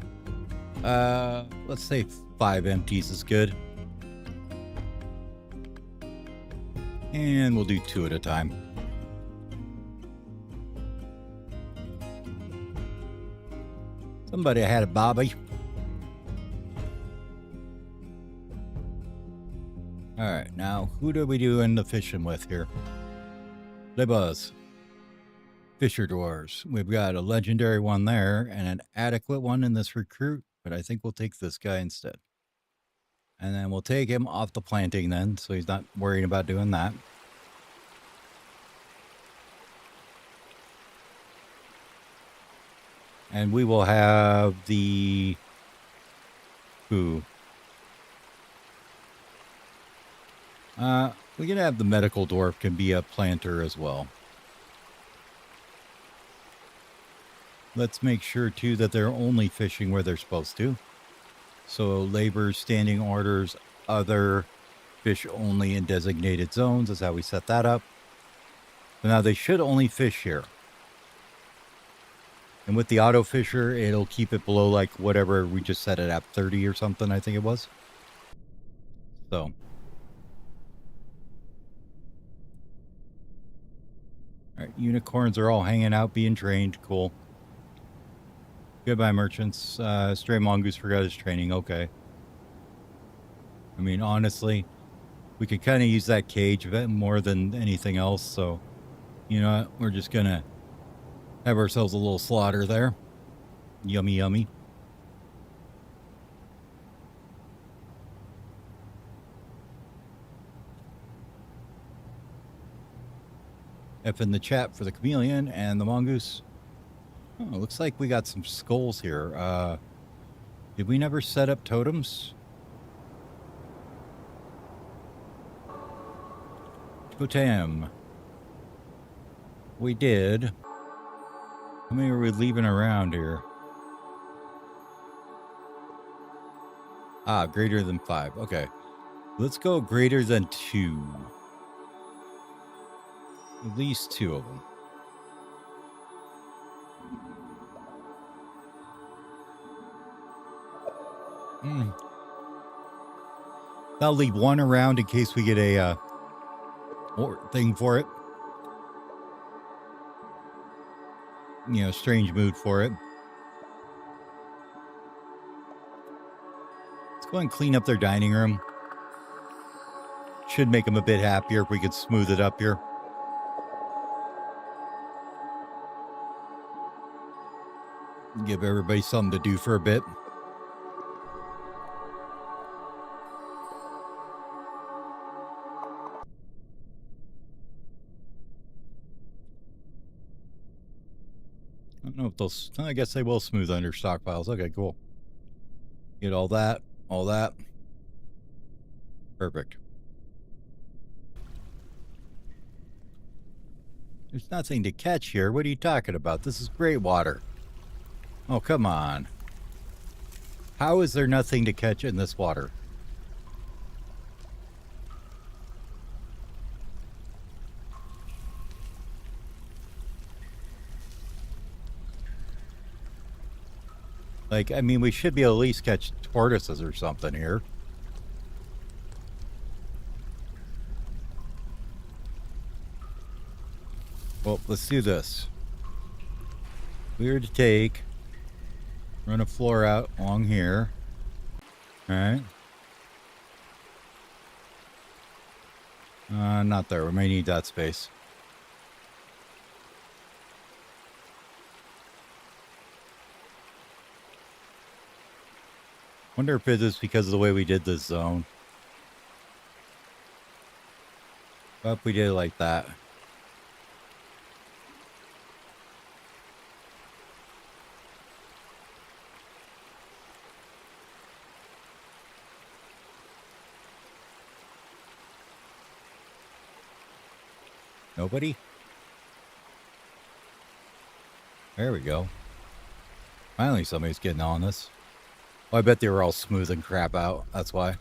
Let's say 5 empties is good. And we'll do 2 at a time. Somebody had a Bobby. Alright, now who do we do in the fishing with here? The Buzz. Fisher Dwarves. We've got a legendary one there and an adequate one in this recruit, but I think we'll take this guy instead. And then we'll take him off the planting then, so he's not worried about doing that. And we will have the... Who? We can have the medical dwarf can be a planter as well. Let's make sure too that they're only fishing where they're supposed to. So labor, standing orders, other, fish only in designated zones is how we set that up. So now they should only fish here. And with the auto fisher, it'll keep it below like whatever we just set it at 30 or something, I think it was. So. Alright, unicorns are all hanging out, being trained. Cool. Goodbye, merchants. Stray Mongoose forgot his training. Okay. I mean, honestly, we could kind of use that cage a bit more than anything else. So, you know what? We're just going to have ourselves a little slaughter there. Yummy, yummy. F in the chat for the chameleon and the mongoose. Oh, looks like we got some skulls here. Did we never set up totems? Totem. We did. How many are we leaving around here? Ah, greater than 5. Okay. Let's go greater than 2. At least 2 of them. I'll leave 1 around in case we get a thing for it. You know, strange mood for it. Let's go and clean up their dining room. Should make them a bit happier if we could smooth it up here. Give everybody something to do for a bit. I don't know if they'll... I guess they will smooth under stockpiles. Okay, cool. Get all that. All that. Perfect. There's nothing to catch here. What are you talking about? This is great water. Oh, come on. How is there nothing to catch in this water? Like, I mean, we should be able to at least catch tortoises or something here. Well, let's do this. We were to run a floor out along here. All right. Not there. We may need that space. Wonder if it is because of the way we did this zone. What if we did it like that? Nobody? There we go. Finally somebody's getting on this. Well, I bet they were all smoothing crap out. That's why.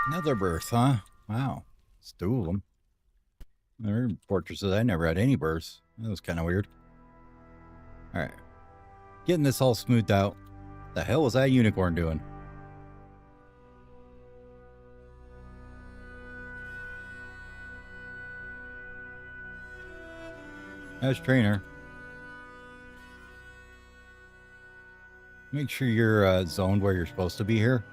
Another birth, huh? Wow. It's two of them. There are fortresses. I never had any births. That was kind of weird. All right. Getting this all smoothed out. The hell was that unicorn doing? That's trainer. Make sure you're zoned where you're supposed to be here.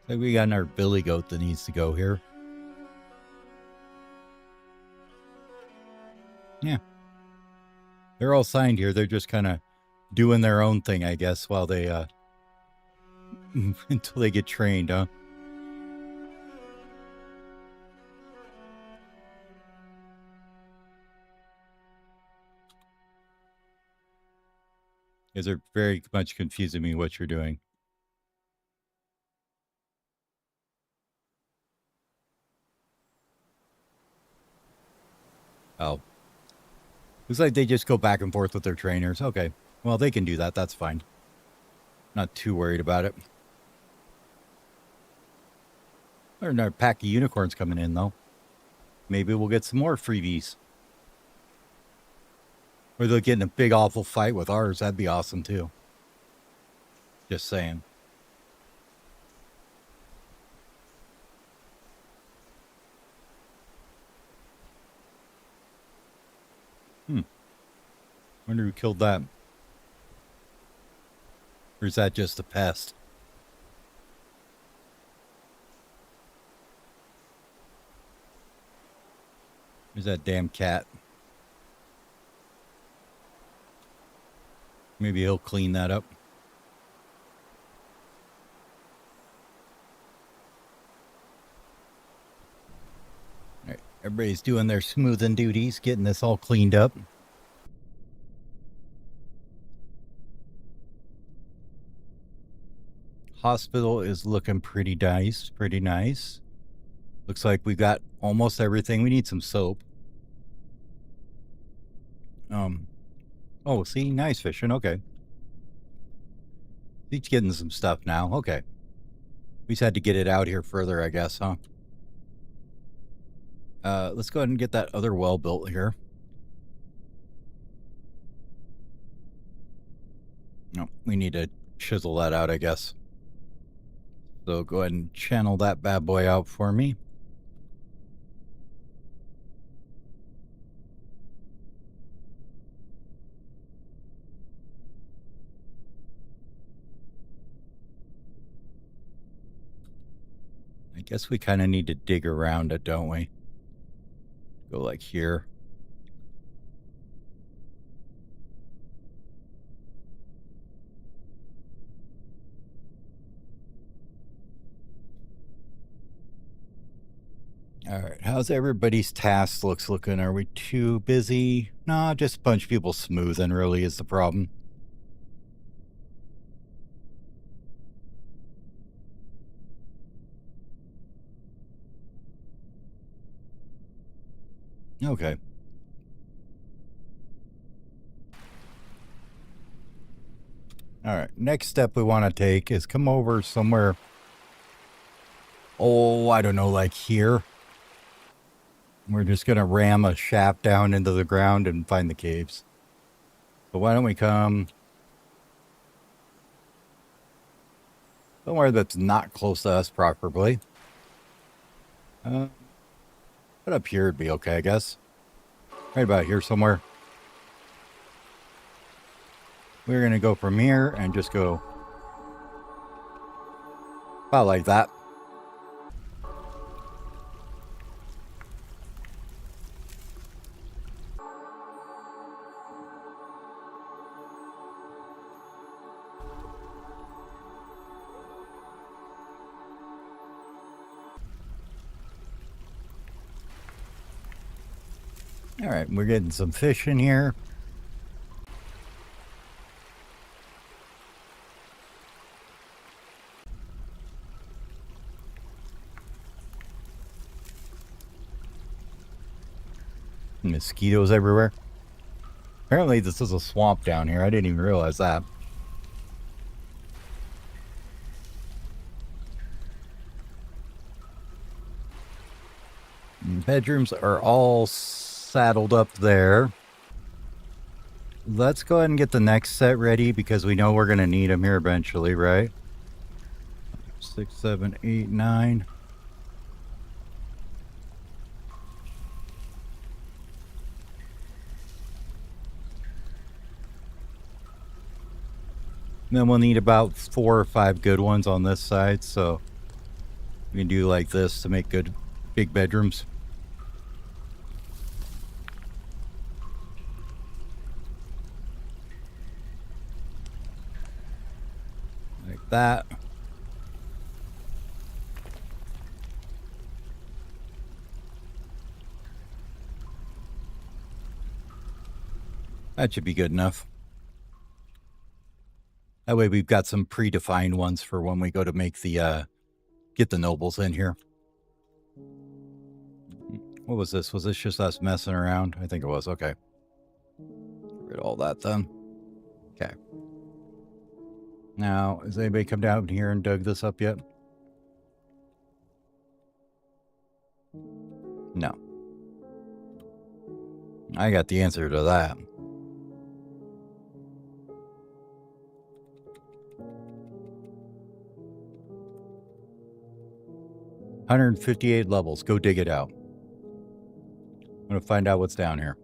Like we got our billy goat that needs to go here. Yeah. They're all signed here. They're just kind of doing their own thing, I guess, while they, until they get trained, huh? Because they're very much confusing me what you're doing. Oh. Looks like they just go back and forth with their trainers. Okay. Well, they can do that. That's fine. Not too worried about it. There's another pack of unicorns coming in, though. Maybe we'll get some more freebies. Or they'll get in a big, awful fight with ours. That'd be awesome, too. Just saying. Wonder who killed that. Or is that just a pest? There's that damn cat. Maybe he'll clean that up. All right, everybody's doing their smoothing duties, getting this all cleaned up. Hospital is looking pretty nice, pretty nice. Looks like we got almost everything. We need some soap. Oh, see, nice fishing. Okay. He's getting some stuff now. Okay. We just had to get it out here further, I guess, huh? Let's go ahead and get that other well built here. No, we need to chisel that out, I guess. So go ahead and channel that bad boy out for me. I guess we kind of need to dig around it, don't we? Go like here. All right, how's everybody's task looking? Are we too busy? Nah, just a bunch of people smoothing really is the problem. Okay. All right, next step we want to take is come over somewhere. Oh, I don't know, like here. We're just going to ram a shaft down into the ground and find the caves. So why don't we come somewhere that's not close to us properly. But up here would be okay, I guess. Right about here somewhere. We're going to go from here and just go about like that. All right, we're getting some fish in here. Mosquitoes everywhere. Apparently this is a swamp down here. I didn't even realize that. Bedrooms are all saddled up there. Let's go ahead and get the next set ready because we know we're going to need them here eventually, right? 6, 7, 8, 9. And then we'll need about 4 or 5 good ones on this side, so we can do like this to make good big bedrooms. Like that. That should be good enough. That way we've got some predefined ones for when we go to make the, get the nobles in here. What was this? Was this just us messing around? I think it was. Okay. Get rid of all that then. Okay. Now, has anybody come down here and dug this up yet? No. I got the answer to that. $158 levels. Go dig it out. I'm going to find out what's down here.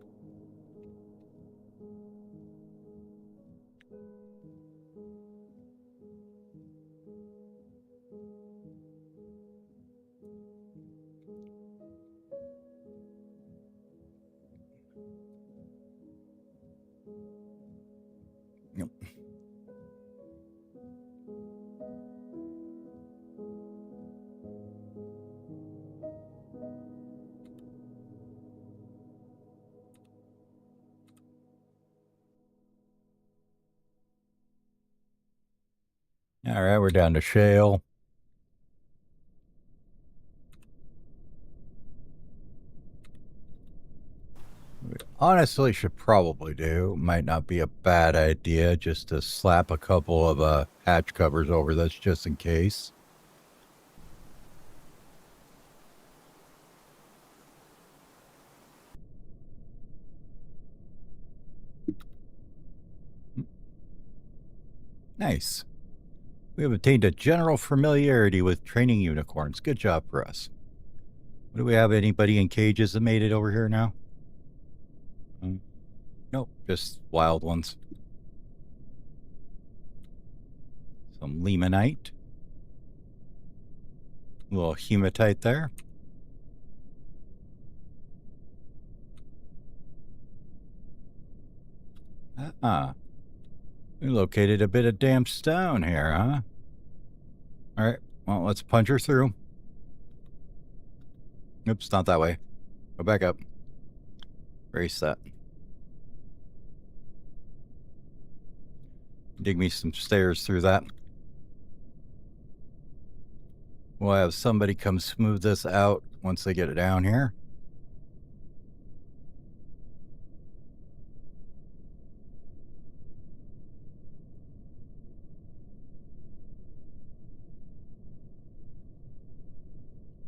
Yep. All right, we're down to shale. We honestly should probably do. Might not be a bad idea just to slap a couple of hatch covers over this just in case. Nice. We have obtained a general familiarity with training unicorns. Good job for us. Do we have anybody in cages that made it over here now? Nope, just wild ones. Some limonite. A little hematite there. We located a bit of damp stone here, huh? All right, well, let's punch her through. Oops, not that way. Go back up. Erase that. Dig me some stairs through that. We'll have somebody come smooth this out once they get it down here.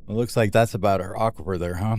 It looks like that's about our aquifer there, huh?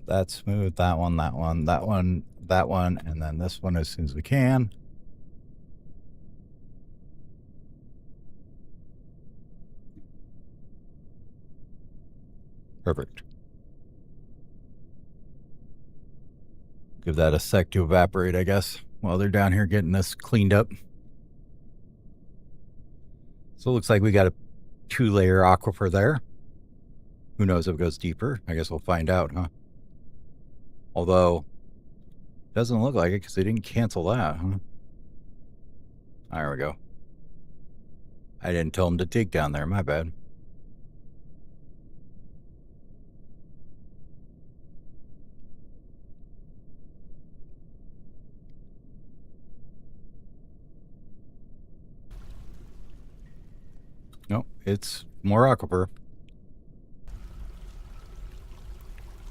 That smooth, that one, that one, that one, that one, and then this one as soon as we can. Perfect. Give that a sec to evaporate, I guess, while they're down here getting this cleaned up. So it looks like we got a 2-layer aquifer there. Who knows if it goes deeper? I guess we'll find out, huh? Although, doesn't look like it because they didn't cancel that, huh? There we go. I didn't tell them to dig down there, my bad. Nope, it's more aquifer.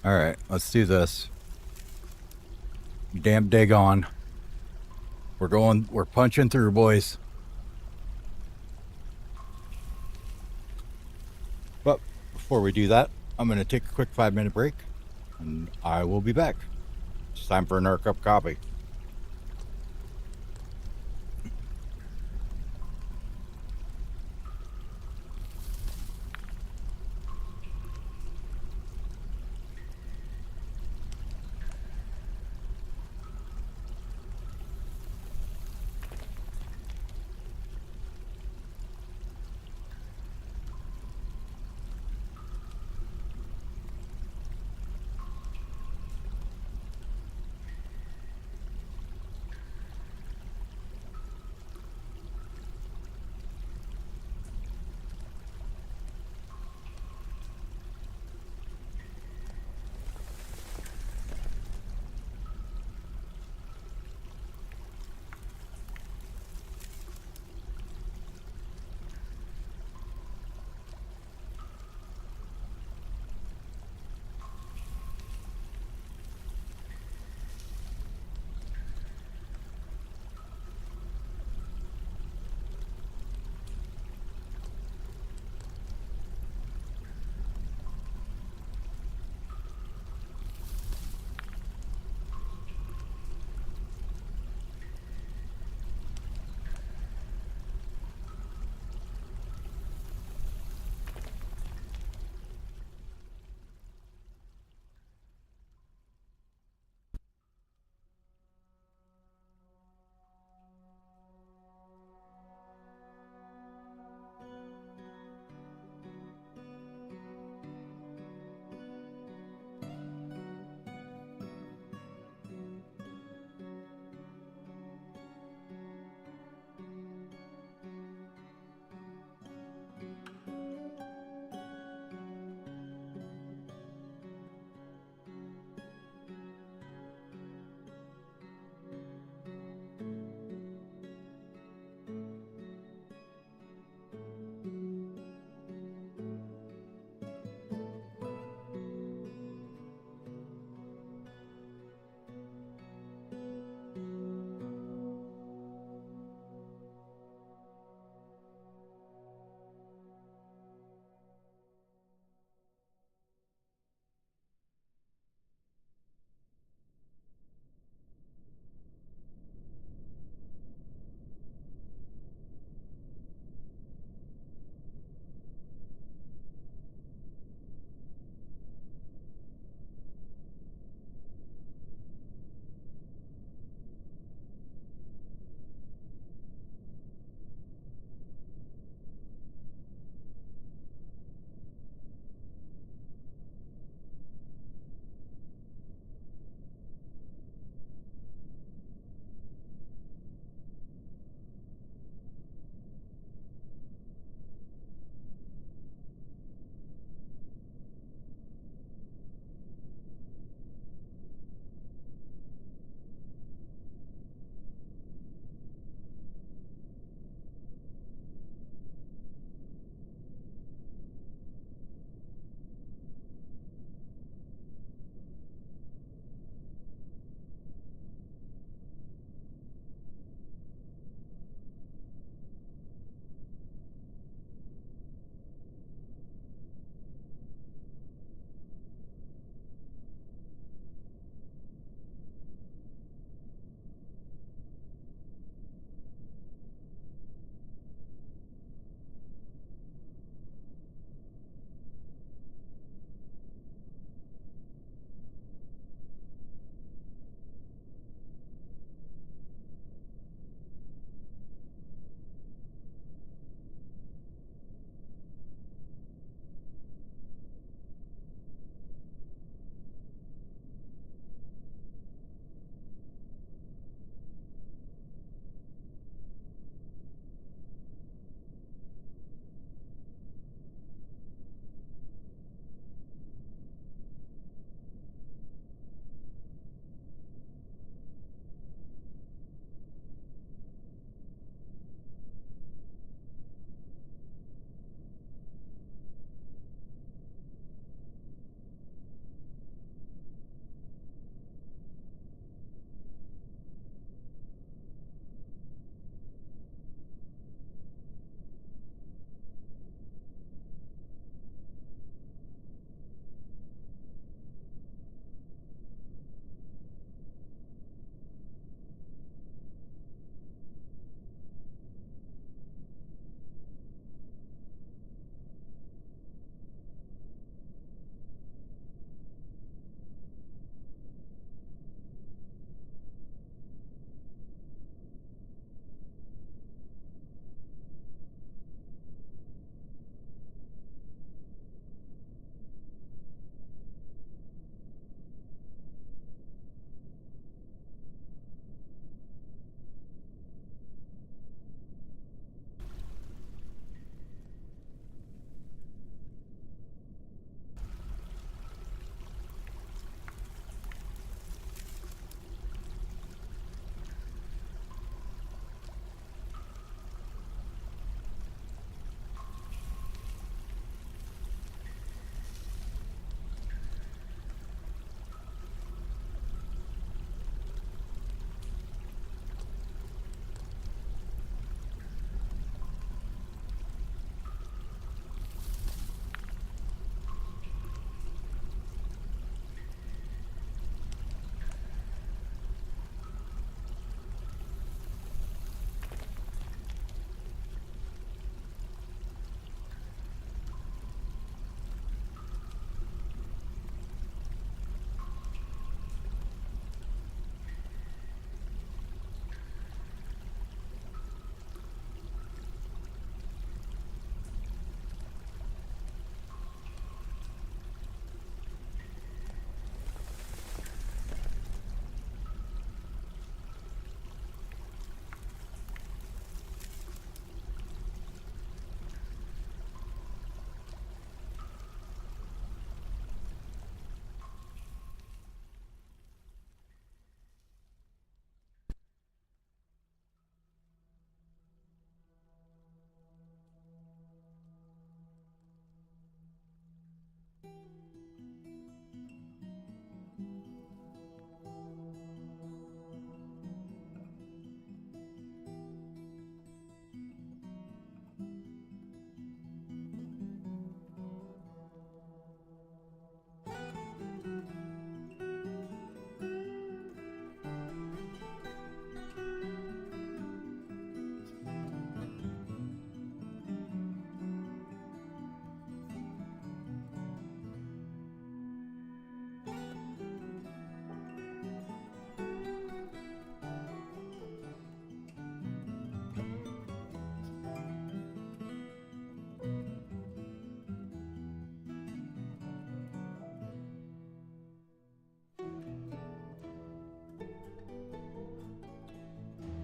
Alright, let's do this. Damn dig on. We're punching through, boys. But before we do that, I'm going to take a quick 5-minute break, and I will be back. It's time for another cup of coffee.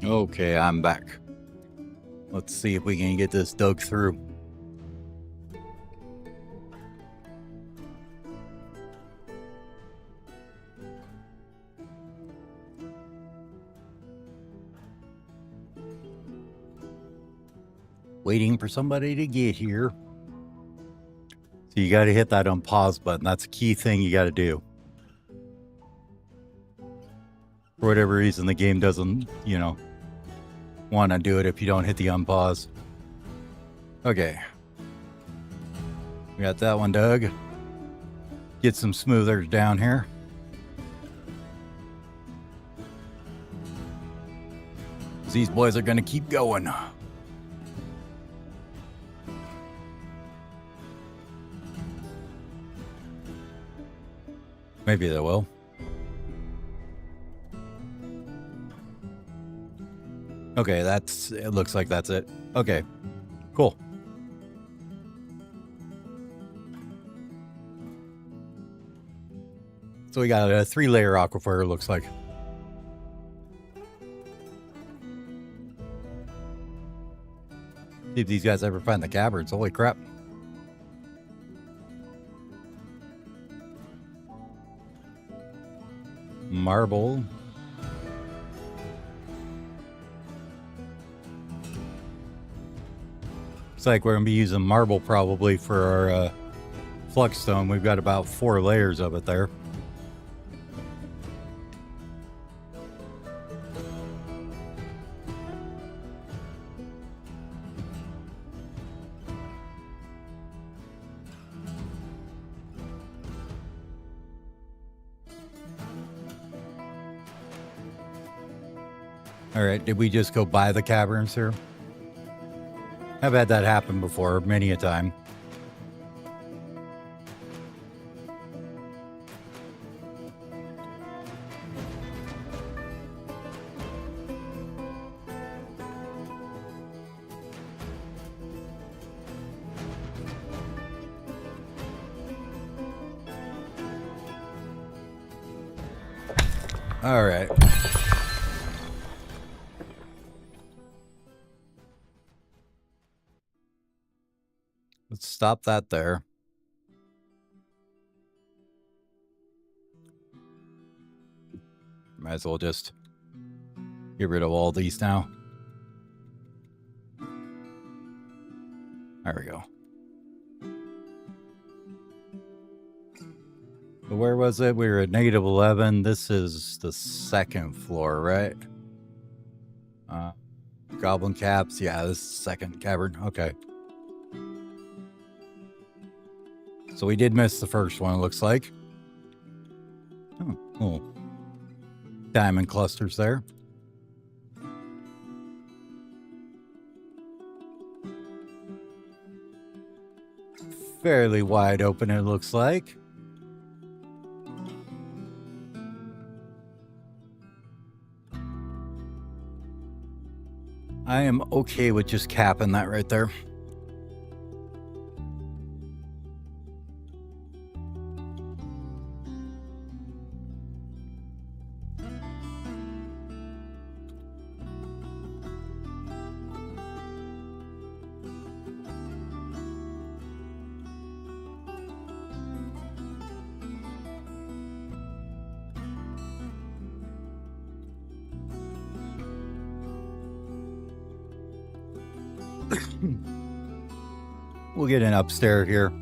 Okay, I'm back. Let's see if we can get this dug through. Waiting for somebody to get here. So you got to hit that unpause button. That's a key thing you got to do. For whatever reason, the game doesn't, want to do it if you don't hit the unpause. Okay. We got that one dug. Get some smoothers down here. These boys are going to keep going. Maybe they will. Okay, it looks like that's it. Okay, cool. So we got a 3-layer aquifer, looks like. See if these guys ever find the caverns. Holy crap. Marble. Looks like we're going to be using marble probably for our flux stone. We've got about 4 layers of it there. All right, did we just go by the caverns here? I've had that happen before, many a time. All right. Let's stop that there. Might as well just get rid of all these now. There we go. So where was it? We were at -11. This is the 2nd floor, right? Goblin caps. Yeah, this is the 2nd cavern. Okay. So we did miss the first one, it looks like. Oh, cool. Diamond clusters there. Fairly wide open, it looks like. I am okay with just capping that right there. We'll get an upstairs here,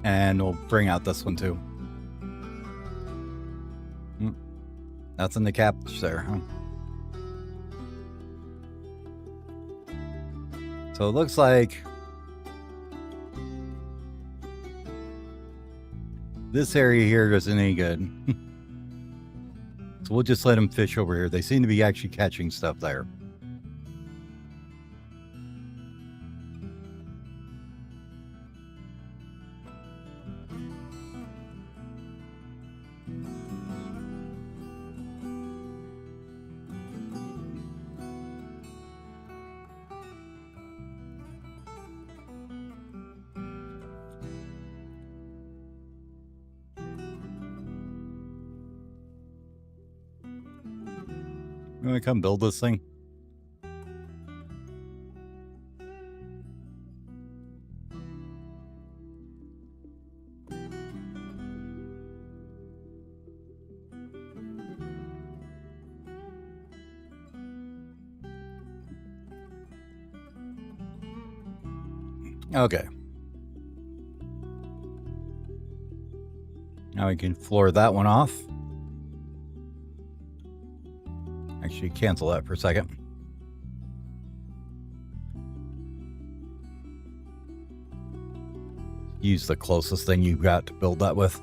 and we'll bring out this one too. That's in the caps there, huh? So it looks like this area here isn't any good. So we'll just let them fish over here. They seem to be actually catching stuff there. You want to come build this thing? Okay. Now we can floor that one off. Actually, cancel that for a second. Use the closest thing you've got to build that with.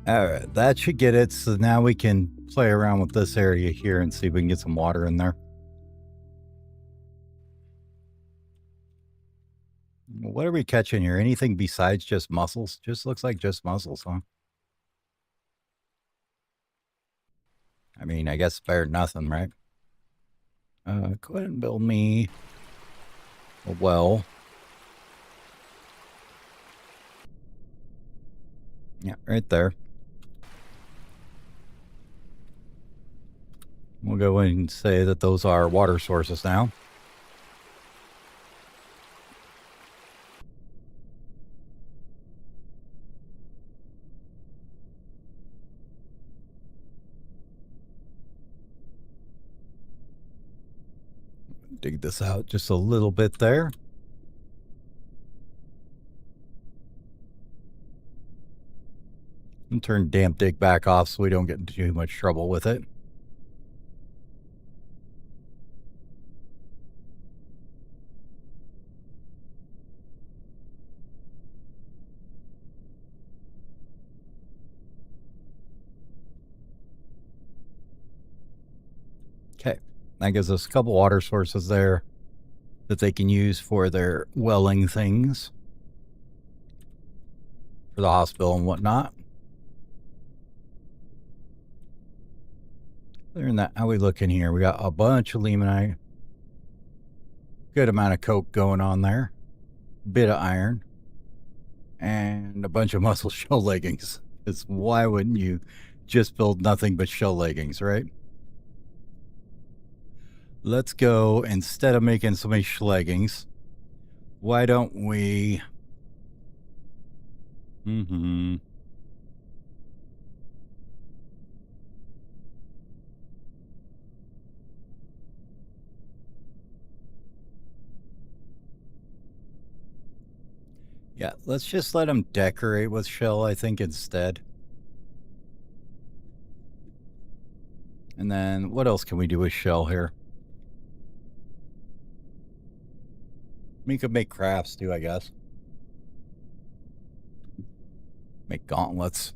All right, that should get it. So now we can play around with this area here and see if we can get some water in there. What are we catching here? Anything besides just mussels? Just looks like just mussels, huh? I mean, I guess better than nothing, right? Go ahead and build me a well. Yeah, right there. We'll go ahead and say that those are water sources now. Dig this out just a little bit there. And turn damp dig back off so we don't get into too much trouble with it. Okay, that gives us a couple water sources there that they can use for their welling things for the hospital and whatnot. Other than that, how we looking here? We got a bunch of limonite, good amount of coke going on there, bit of iron, and a bunch of muscle shell leggings. Because why wouldn't you just build nothing but shell leggings, right? Let's go, instead of making so many leggings, why don't we... Yeah, let's just let them decorate with shell, I think, instead. And then what else can we do with shell here? We could make crafts too, I guess. Make gauntlets.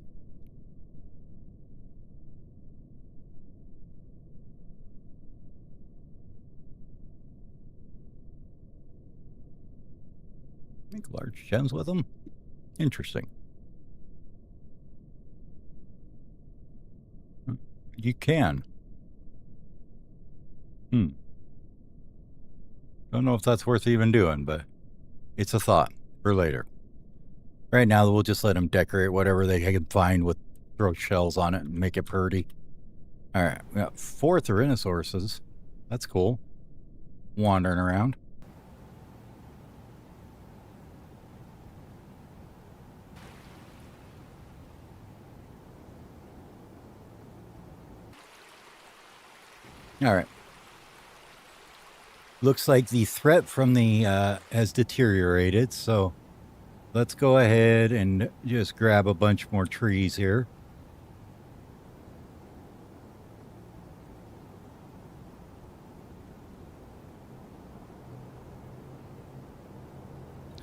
Make large gems with them. Interesting. You can. Don't know if that's worth even doing, but it's a thought for later. Right now, we'll just let them decorate whatever they can find with throw shells on it and make it pretty. All right, we got 4 Tyrannosauruses. That's cool. Wandering around. All right. Looks like the threat from the has deteriorated, so let's go ahead and just grab a bunch more trees here.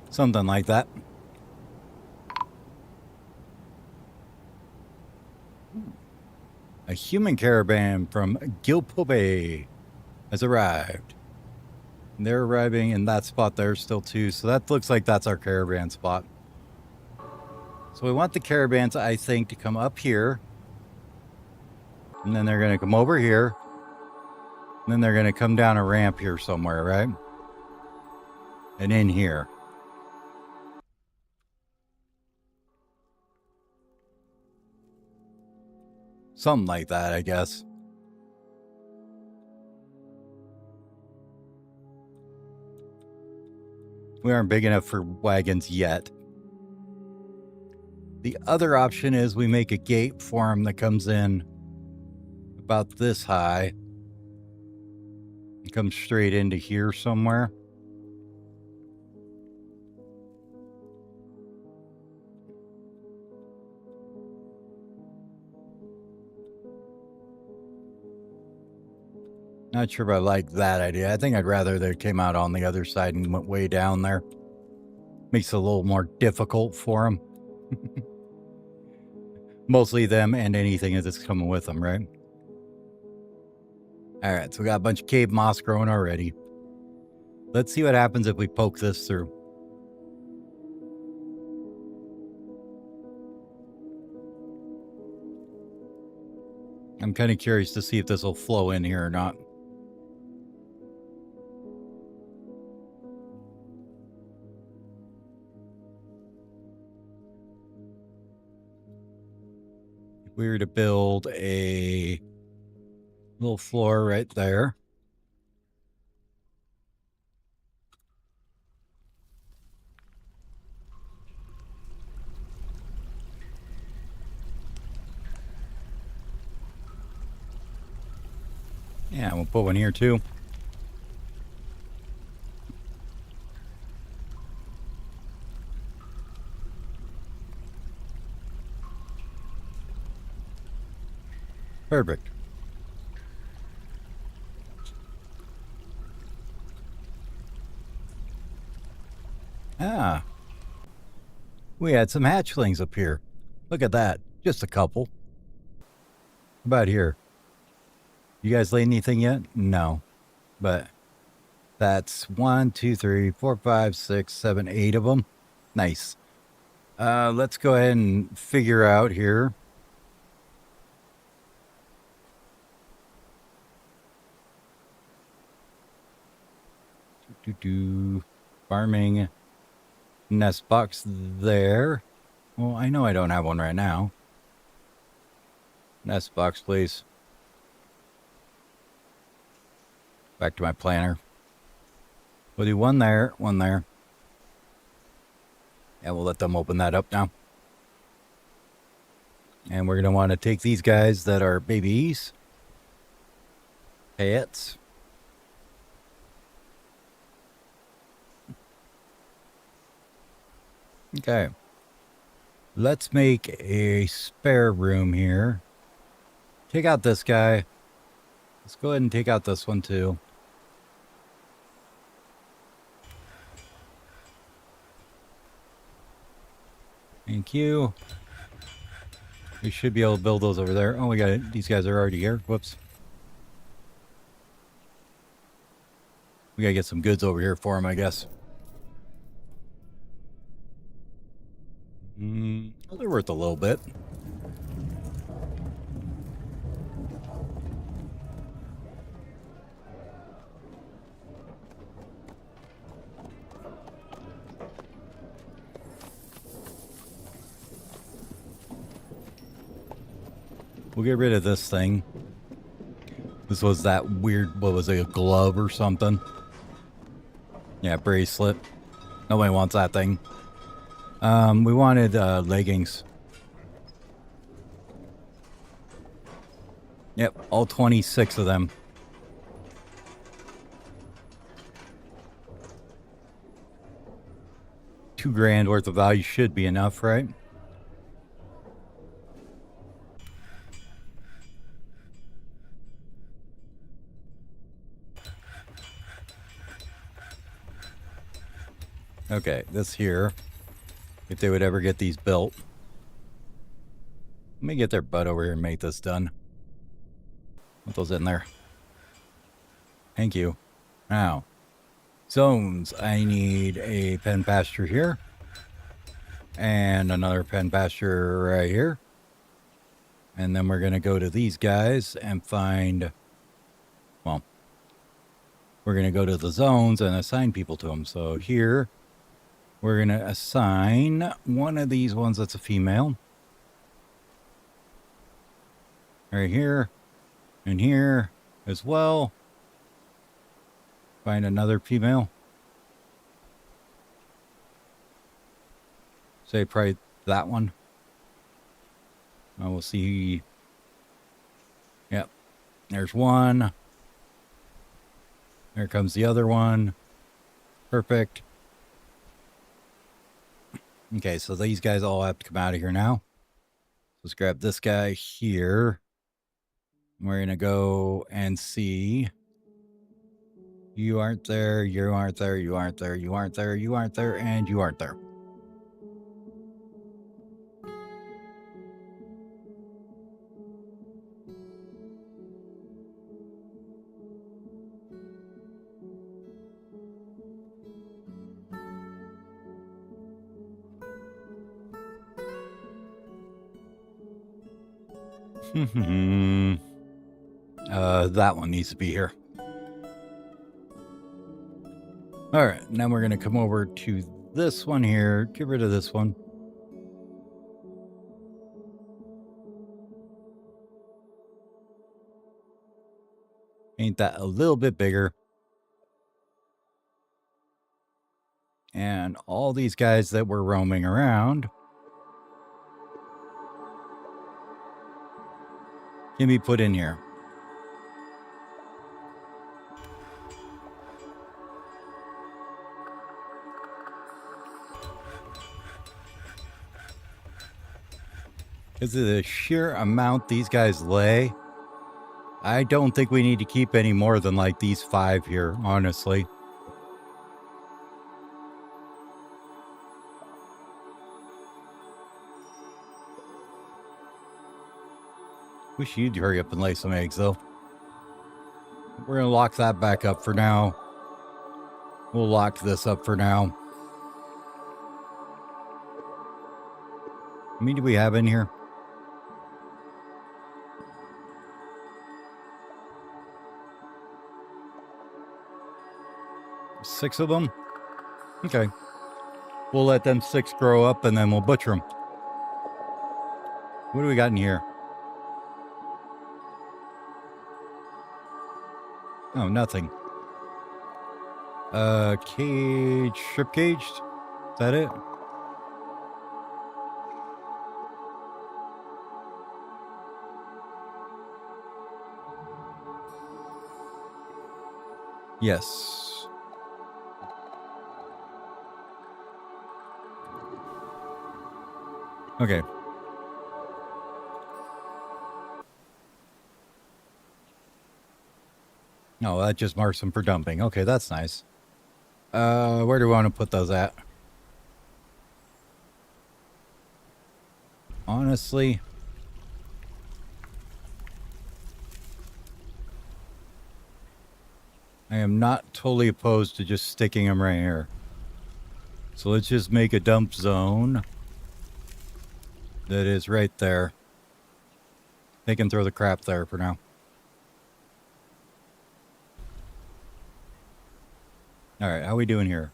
Something like that. A human caravan from Gilpobe has arrived. And they're arriving in that spot there still too, so that looks like that's our caravan spot. So we want the caravans, I think, to come up here. And then they're going to come over here. And then they're going to come down a ramp here somewhere, right? And in here. Something like that, I guess. We aren't big enough for wagons yet. The other option is we make a gate for them that comes in about this high. It comes straight into here somewhere. Not sure if I like that idea. I think I'd rather they came out on the other side and went way down there. Makes it a little more difficult for them. Mostly them and anything that's coming with them, right? All right, so we got a bunch of cave moss growing already. Let's see what happens if we poke this through. I'm kind of curious to see if this will flow in here or not. If we were to build a little floor right there. Yeah, we'll put one here too. Perfect. Ah. We had some hatchlings up here. Look at that. Just a couple. How about here? You guys laid anything yet? No. But that's 1, 2, 3, 4, 5, 6, 7, 8 of them. Nice. Let's go ahead and figure out here. Farming nest box there. Well, I know I don't have one right now. Nest box, please. Back to my planner. We'll do one there, one there. And we'll let them open that up now. And we're going to want to take these guys that are babies. Pets. Okay. Let's make a spare room here. Take out this guy. Let's go ahead and take out this one too. Thank you. We should be able to build those over there. Oh, we got it. These guys are already here. Whoops. We gotta get some goods over here for them, I guess. They're worth a little bit. We'll get rid of this thing. This was that weird, what was it, a glove or something? Yeah, bracelet. Nobody wants that thing. We wanted leggings. Yep, all 26 of them. $2,000 worth of value should be enough, right? Okay, this here. If they would ever get these built. Let me get their butt over here and make this done. Put those in there. Thank you. Now, zones. I need a pen pasture here. And another pen pasture right here. And then we're going to go to these guys and find... Well, we're going to go to the zones and assign people to them. So here... We're going to assign one of these ones that's a female. Right here. And here as well. Find another female. Say probably that one. We'll see. Yep. There's one. There comes the other one. Perfect. Okay, so these guys all have to come out of here now. Let's grab this guy here. We're going to go and see. You aren't there, you aren't there, you aren't there, you aren't there, you aren't there, and you aren't there. That one needs to be here. All right, now we're going to come over to this one here. Get rid of this one. Ain't that a little bit bigger? And all these guys that were roaming around can be put in here. Because of the sheer amount these guys lay, I don't think we need to keep any more than like these 5 here, honestly. Wish you'd hurry up and lay some eggs, though. We're going to lock that back up for now. We'll lock this up for now. How many do we have in here? 6 of them? Okay. We'll let them 6 grow up and then we'll butcher them. What do we got in here? Oh, nothing. Cage, strip caged? Is that it? Yes. Okay. No, that just marks them for dumping. Okay, that's nice. Where do we want to put those at? Honestly, I am not totally opposed to just sticking them right here. So let's just make a dump zone that is right there. They can throw the crap there for now. All right, how we doing here?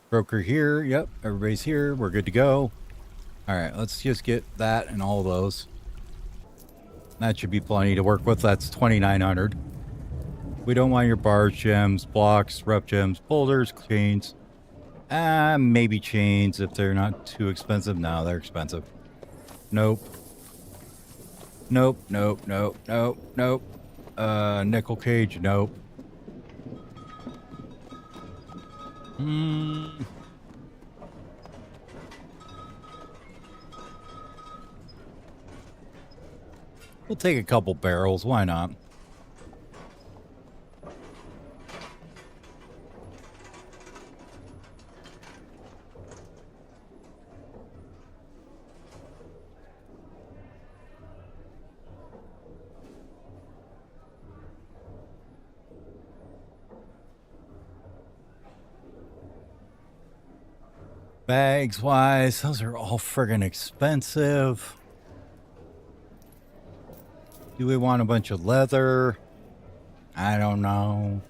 Broker here. Yep, everybody's here. We're good to go. All right, let's just get that and all those. That should be plenty to work with. That's 2,900. We don't want your bars, gems, blocks, rough gems, boulders, chains. Maybe chains if they're not too expensive. No, they're expensive. Nope. Nope, nope, nope, nope, nope. Nickel cage, nope. We'll take a couple barrels, why not? Bags wise, those are all friggin' expensive. Do we want a bunch of leather? I don't know.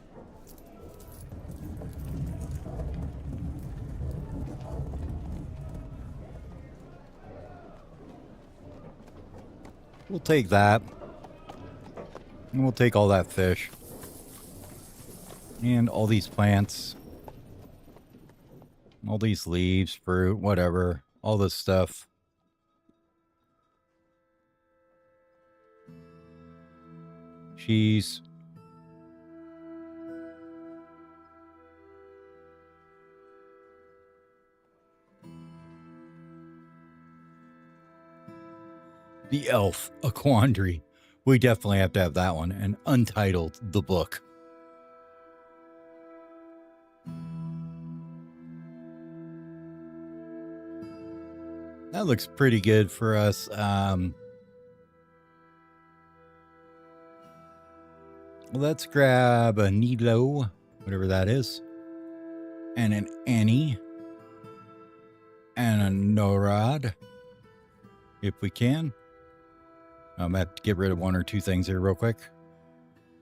We'll take that. And we'll take all that fish. And all these plants. All these leaves, fruit, whatever. all this stuff. Cheese. The Elf, A Quandary. We definitely have to have that one. And Untitled, the book. That looks pretty good for us. Let's grab a Nilo, whatever that is, and an Annie, and a Norad, if we can. I'm going to have to get rid of one or two things here real quick.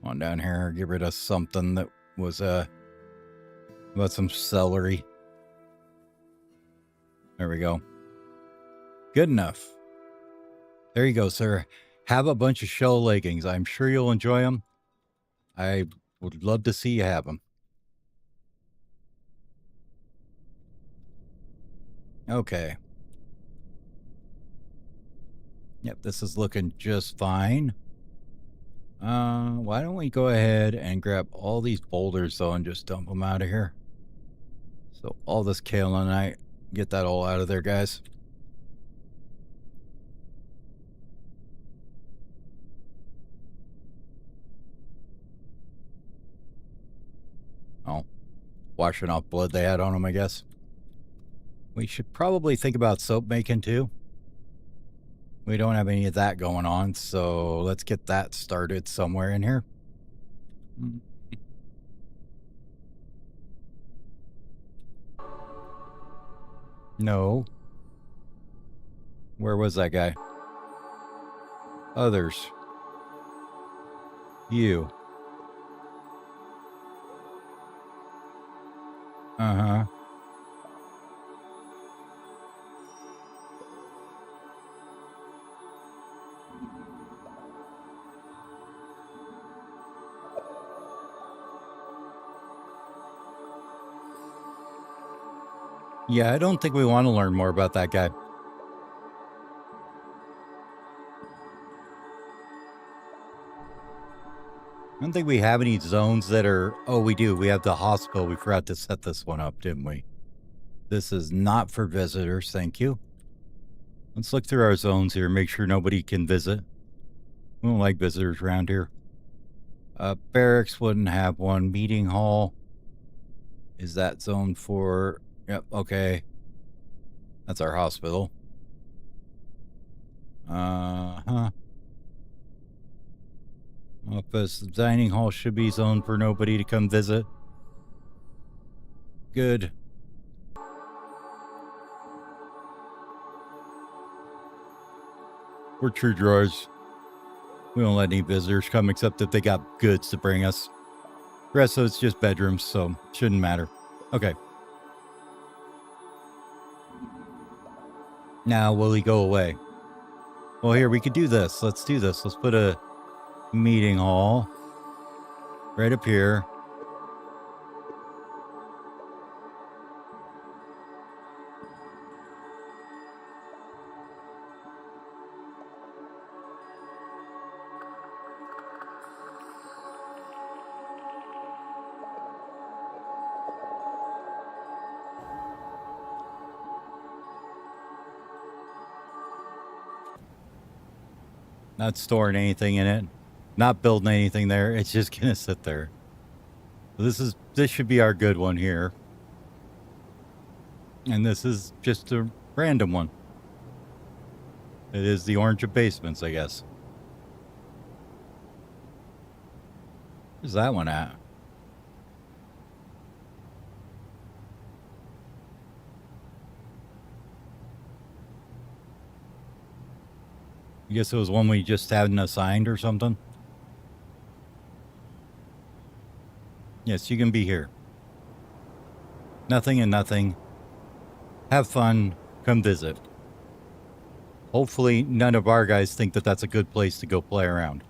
On down here, get rid of something that was about some celery. There we go. Good enough. There you go, sir. Have a bunch of shell leggings. I'm sure you'll enjoy them. I would love to see you have them. Okay. Yep, this is looking just fine. Why don't we go ahead and grab all these boulders, though, and just dump them out of here. So all this kaolinite, get that all out of there, guys. Oh, washing off blood they had on them, I guess. We should probably think about soap making, too. We don't have any of that going on, so let's get that started somewhere in here. No. Where was that guy? Others. You. Uh-huh. Yeah, I don't think we want to learn more about that guy. I don't think we have any zones that are... Oh, we do. We have the hospital. We forgot to set this one up, didn't we? This is not for visitors. Thank you. Let's look through our zones here. Make sure nobody can visit. We don't like visitors around here. Barracks wouldn't have one. Meeting hall. Is that zone for... Yep, okay. That's our hospital. Uh-huh. Office. Dining hall should be zoned for nobody to come visit. Good. We're true drawers. We don't let any visitors come except if they got goods to bring us. The rest of it's just bedrooms, so shouldn't matter. Okay. Now, will he go away? Well, here, we could do this. Let's do this. Let's put a meeting hall right up here. Not storing anything in it. Not building anything there. It's just going to sit there. This should be our good one here. And this is just a random one. It is the orange of basements, I guess. Where's that one at? I guess it was one we just hadn't assigned or something. Yes, you can be here. Nothing and nothing. Have fun. Come visit. Hopefully none of our guys think that that's a good place to go play around.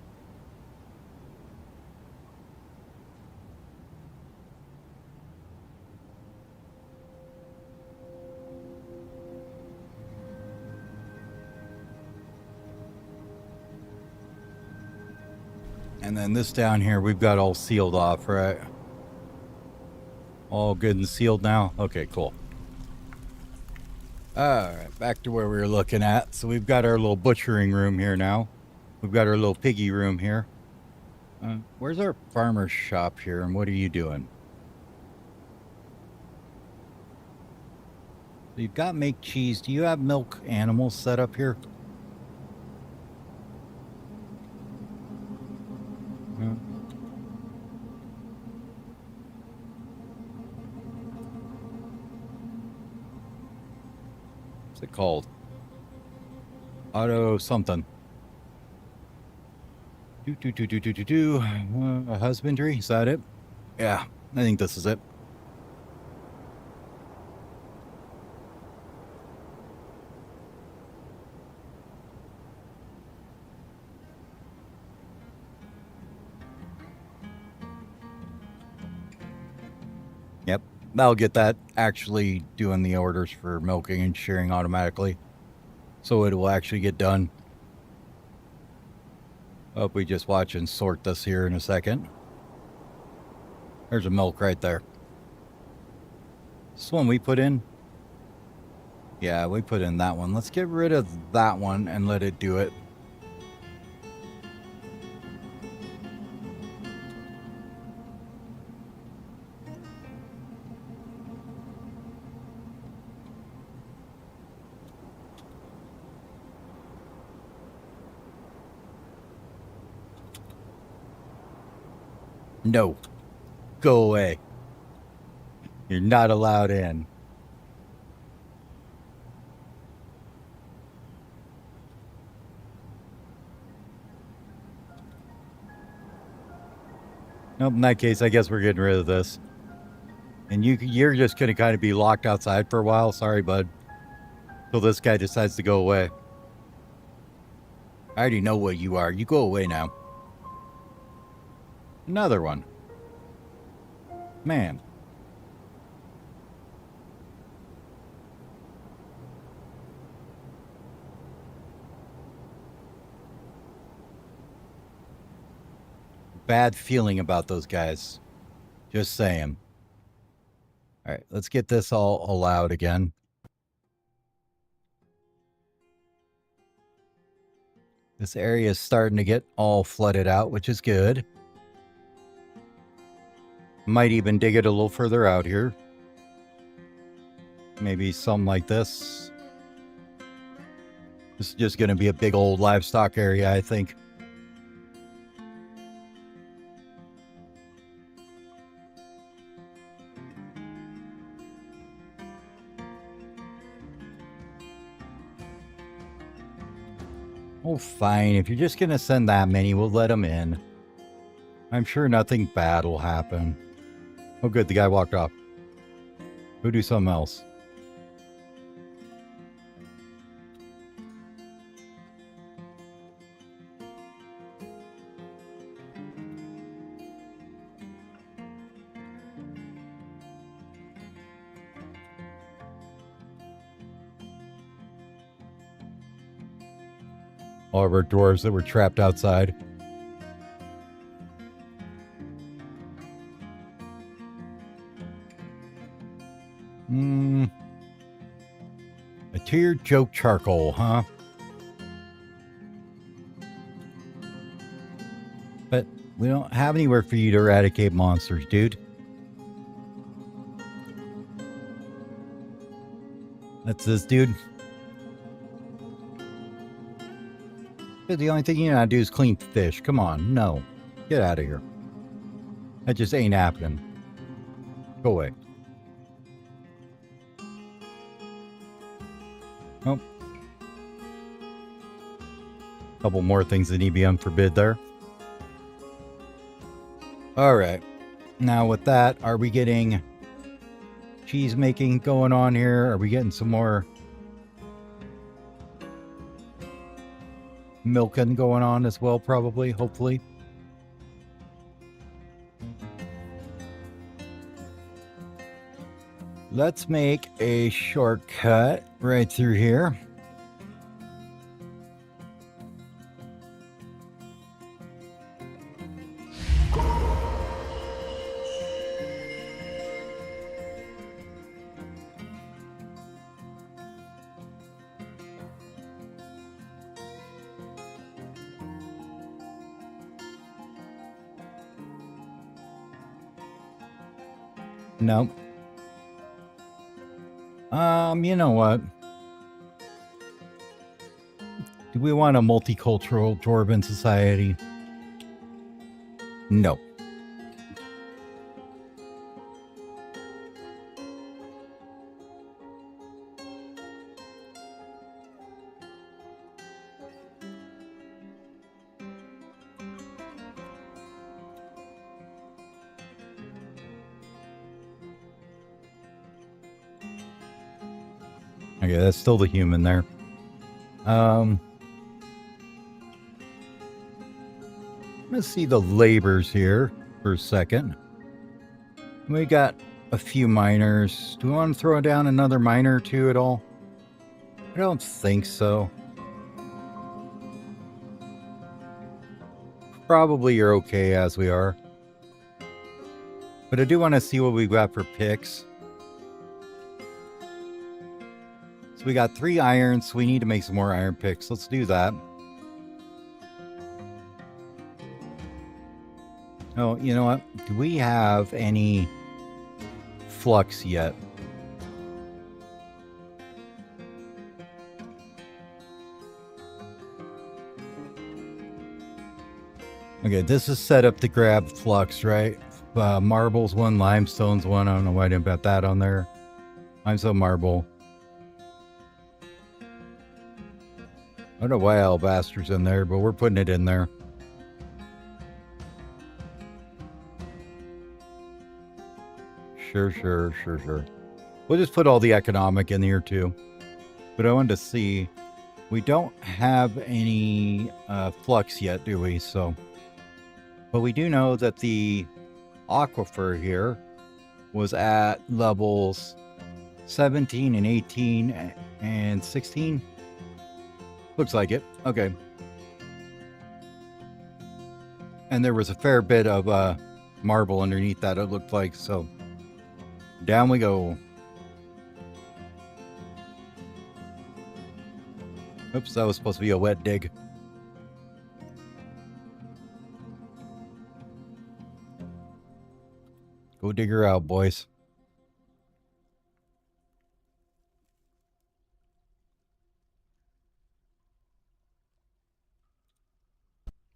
And then this down here, we've got all sealed off, right? All good and sealed now? Okay, cool. Alright, back to where we were looking at. So we've got our little butchering room here now. We've got our little piggy room here. Where's our farmer's shop here, and what are you doing? So you've got make cheese. Do you have milk animals set up here? What's it called? Auto something. Husbandry, is that it? Yeah, I think this is it. Yep, that'll get that actually doing the orders for milking and shearing automatically. So it will actually get done. Hope we just watch and sort this here in a second. There's a milk right there. This one we put in? Yeah, we put in that one. Let's get rid of that one and let it do it. No. Go away. You're not allowed in. Nope, in that case, I guess we're getting rid of this. And you're just going to kind of be locked outside for a while. Sorry, bud. Till this guy decides to go away. I already know what you are. You go away now. Another one. Man. Bad feeling about those guys. Just saying. All right, let's get this all allowed again. This area is starting to get all flooded out, which is good. Might even dig it a little further out here. Maybe something like this. This is just going to be a big old livestock area, I think. Oh, fine. If you're just going to send that many, we'll let them in. I'm sure nothing bad will happen. Oh, good. The guy walked off. Go do something else. All of our dwarves that were trapped outside. A tiered joke charcoal, huh? But we don't have anywhere for you to eradicate monsters, dude. That's this dude. The only thing you know how to do is clean fish. Come on, no. Get out of here. That just ain't happening. Go away. Oh. Couple more things that need to be unforbid there. Alright. Now with that, are we getting cheese making going on here? Are we getting some more milking going on as well, probably, hopefully? Let's make a shortcut right through here. No. You know what? Do we want a multicultural Dwarven society? No. Okay, that's still the human there. Let's see the labors here for a second. We got a few miners. Do we want to throw down another miner or two at all? I don't think so. Probably you're okay as we are. But I do want to see what we've got for picks. So we got 3 irons. We need to make some more iron picks. Let's do that. Oh, you know what? Do we have any flux yet? Okay, this is set up to grab flux, right? Marble's one, limestone's one. I don't know why I didn't bet that on there. Limestone, marble. I don't know why alabaster's in there, but we're putting it in there. Sure. We'll just put all the economic in here too. But I wanted to see, we don't have any flux yet, do we? So, but we do know that the aquifer here was at levels 17 and 18 and 16. Looks like it. Okay. And there was a fair bit of marble underneath that, it looked like. So down we go. Oops, that was supposed to be a wet dig. Go dig her out, boys.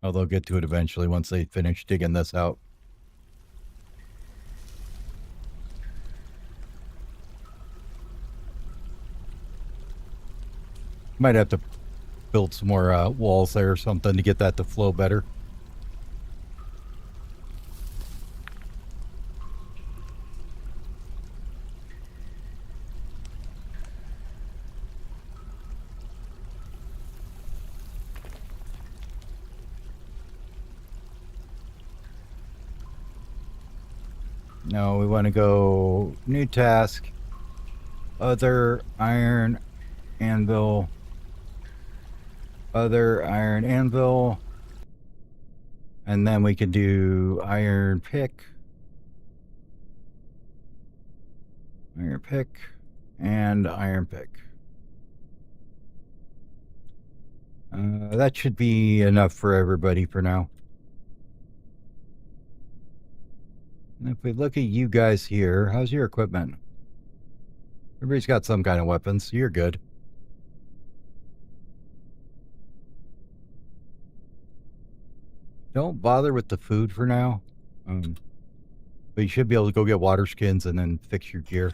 Oh, they'll get to it eventually once they finish digging this out. Might have to build some more walls there or something to get that to flow better. No, we want to go new task, other iron anvil, other iron anvil, and then we could do iron pick, and iron pick. That should be enough for everybody for now. And if we look at you guys here, how's your equipment? Everybody's got some kind of weapons, so you're good. Don't bother with the food for now. But you should be able to go get water skins and then fix your gear.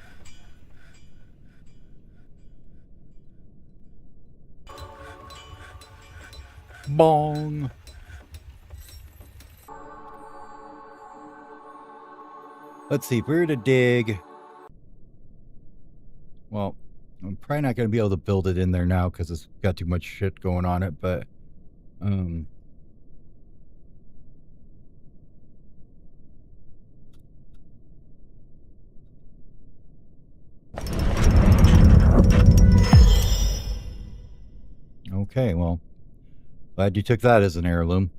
Bong! Let's see, if we were to dig... Well, I'm probably not going to be able to build it in there now because it's got too much shit going on it, but... Okay, well, glad you took that as an heirloom.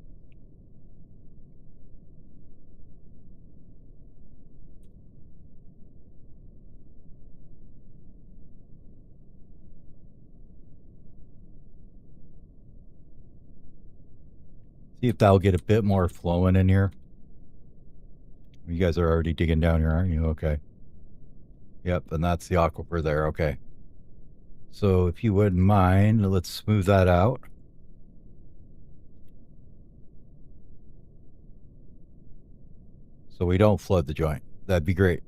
See if that'll get a bit more flowing in here. You guys are already digging down here, aren't you? Okay. Yep, and that's the aquifer there. Okay. So if you wouldn't mind, let's smooth that out. So we don't flood the joint. That'd be great.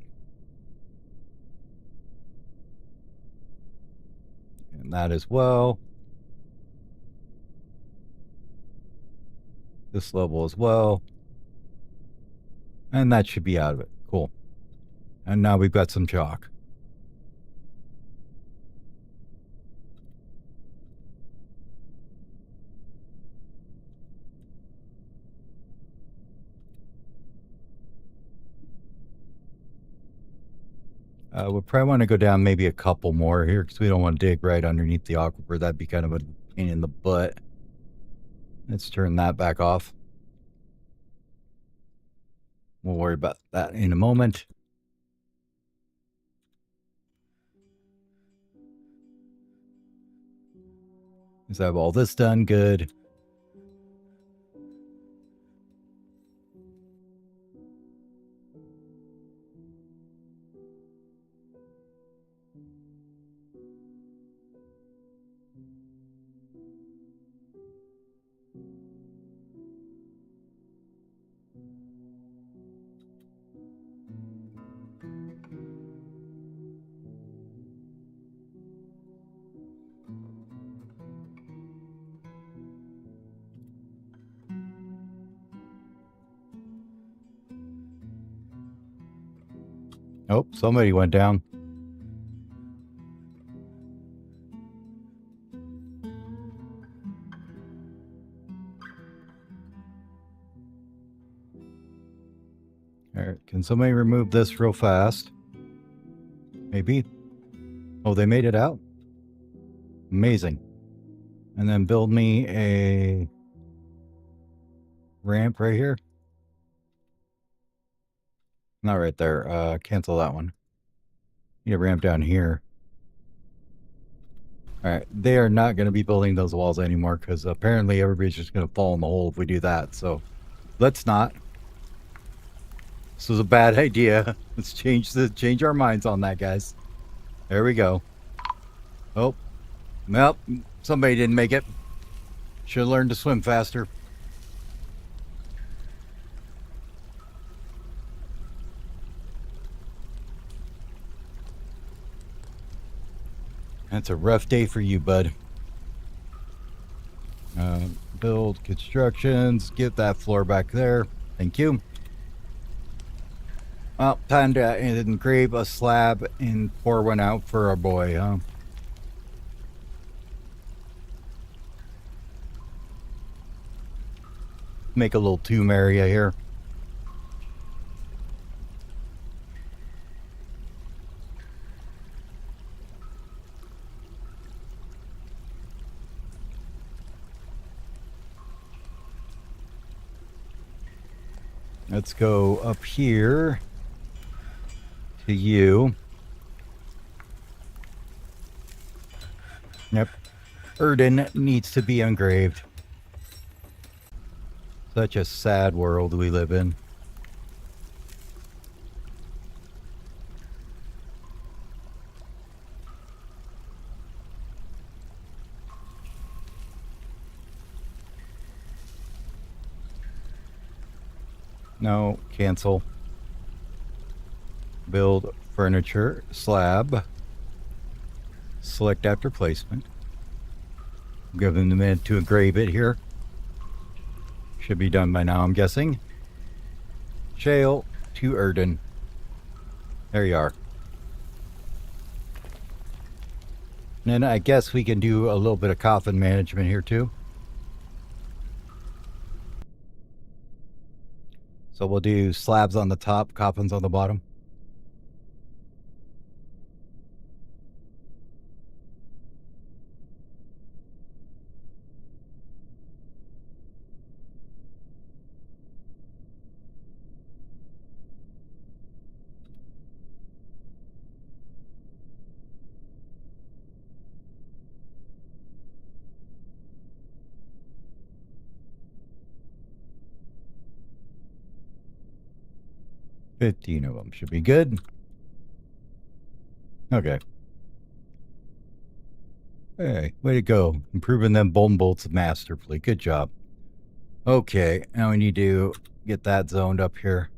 And that as well. This level as well. And that should be out of it. Cool. And now we've got some chalk. We'll probably want to go down maybe a couple more here because we don't want to dig right underneath the aquifer. That'd be kind of a pain in the butt. Let's turn that back off. We'll worry about that in a moment. Let's have all this done. Good. Oh, somebody went down. All right, can somebody remove this real fast? Maybe. Oh, they made it out? Amazing. And then build me a ramp right here. Not right there. Cancel that one. Need a ramp down here. All right, they are not going to be building those walls anymore because apparently everybody's just going to fall in the hole if we do that. So let's not. This was a bad idea. Let's change our minds on that, guys. There we go. Oh, well, somebody didn't make it. Should have learned to swim faster. That's a rough day for you, bud. Build constructions. Get that floor back there. Thank you. Well, time to engrave a slab and pour one out for our boy, huh? Make a little tomb area here. Let's go up here to you. Yep. Erden needs to be engraved. Such a sad world we live in. No, cancel. Build furniture, slab. Select after placement. Give them a minute to engrave it here. Should be done by now, I'm guessing. Shale to Erden. There you are. And then I guess we can do a little bit of coffin management here too. So we'll do slabs on the top, coffins on the bottom. $15 of them should be good. Okay. Hey, way to go. Improving them bone bolts masterfully. Good job. Okay, now we need to get that zoned up here.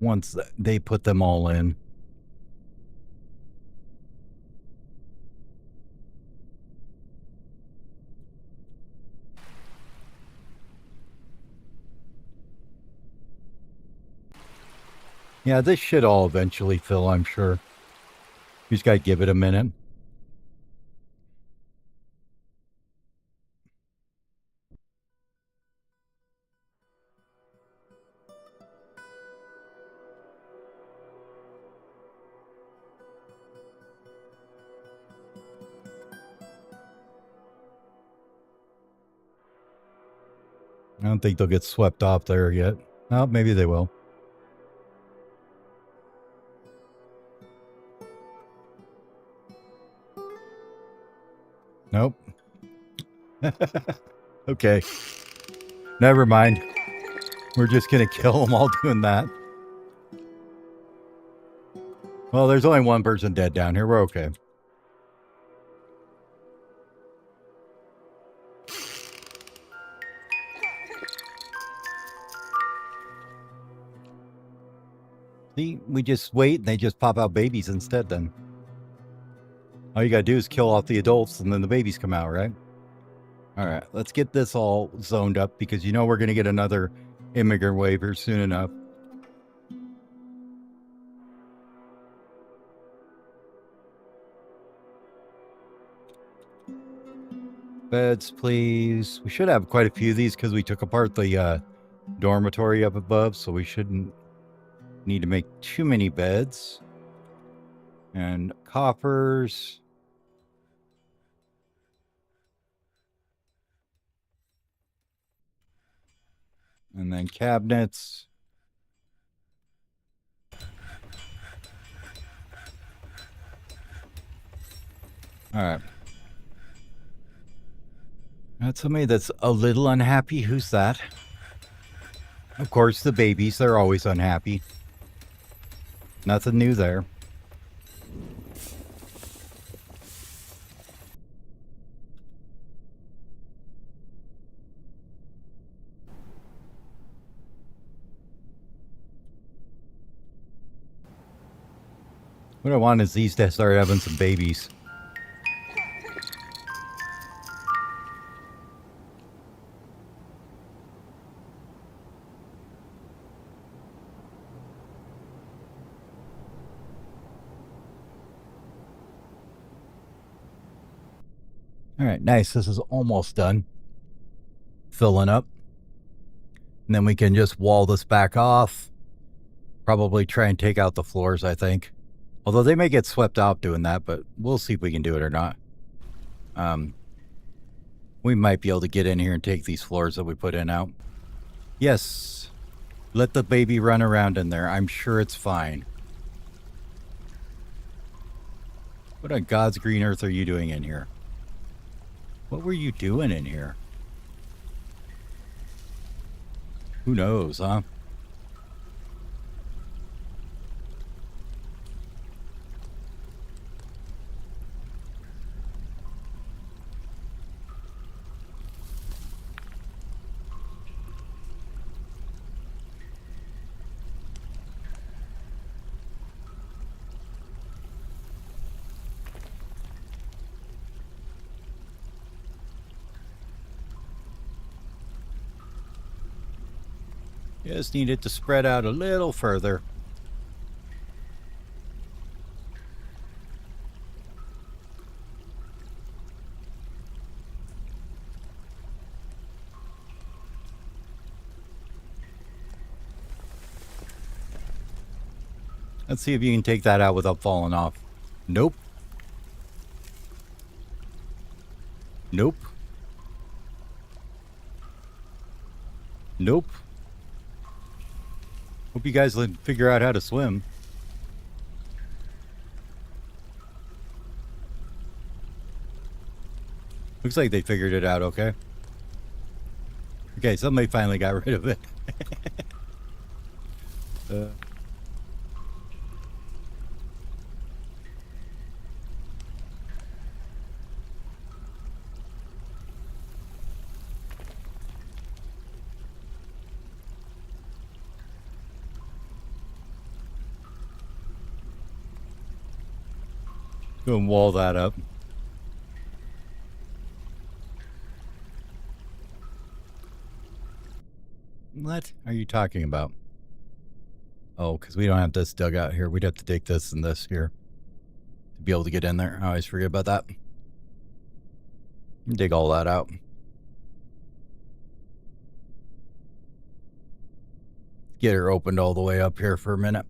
Once they put them all in. Yeah, this should all eventually fill, I'm sure. You just gotta give it a minute. I don't think they'll get swept off there yet. Oh, maybe they will. Nope. Okay. Never mind. We're just gonna kill them all doing that. Well, there's only one person dead down here. We're okay. See, we just wait and they just pop out babies instead then. All you gotta do is kill off the adults and then the babies come out, right? All right, let's get this all zoned up because you know we're gonna get another immigrant waiver soon enough. Beds, please. We should have quite a few of these because we took apart the dormitory up above, so we shouldn't need to make too many beds. And coffers. And then cabinets. All right. That's somebody that's a little unhappy. Who's that? Of course, the babies. They're always unhappy. Nothing new there. What I want is these to start having some babies. All right, nice. This is almost done. Filling up. And then we can just wall this back off. Probably try and take out the floors, I think. Although they may get swept out doing that, but we'll see if we can do it or not. We might be able to get in here and take these floors that we put in out. Yes. Let the baby run around in there. I'm sure it's fine. What on God's green earth are you doing in here? What were you doing in here? Who knows, huh? Just need it to spread out a little further. Let's see if you can take that out without falling off. Nope. Nope. Nope. Hope you guys figure out how to swim. Looks like they figured it out, okay? Okay, somebody finally got rid of it. Go and wall that up. What are you talking about? Oh, because we don't have this dug out here. We'd have to take this and this here to be able to get in there. I always forget about that. Dig all that out. Get her opened all the way up here for a minute.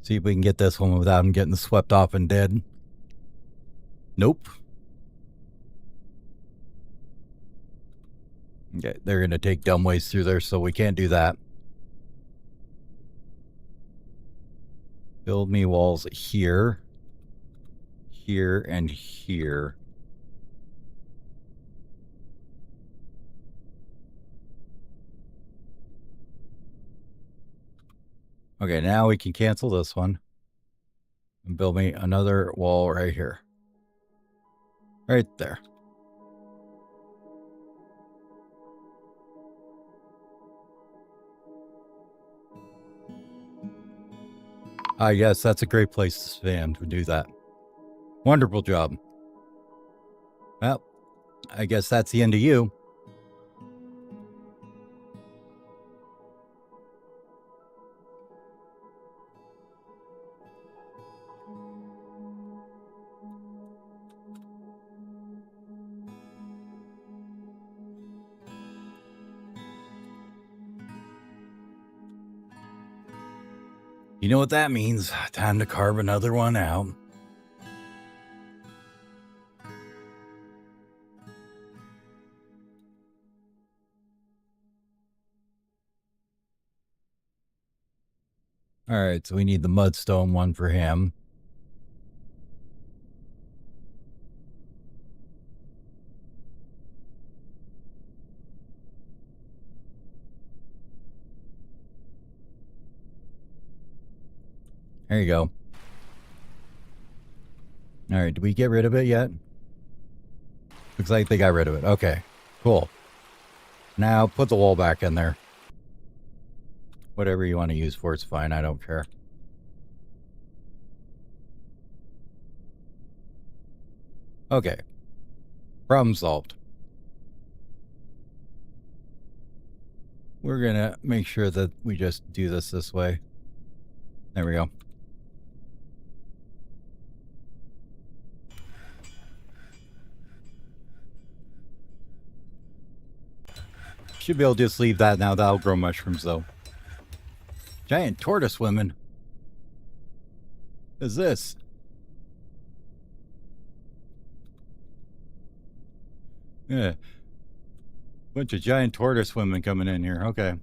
See if we can get this one without him getting swept off and dead. Nope. Okay, they're going to take dumb ways through there, so we can't do that. Build me walls here, here, and here. Okay, now we can cancel this one and build me another wall right here. Right there. I guess that's a great place to stand to do that. Wonderful job. Well, I guess that's the end of you. You know what that means. Time to carve another one out. All right, so we need the mudstone one for him. There you go. All right, did we get rid of it yet? Looks like they got rid of it. Okay, cool. Now put the wall back in there. Whatever you want to use for it's fine. I don't care. Okay. Problem solved. We're going to make sure that we just do this way. There we go. Should be able to just leave that now. That'll grow mushrooms, though. Giant tortoise women. What is this? Yeah. Bunch of giant tortoise women coming in here. Okay.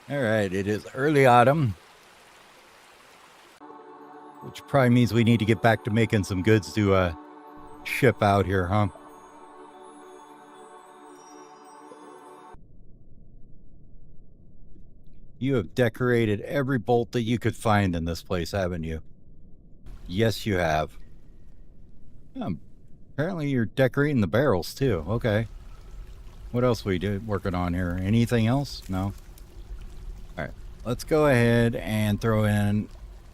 All right, it is early autumn, which probably means we need to get back to making some goods to ship out here, huh? You have decorated every bolt that you could find in this place, haven't you? Yes, you have. Apparently you're decorating the barrels too. Okay. What else we working on here? Anything else? No. All right. Let's go ahead and throw in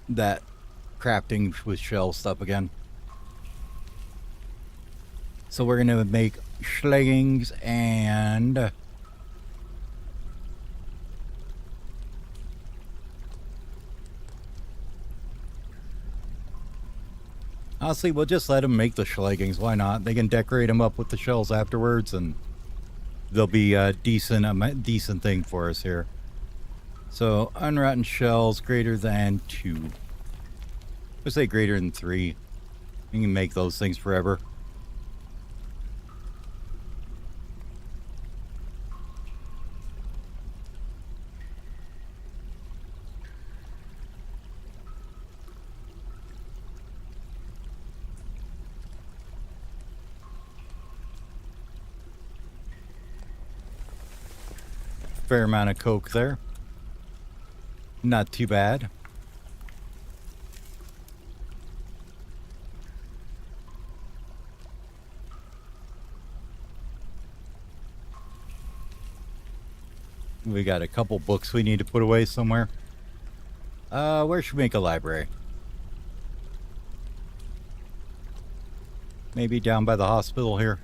that crafting with shell stuff again. So we're going to make schleggings and honestly, we'll just let them make the schleggings. Why not? They can decorate them up with the shells afterwards, and they'll be a decent thing for us here. So, unrotten shells greater than 2. Let's say greater than 3. You can make those things forever. fair amount of coke there. Not too bad. We got a couple books we need to put away somewhere. Where should we make a library? Maybe down by the hospital here.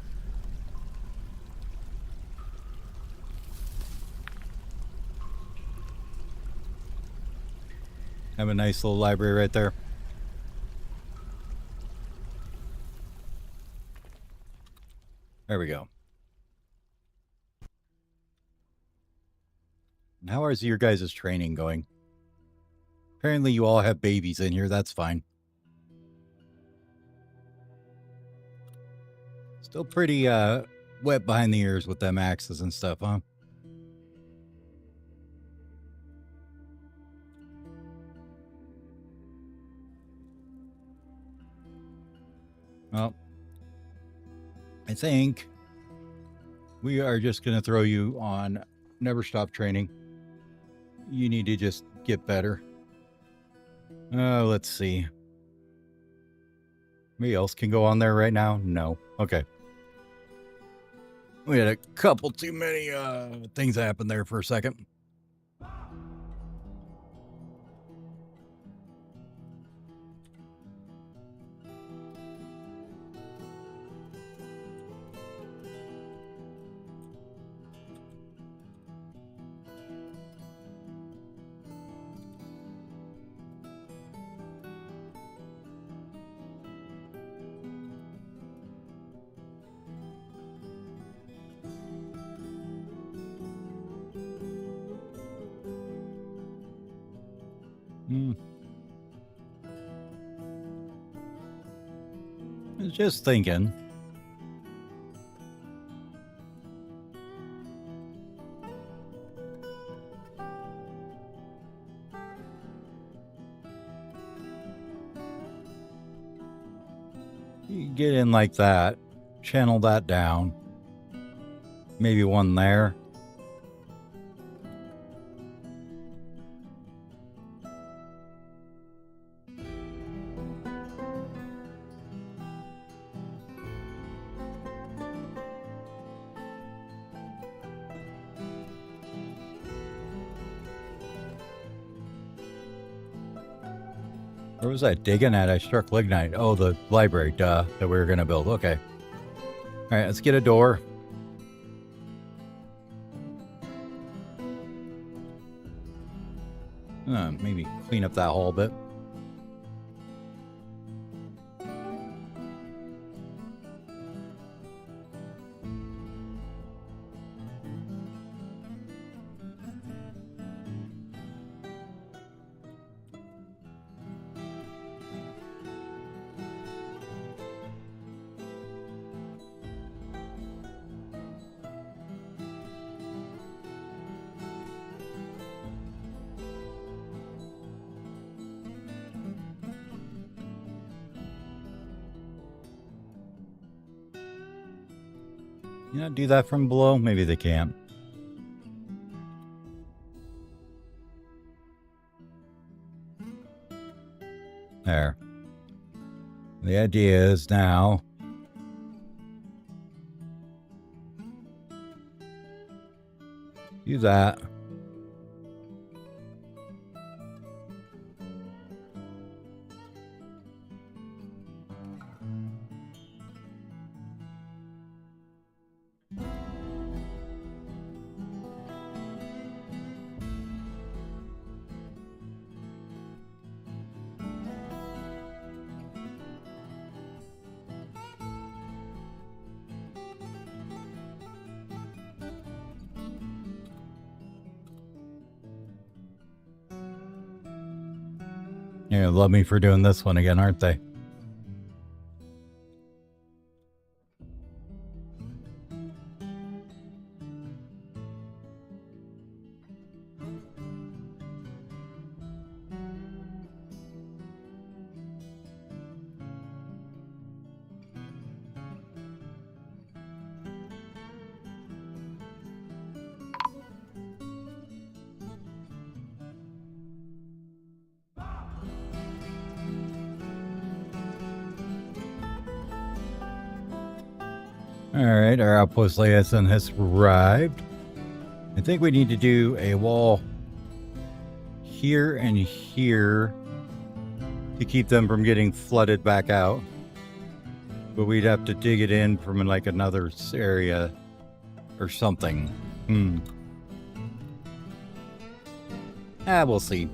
Have a nice little library right there. There we go. And how is your guys' training going? Apparently you all have babies in here. That's fine. Still pretty wet behind the ears with them axes and stuff, huh? Well, I think we are just going to throw you on never stop training. You need to just get better. Let's see. Anybody else can go on there right now? No. Okay. We had a couple too many things happen there for a second. I was just thinking. You get in like that, channel that down. Maybe one there. Where was I digging at? I struck lignite. Oh, the library, duh, that we were going to build. Okay. All right, let's get a door. Maybe clean up that hole a bit. You know, do that from below? Maybe they can't. There. The idea is now do that. You're gonna love me for doing this one again, aren't they? Alright, our outpost liaison has arrived. I think we need to do a wall here and here to keep them from getting flooded back out. But we'd have to dig it in from like another area or something. We'll see.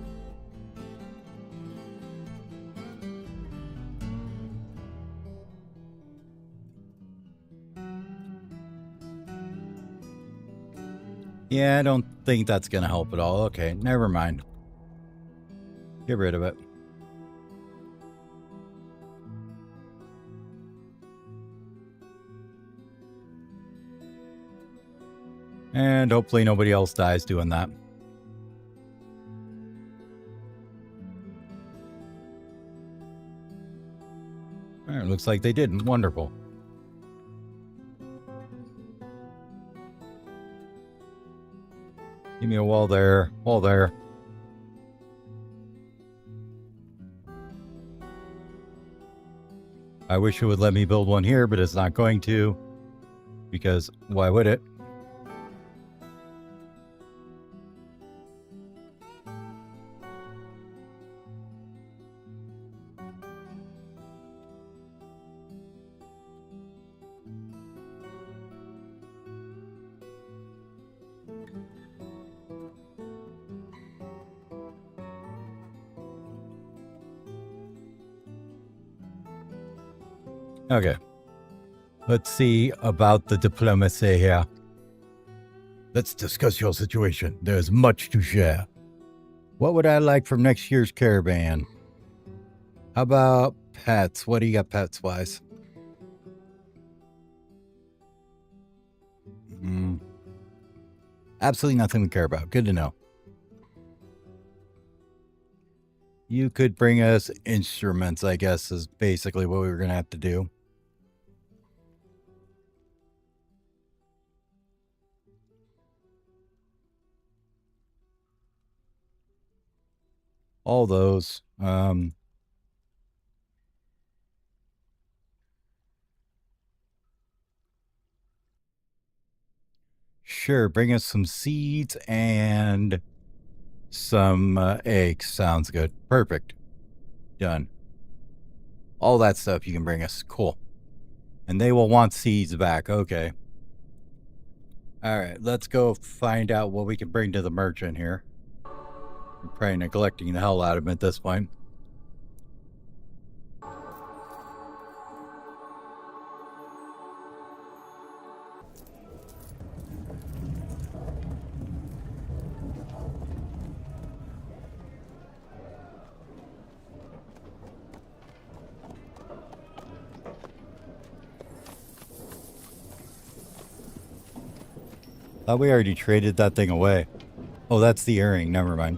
Yeah, I don't think that's gonna help at all. Okay, never mind. Get rid of it. And hopefully nobody else dies doing that. Alright, looks like they didn't. Wonderful. Give me a wall there. Wall there. I wish it would let me build one here, but it's not going to. Because why would it? Okay. Let's see about the diplomacy here. Let's discuss your situation. There's much to share. What would I like from next year's caravan? How about pets? What do you got pets-wise? Absolutely nothing we care about. Good to know. You could bring us instruments, I guess, is basically what we were going to have to do. All those. Sure, bring us some seeds and some eggs. Sounds good. Perfect. Done. All that stuff you can bring us. Cool. And they will want seeds back. Okay. All right, let's go find out what we can bring to the merchant here. I'm probably neglecting the hell out of him at this point. Thought we already traded that thing away. Oh, that's the earring. Never mind.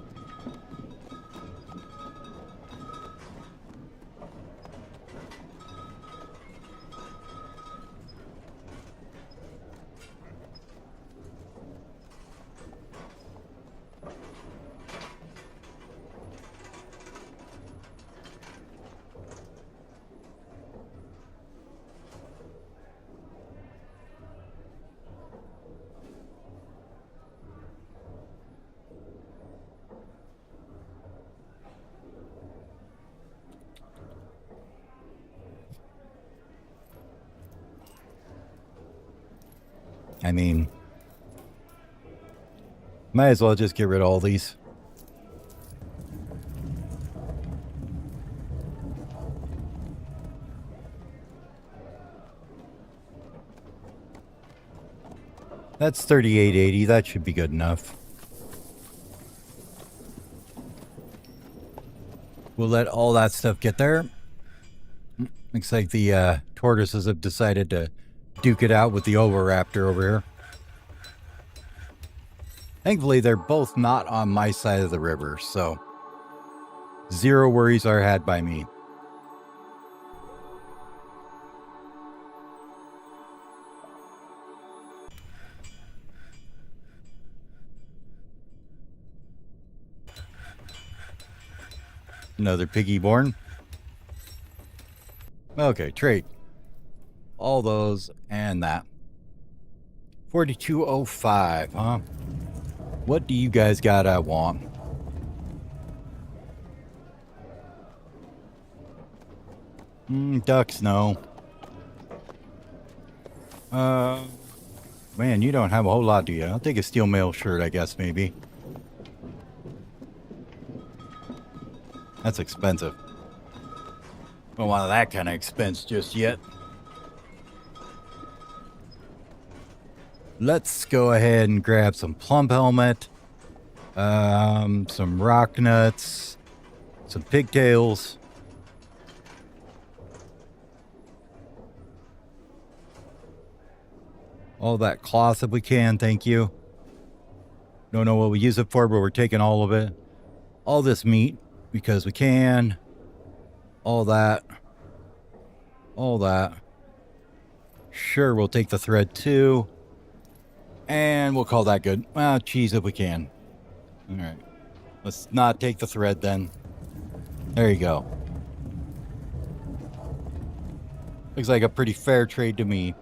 I mean, might as well just get rid of all these. That's 3880. That should be good enough. We'll let all that stuff get there. Looks like the tortoises have decided to duke it out with the Oviraptor over here. Thankfully, they're both not on my side of the river, so zero worries are had by me. Another piggy born. Okay, trade. all those, and that. 4205, huh? What do you guys got I want? Ducks, no. Man, you don't have a whole lot, do you? I'll take a steel mail shirt, I guess, maybe. That's expensive. Don't want that kind of expense just yet. Let's go ahead and grab some plump helmet, some rock nuts, some pigtails. All that cloth if we can, thank you. Don't know what we use it for, but we're taking all of it. All this meat, because we can. All that. All that. Sure, we'll take the thread too. And we'll call that good. Well, cheese if we can. Alright. Let's not take the thread then. There you go. Looks like a pretty fair trade to me.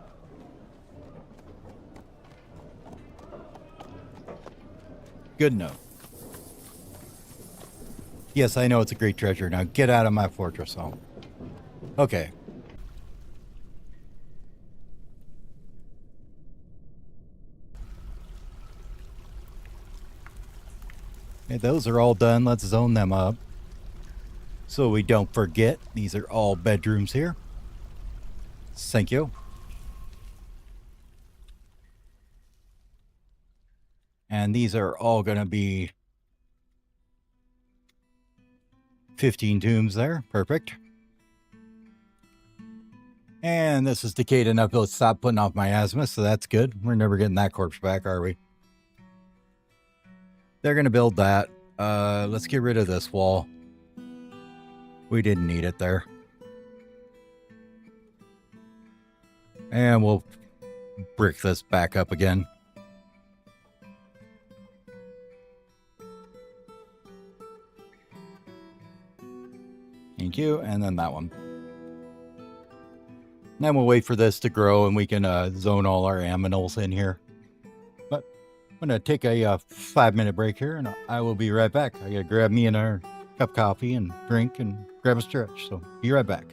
Good enough. Yes, I know it's a great treasure. Now get out of my fortress home. Okay. Okay, those are all done. Let's zone them up. So we don't forget, these are all bedrooms here. Thank you. And these are all going to be 15 tombs there. Perfect. And this is decayed enough to stop putting off my asthma, so that's good. We're never getting that corpse back, are we? They're going to build that. Let's get rid of this wall. We didn't need it there. And we'll brick this back up again. Thank you. And then that one. Then we'll wait for this to grow and we can zone all our aminals in here. But I'm going to take a 5-minute break here and I will be right back. I got to grab me another cup of coffee and drink and grab a stretch. So be right back.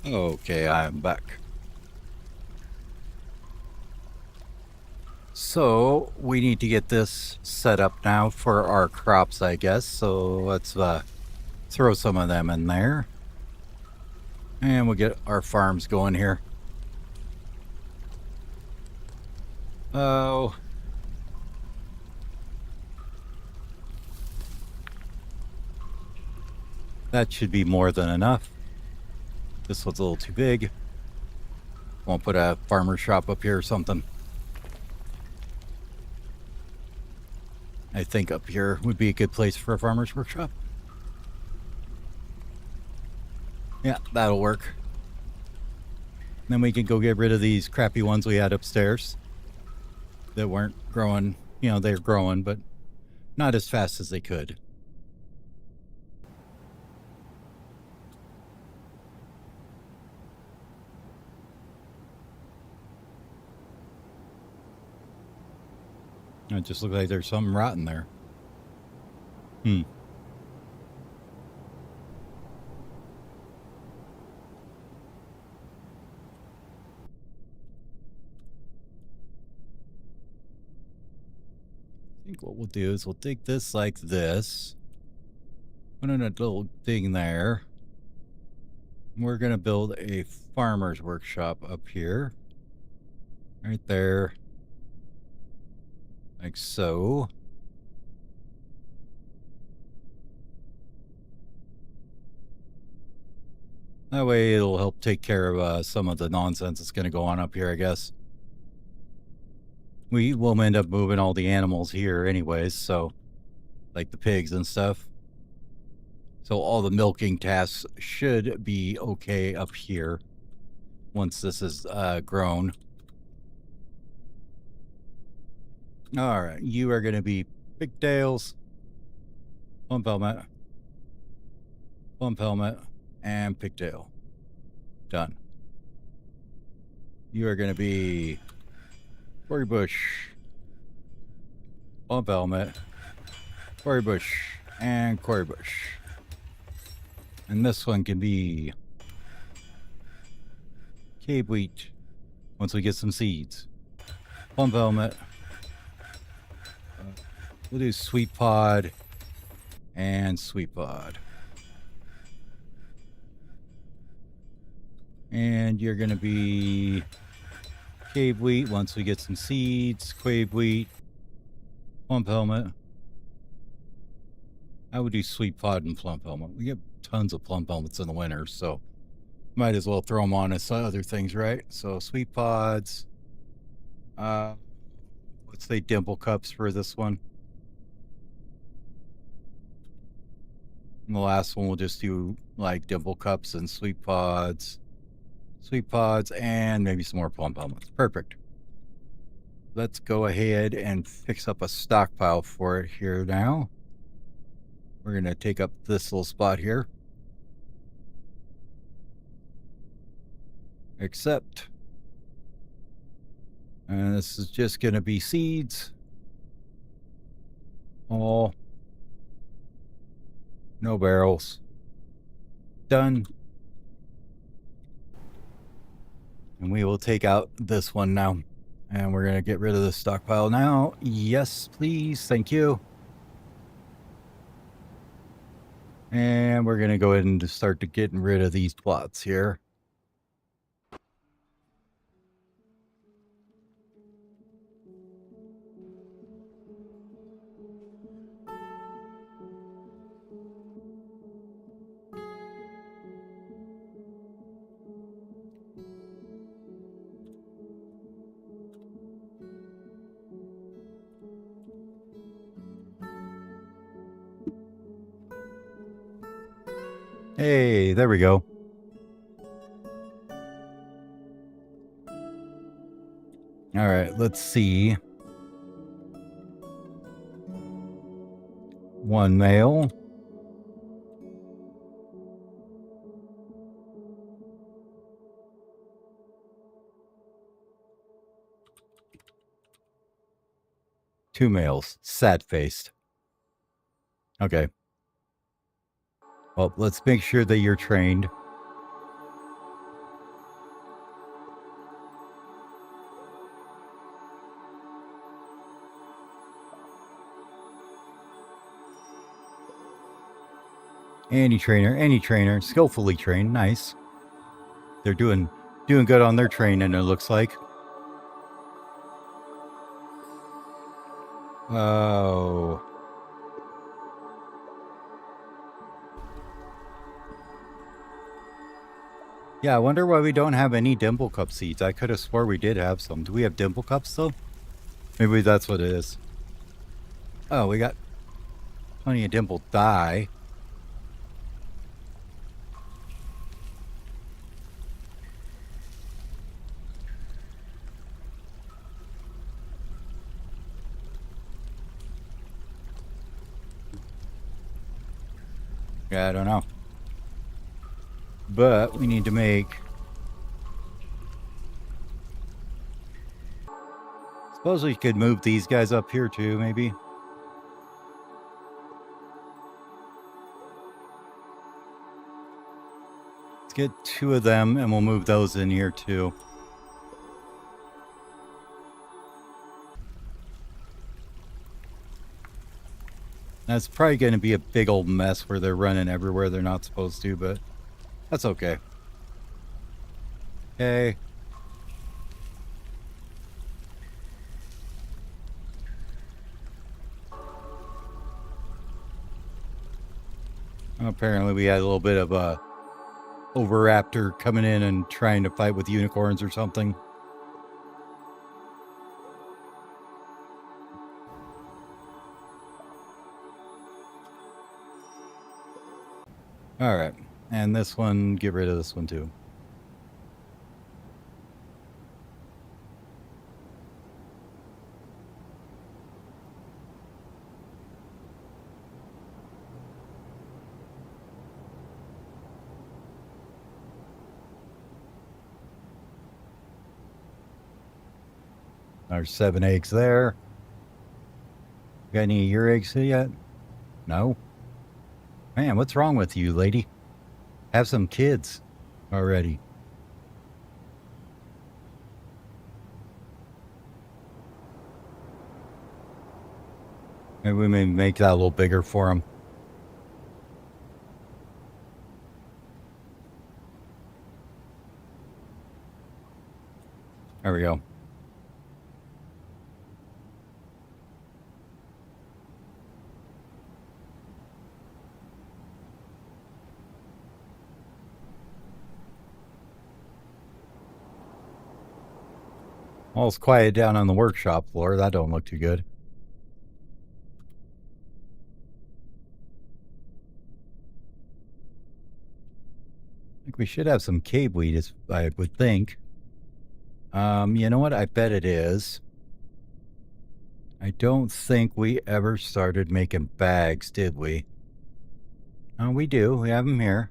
Okay, I'm back. So we need to get this set up now for our crops, I guess. So let's throw some of them in there. And we'll get our farms going here. Oh. That should be more than enough. This one's a little too big. Won't put a farmer shop up here or something. I think up here would be a good place for a farmer's workshop. Yeah, that'll work. Then we can go get rid of these crappy ones we had upstairs that weren't growing. You know, they're growing, but not as fast as they could. It just looks like there's something rotten there. I think what we'll do is we'll dig this like this. Put in a little thing there. We're going to build a farmer's workshop up here. Right there. Like so. That way it'll help take care of some of the nonsense that's going to go on up here, I guess. We will end up moving all the animals here anyways, so like the pigs and stuff. So all the milking tasks should be okay up here once this is grown. All right, you are going to be pigtails, plump helmet, and pigtail. Done. You are going to be Quarry bush, plump helmet, quarry bush, and quarry bush. And this one can be cave wheat once we get some seeds. Plump helmet. We'll do sweet pod and sweet pod. And you're going to be cave wheat once we get some seeds. Cave wheat. Plump helmet. I would do sweet pod and plump helmet. We get tons of plump helmets in the winter, so might as well throw them on as other things, right? So sweet pods. Let's say dimple cups for this one. And the last one we'll just do like dimple cups and sweet pods, and maybe some more plump helmets. Perfect. Let's go ahead and fix up a stockpile for it here now. We're going to take up this little spot here. Accept. And this is just going to be seeds. All. No barrels. Done. And we will take out this one now. And we're going to get rid of the stockpile now. Yes, please. Thank you. And we're going to go ahead and just start to getting rid of these plots here. Hey, there we go. All right, let's see. One male. Two males, sad-faced. Okay. Well, let's make sure that you're trained. Any trainer, skillfully trained, nice. They're doing good on their training, it looks like. Oh. Yeah, I wonder why we don't have any Dimple Cup seeds. I could have swore we did have some. Do we have Dimple Cups though? Maybe that's what it is. Oh, we got plenty of Dimple dye. Yeah, I don't know. But we need to make... Suppose we could move these guys up here too, maybe. Let's get 2 of them and we'll move those in here too. That's probably going to be a big old mess where they're running everywhere they're not supposed to, but that's okay. Okay. Apparently we had a little bit of a Oviraptor coming in and trying to fight with unicorns or something. All right. And this one, get rid of this one too. There's 7 eggs there. Got any of your eggs yet? No? Man, what's wrong with you, lady? Have some kids already. Maybe we may make that a little bigger for him. There we go. All's quiet down on the workshop floor. That don't look too good. I think we should have some cave weed, I would think. You know what? I bet it is. I don't think we ever started making bags, did we? Oh, we do. We have them here.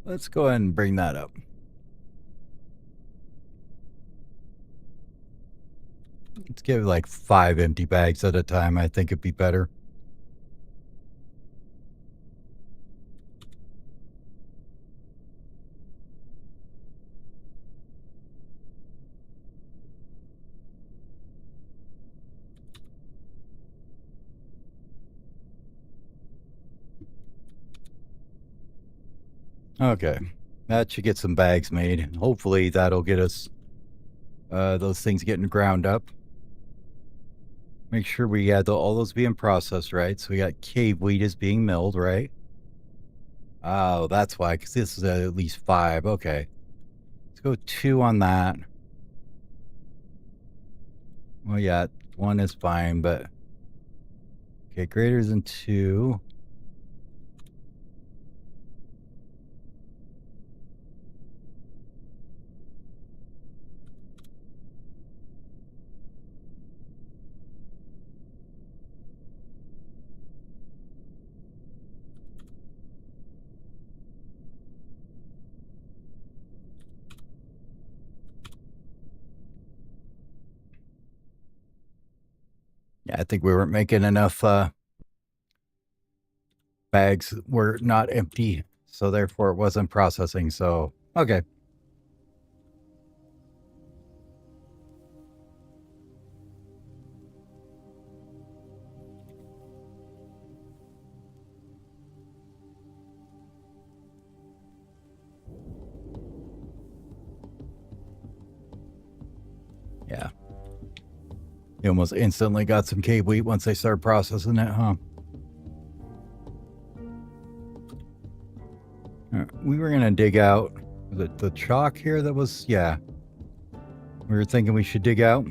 Let's go ahead and bring that up. Let's give like 5 empty bags at a time. I think it'd be better. Okay, that should get some bags made. Hopefully that'll get us those things getting ground up. Make sure we had all those being processed right. So we got cave wheat is being milled, right? Oh, that's why, because this is at least 5. Okay, let's go 2 on that. Well, yeah, 1 is fine, but okay, greater than 2. Yeah, I think we weren't making enough bags were not empty, so therefore it wasn't processing. So, okay. You almost instantly got some cave wheat once they started processing it, huh? We were going to dig out the chalk here that was, yeah. We were thinking we should dig out.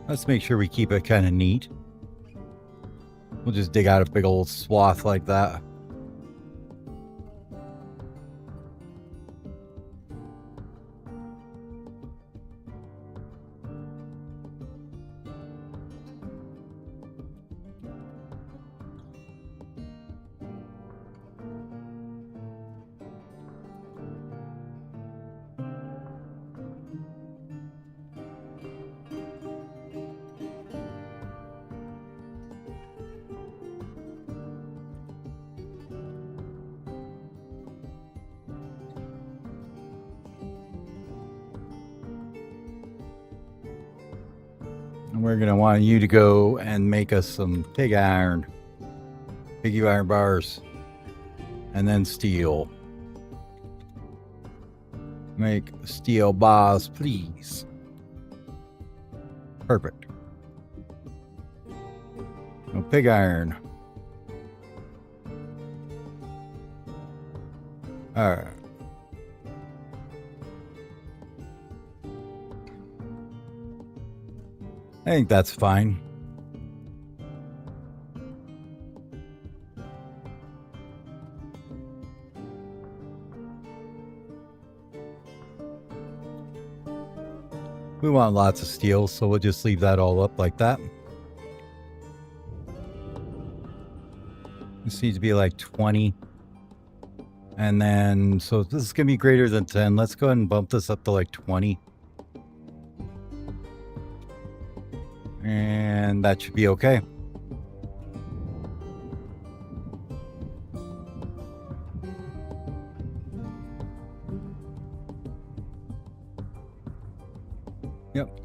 Let's make sure we keep it kind of neat. We'll just dig out a big old swath like that. And we're going to want you to go and make us some piggy iron bars, and then steel. Make steel bars, please. Perfect. No pig iron. All right. I think that's fine. We want lots of steel, so we'll just leave that all up like that. This needs to be like 20. And then, so this is going to be greater than 10. Let's go ahead and bump this up to like 20. And that should be okay. Yep.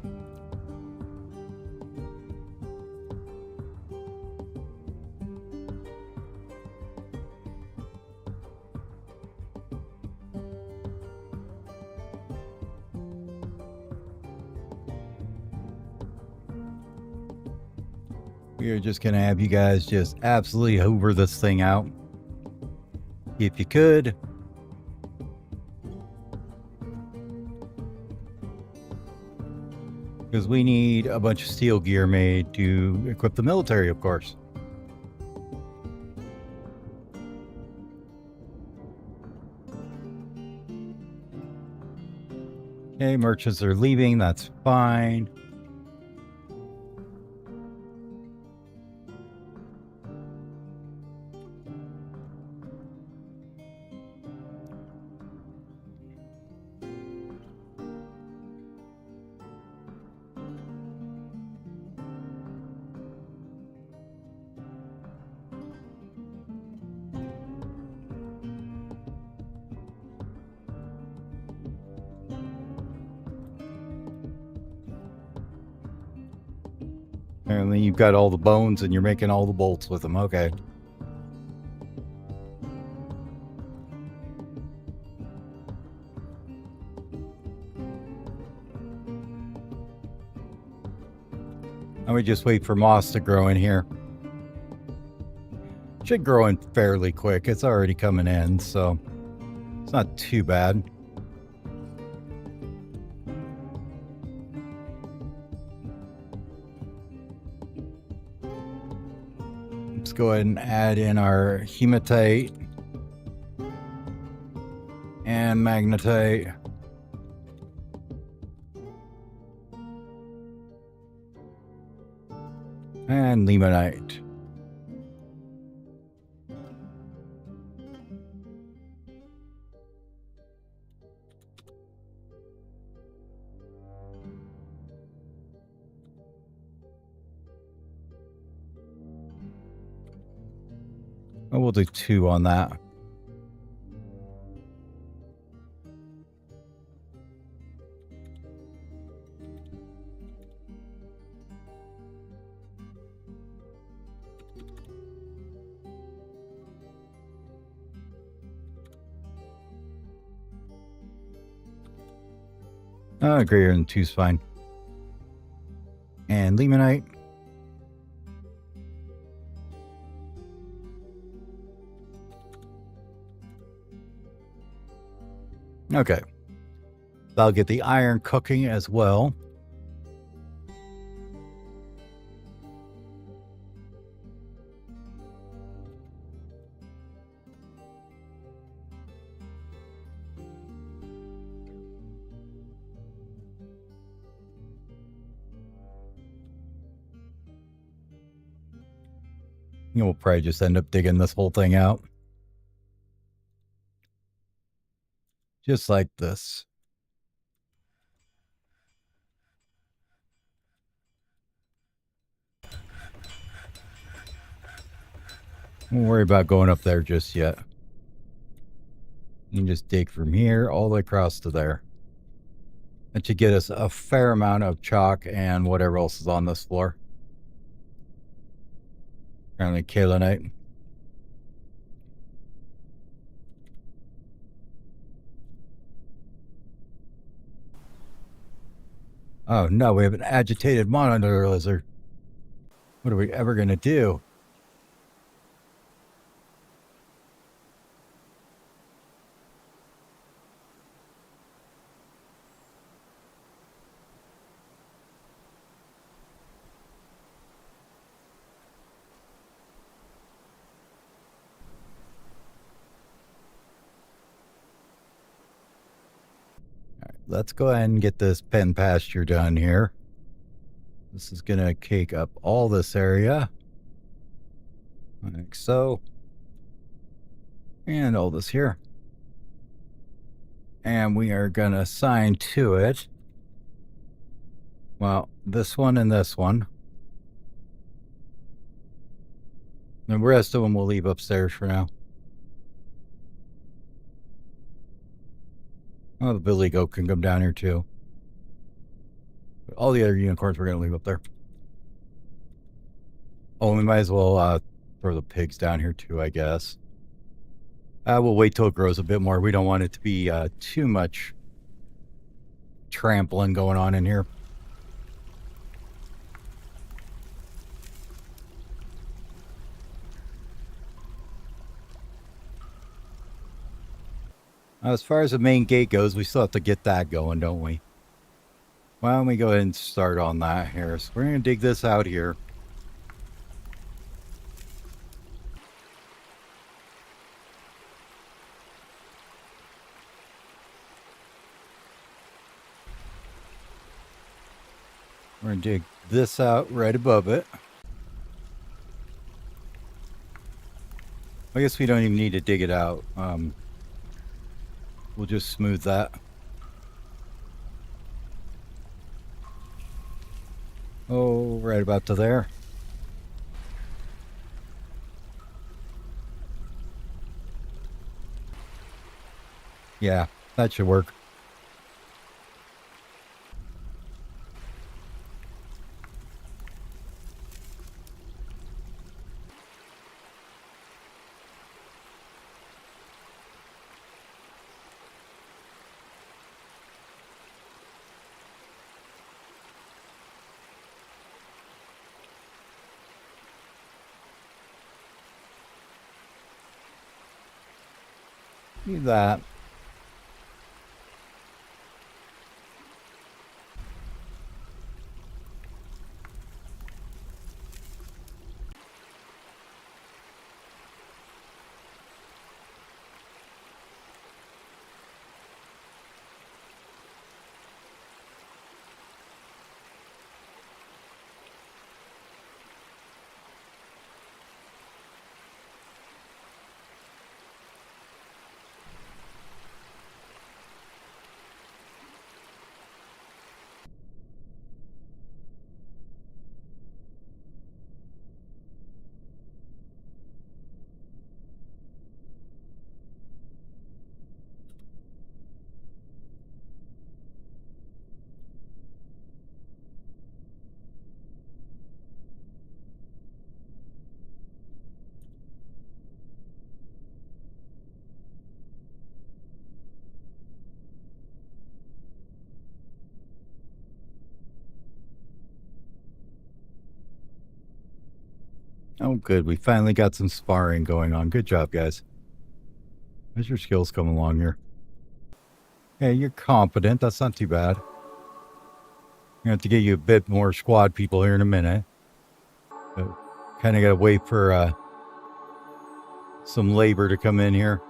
We are just going to have you guys just absolutely hoover this thing out. If you could. Because we need a bunch of steel gear made to equip the military, of course. Okay, merchants are leaving. That's fine. And then you've got all the bones and you're making all the bolts with them. Okay. Let me just wait for moss to grow in here. Should grow in fairly quick. It's already coming in, so it's not too bad. Let's go ahead and add in our hematite and magnetite. And limonite. Oh, we'll do 2 on that. Greater than 2's fine. And Limonite. Okay. I'll get the iron cooking as well. We'll probably just end up digging this whole thing out. Just like this. Don't worry about going up there just yet. You can just dig from here all the way across to there. That should get us a fair amount of chalk and whatever else is on this floor. Apparently kaolinite. Oh no, we have an agitated monitor lizard. What are we ever going to do? Let's go ahead and get this pen pasture done here. This is going to cake up all this area. Like so. And all this here. And we are going to assign to it, well, this one and this one. The rest of them we'll leave upstairs for now. Oh, the billy goat can come down here too. But all the other unicorns we're going to leave up there. Oh, we might as well throw the pigs down here too, I guess. We'll wait till it grows a bit more. We don't want it to be too much trampling going on in here. As far as the main gate goes, we still have to get that going, don't we? Why don't we go ahead and start on that here? So we're going to dig this out here. We're going to dig this out right above it. I guess we don't even need to dig it out. We'll just smooth that. Oh, right about to there. Yeah, that should work. Do that. Oh, good. We finally got some sparring going on. Good job, guys. How's your skills coming along here? Hey, you're competent. That's not too bad. I'm gonna have to get you a bit more squad people here in a minute. Kind of gotta wait for some labor to come in here.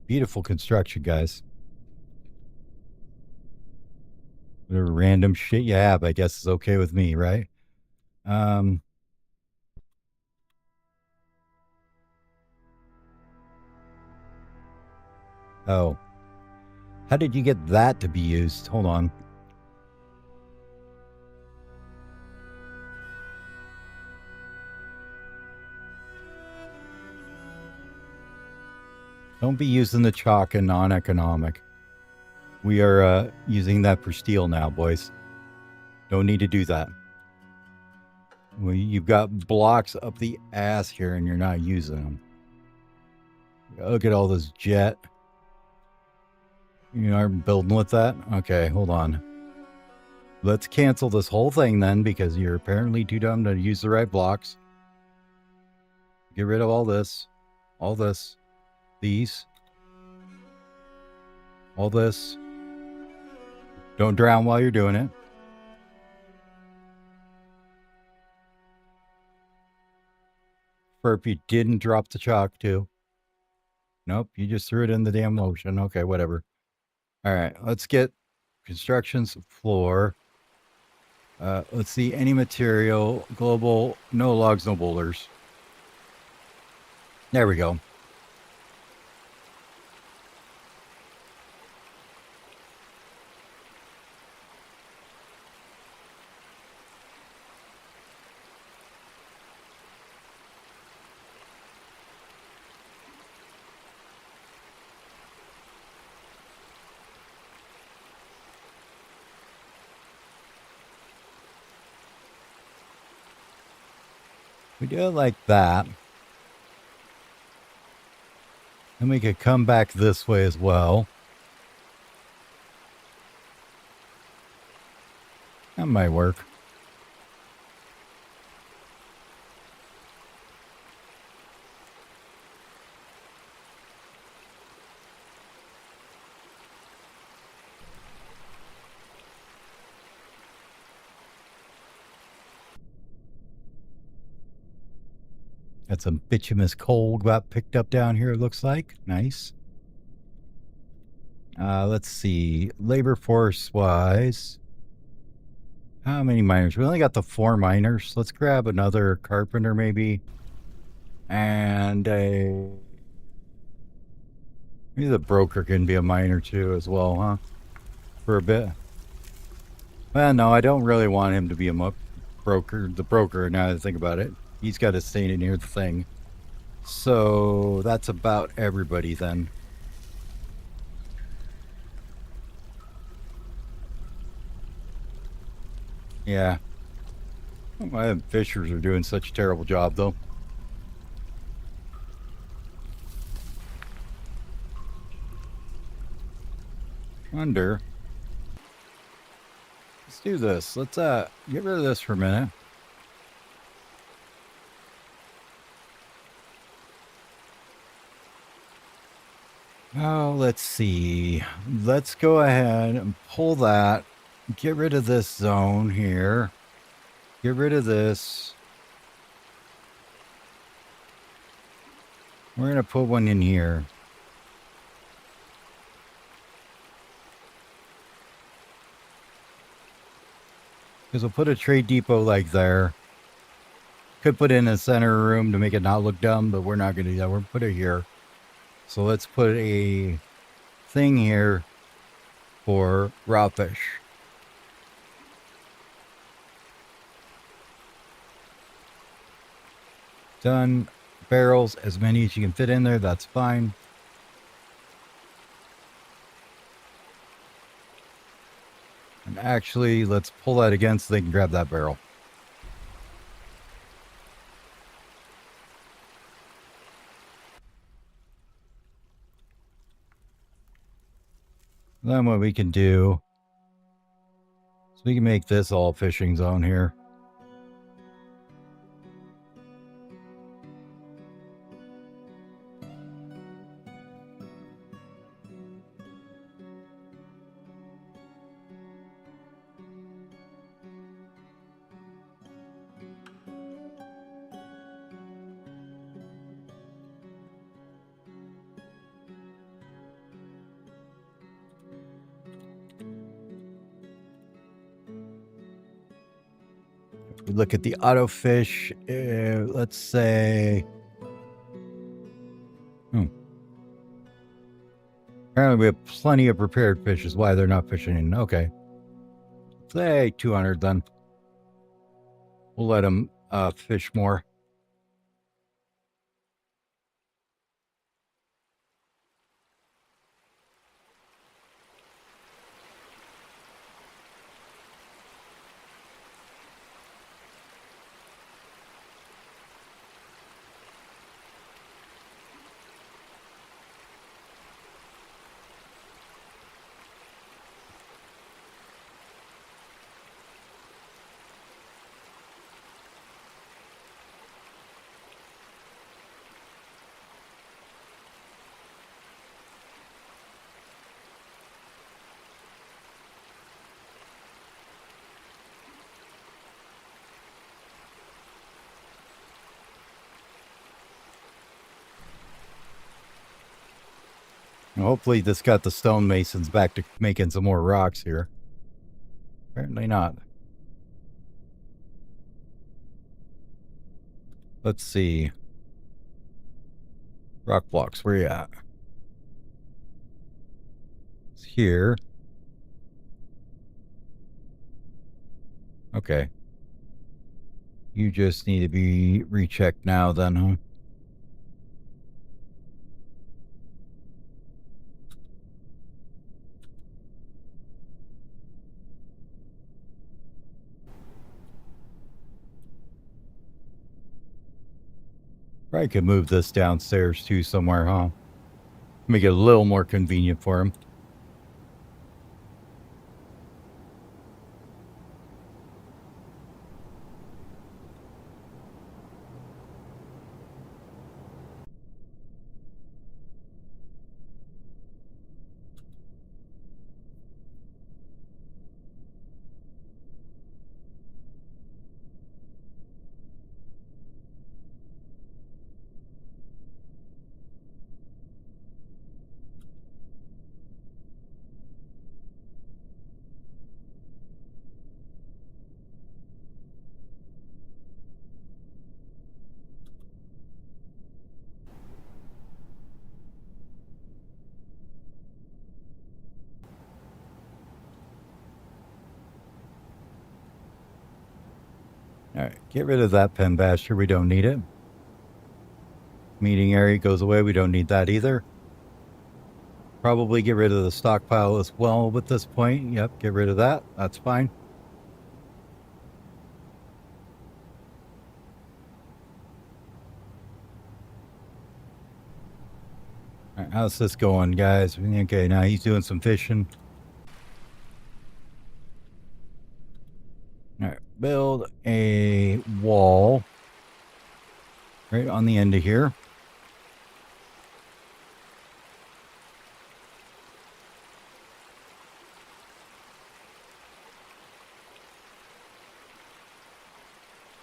Beautiful construction, guys. Whatever random shit you have, I guess is okay with me, right? Oh. How did you get that to be used? Hold on. Don't be using the chalk and non-economic. We are using that for steel now, boys. Don't need to do that. Well, you've got blocks up the ass here and you're not using them. Look at all this jet. You aren't building with that? Okay, hold on. Let's cancel this whole thing then because you're apparently too dumb to use the right blocks. Get rid of all this, these, all this. Don't drown while you're doing it. Ferp, you didn't drop the chalk too. Nope, you just threw it in the damn ocean. Okay, whatever. All right, let's get constructions floor. Let's see, any material, global, no logs, no boulders. There we go. We do it like that. And we could come back this way as well. That might work. Got some bituminous coal got picked up down here, it looks like. Nice. Let's see. Labor force wise. How many miners? We only got the 4 miners. Let's grab another carpenter maybe. And maybe the broker can be a miner too as well, huh? For a bit. Well, no, I don't really want him to be a broker. The broker, now that I think about it. He's got to stay near the thing. So that's about everybody then. Yeah. My fishers are doing such a terrible job though. Let's do this. Let's get rid of this for a minute. Oh, let's see. Let's go ahead and pull that. Get rid of this zone here. Get rid of this. We're going to put one in here. Because we'll put a trade depot like there. Could put in a center room to make it not look dumb, but we're not going to do that. We're going to put it here. So let's put a thing here for raw fish. Done. Barrels, as many as you can fit in there, that's fine. actually, let's pull that again so they can grab that barrel. Then what we can do is we can make this all fishing zone here. We look at the auto fish. Let's say, apparently we have plenty of prepared fish. Is why they're not fishing in. Okay, say 200 then. We'll let them fish more. Hopefully this got the stonemasons back to making some more rocks here. Apparently not. Let's see. Rock blocks, where you at? It's here. Okay. You just need to be rechecked now then, huh? Probably could move this downstairs too somewhere, huh? Make it a little more convenient for him. Alright, get rid of that pen basher. We don't need it. Meeting area goes away. We don't need that either. Probably get rid of the stockpile as well at this point. Yep, get rid of that. That's fine. Alright, how's this going, guys? Okay, now he's doing some fishing. Alright, build a wall right on the end of here.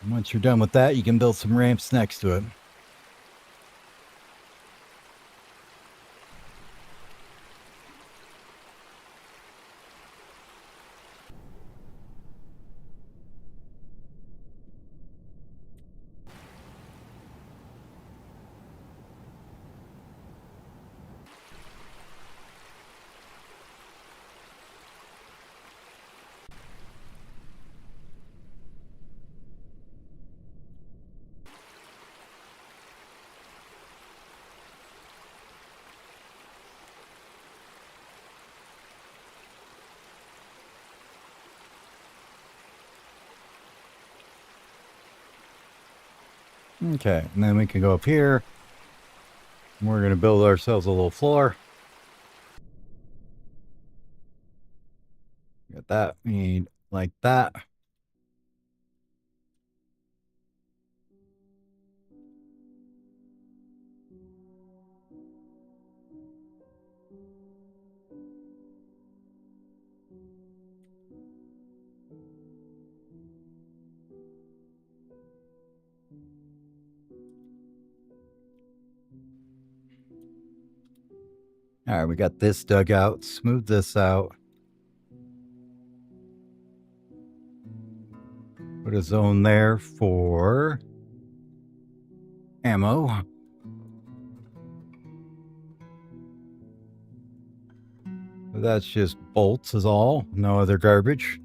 And once you're done with that, you can build some ramps next to it. Okay, and then we can go up here. We're going to build ourselves a little floor. Got that. We need like that. All right, we got this dug out. Smooth this out. Put a zone there for ammo. That's just bolts is all. No other garbage.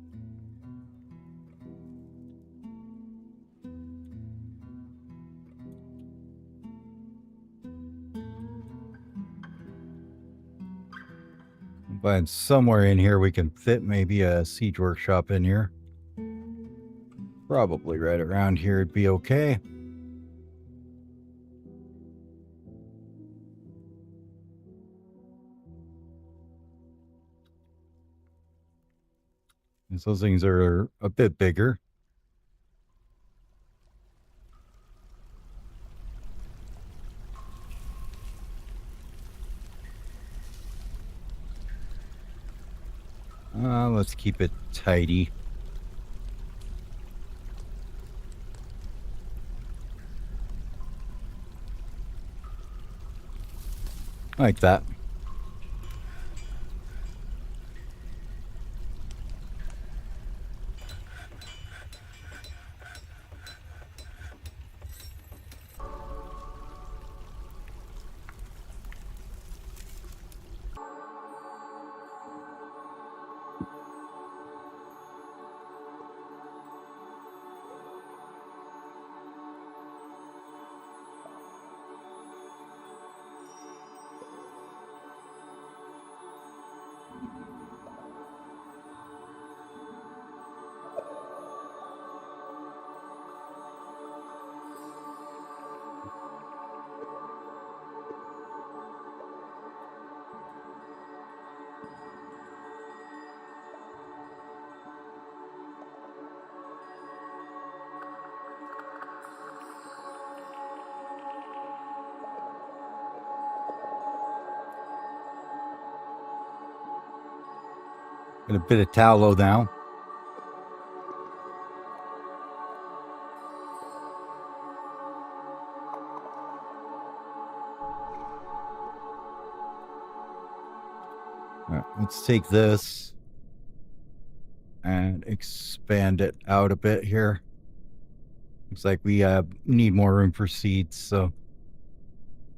But somewhere in here we can fit maybe a siege workshop in here. Probably right around here it'd be okay. Because those things are a bit bigger. Let's keep it tidy. Like that. And a bit of tallow now. All right, let's take this and expand it out a bit here. Looks like we need more room for seeds, so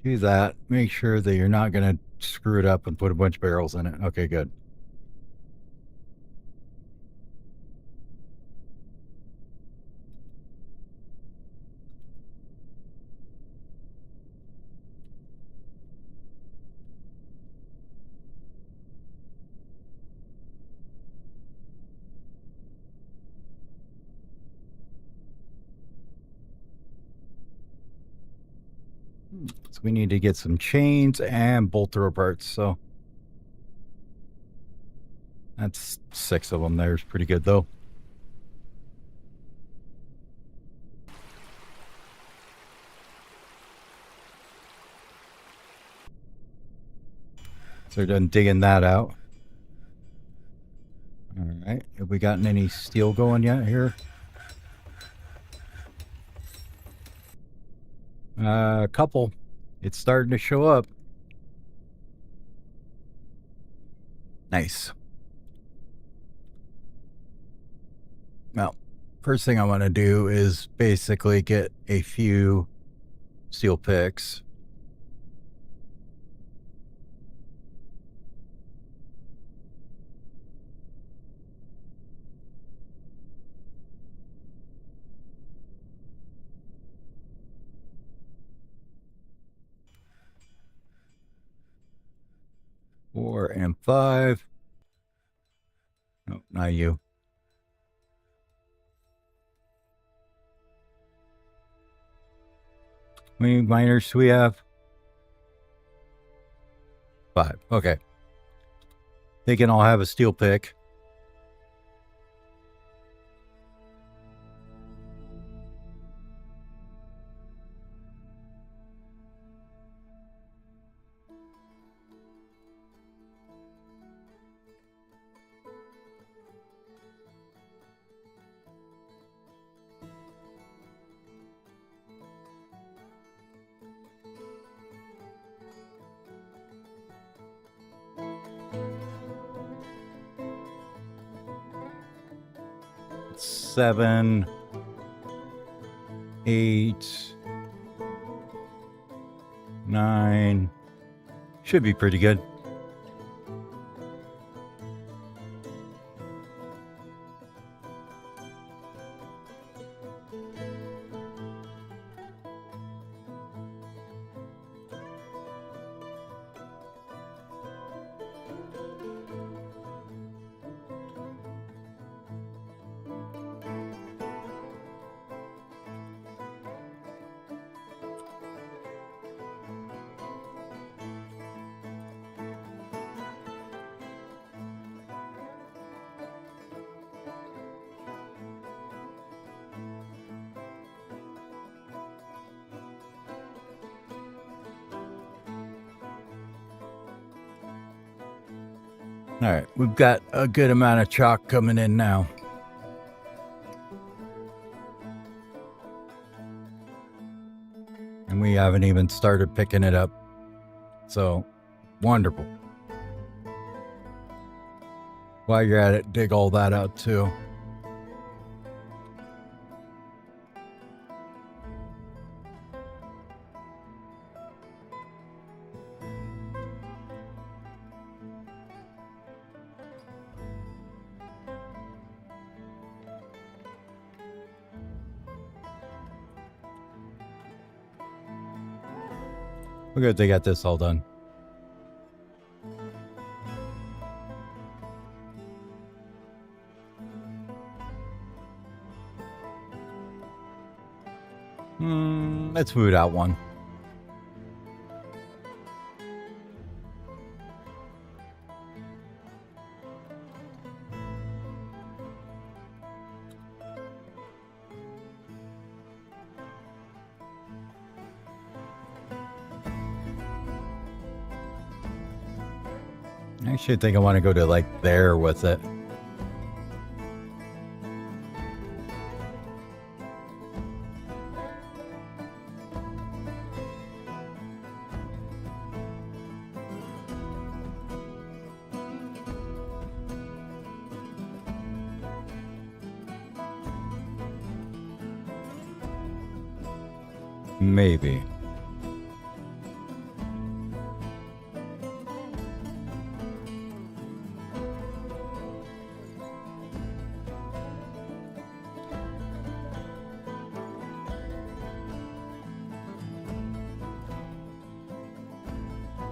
do that. Make sure that you're not going to screw it up and put a bunch of barrels in it. Okay, good. So we need to get some chains and bolt thrower parts. So that's 6 of them. There's pretty good though. So we're done digging that out. All right. Have we gotten any steel going yet here? A couple. It's starting to show up. Nice. Well, first thing I want to do is basically get a few steel picks. Four and 5. No, not you. many miners do we have? 5. Okay. They can all have a steel pick. Seven, 8, 9. Should be pretty good. All right, we've got a good amount of chalk coming in now. And we haven't even started picking it up. So, wonderful. While you're at it, dig all that out too. We're good, they got this all done. Let's move out one. I actually think I want to go to like there with it. Maybe.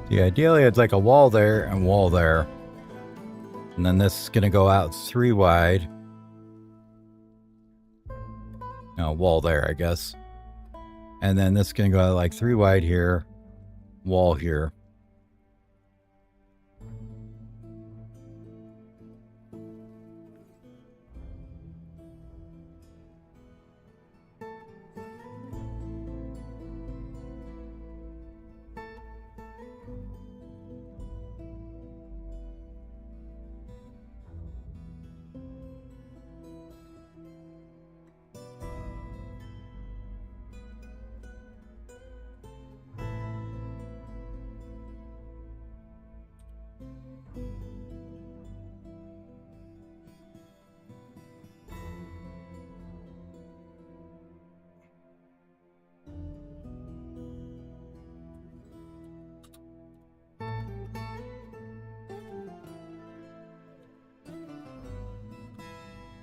Yeah, ideally I'd like a wall there and wall there. And then this is going to go out 3 wide. No, wall there, I guess. And then this is going to go out like 3 wide here. Wall here.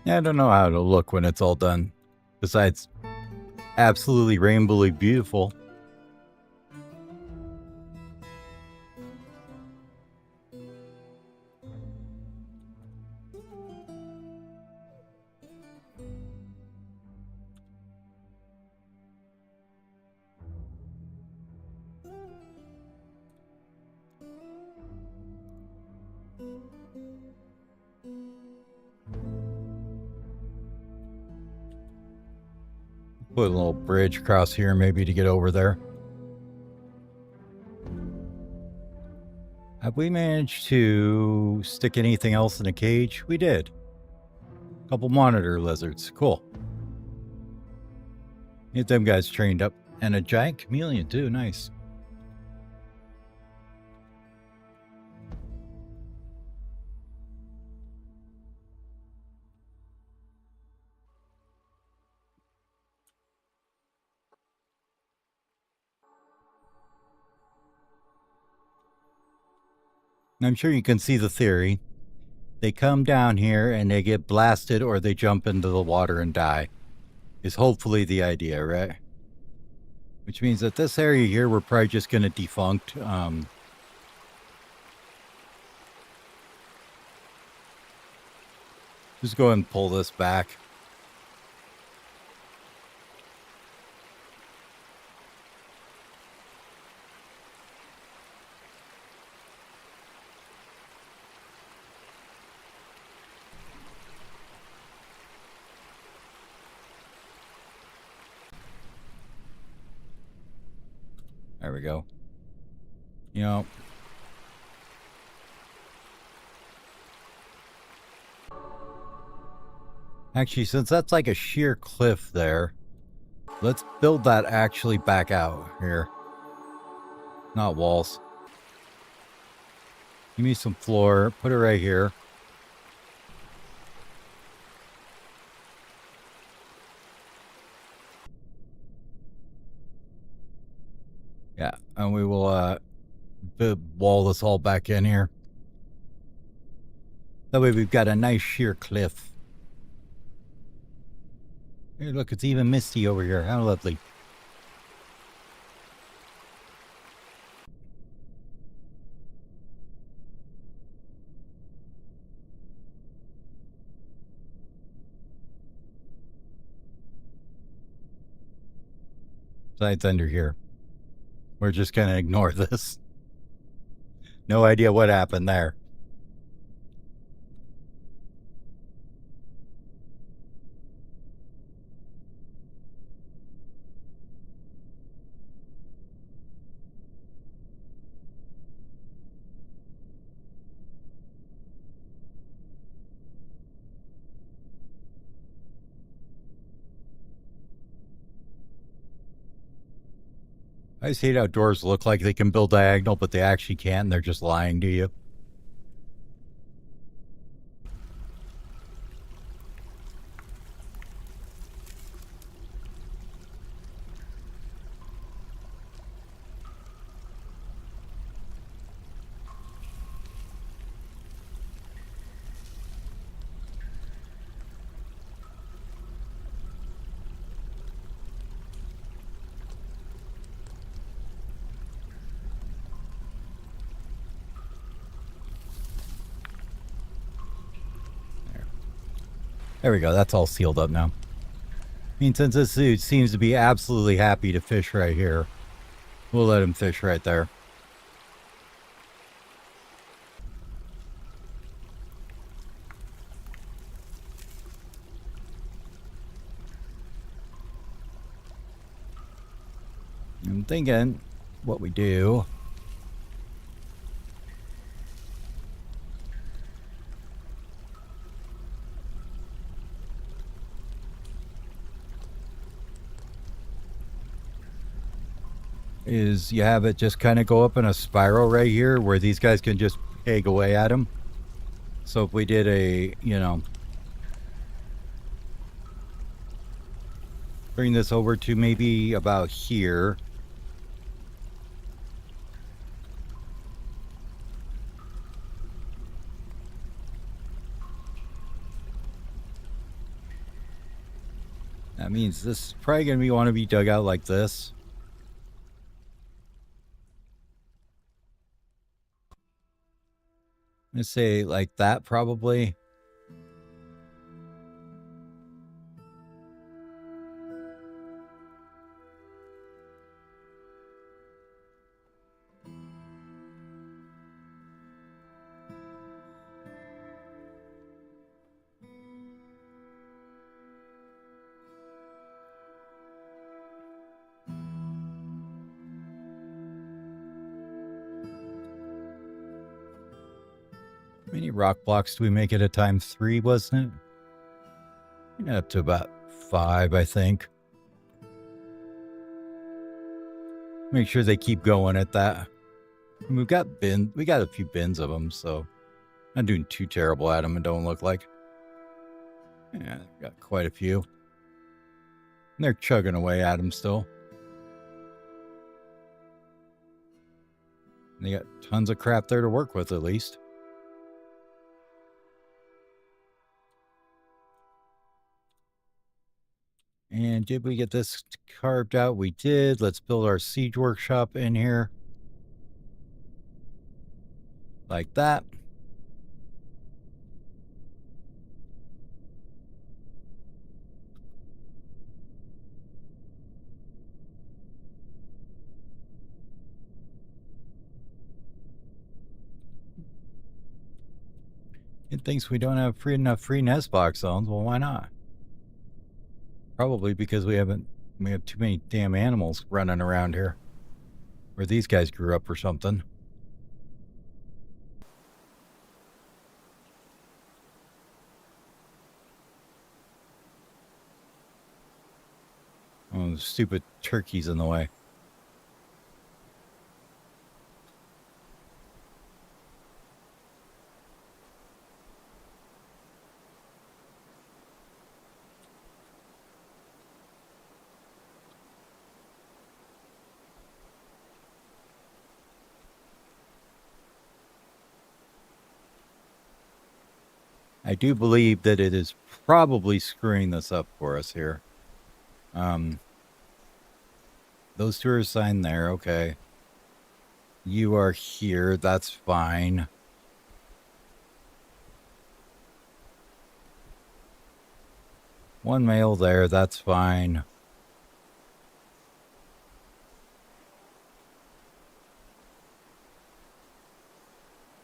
Yeah, I don't know how it'll look when it's all done. Besides, absolutely rainbowly beautiful. Put a little bridge across here maybe to get over there. Have we managed to stick anything else in a cage? We did. A couple monitor lizards. Cool. Get them guys trained up. And a giant chameleon too. Nice. I'm sure you can see the theory. They come down here and they get blasted or they jump into the water and die. Is hopefully the idea, right? Which means that this area here, we're probably just going to defunct. Just go ahead and pull this back. There we go. You know. Actually, since that's like a sheer cliff there, let's build that actually back out here. Not walls. Give me some floor. Put it right here. Yeah, and we will wall this all back in here. That way we've got a nice sheer cliff. Hey, look, it's even misty over here. How lovely. Besides under here. We're just going to ignore this. No idea what happened there. I just hate how doors look like they can build diagonal, but they actually can't, and they're just lying to you. There we go. That's all sealed up now. I mean, since this dude seems to be absolutely happy to fish right here, we'll let him fish right there. I'm thinking what we do is you have it just kind of go up in a spiral right here where these guys can just peg away at him. So if we did a, you know, bring this over to maybe about here. That means this is probably going to want to be dug out like this. Let's say like that probably. many rock blocks do we make at a time? 3, wasn't it? Yeah, up to about 5, I think. Make sure they keep going at that. And we got a few bins of them, so I'm not doing too terrible at them. And don't look like. Yeah, got quite a few. And they're chugging away at them still. And they got tons of crap there to work with, at least. And did we get this carved out? We did. Let's build our siege workshop in here. Like that. It thinks we don't have enough free nest box zones. Well, why not? Probably because we have too many damn animals running around here. Where these guys grew up or something. Oh, the stupid turkeys in the way. I do believe that it is probably screwing this up for us here. Those two are assigned there, okay. You are here, that's fine. One male there, that's fine.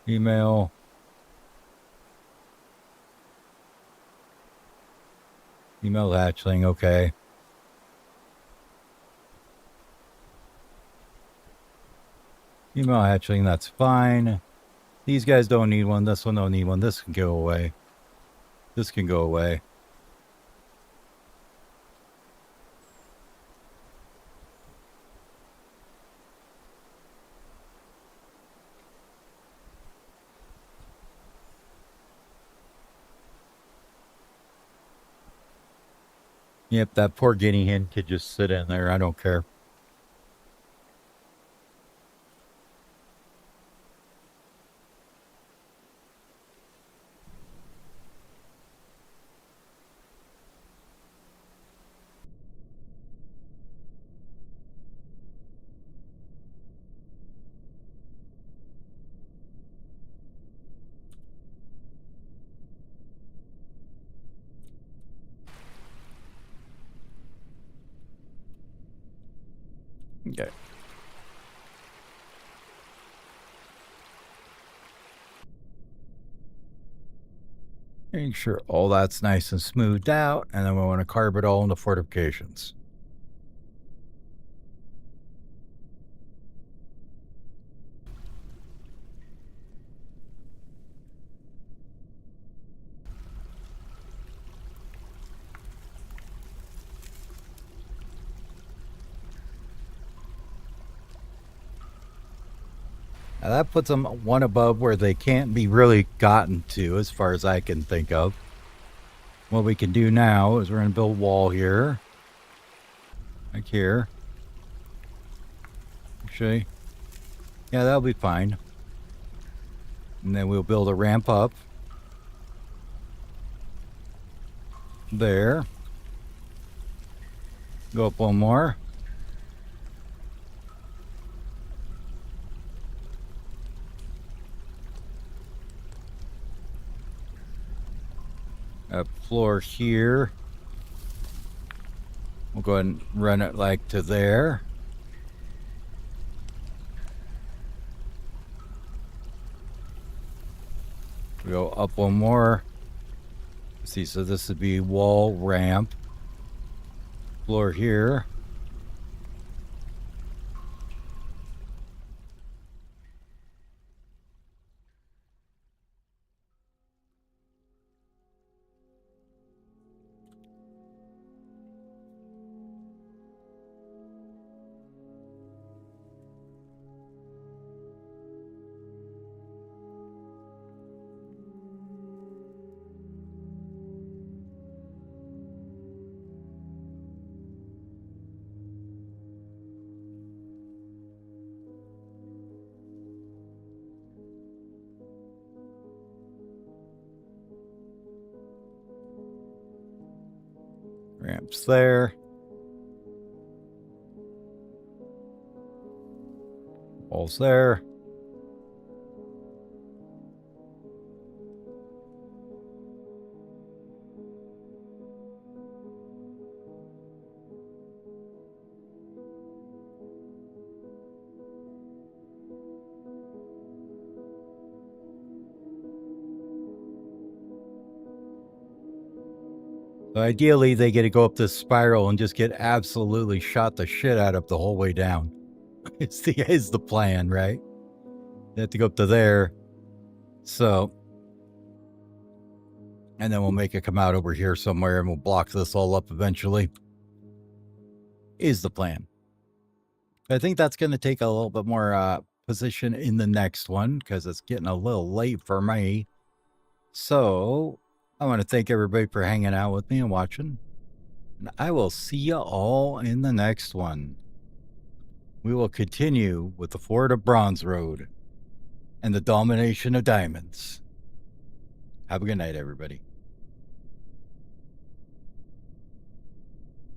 Female. Female hatchling, okay. Female hatchling, that's fine. These guys don't need one. This one don't need one. This can go away. This can go away. Yep, that poor guinea hen could just sit in there. I don't care. Okay. Make sure all that's nice and smoothed out, and then we want to carve it all into fortifications. Now that puts them one above where they can't be really gotten to, as far as I can think of. What we can do now is we're going to build a wall here. Like here. Actually, yeah, that'll be fine. And then we'll build a ramp up. There. Go up one more. A floor here. We'll go ahead and run it like to there. We go up one more. See, so this would be wall, ramp, floor here. Ramps there. Walls there. So ideally, they get to go up this spiral and just get absolutely shot the shit out of the whole way down. Is the plan, right? They have to go up to there. So, and then we'll make it come out over here somewhere and we'll block this all up eventually. Is the plan. I think that's going to take a little bit more position in the next one because it's getting a little late for me. So, I want to thank everybody for hanging out with me and watching. And I will see you all in the next one. We will continue with the Fort of Bronze Road and the domination of diamonds. Have a good night, everybody.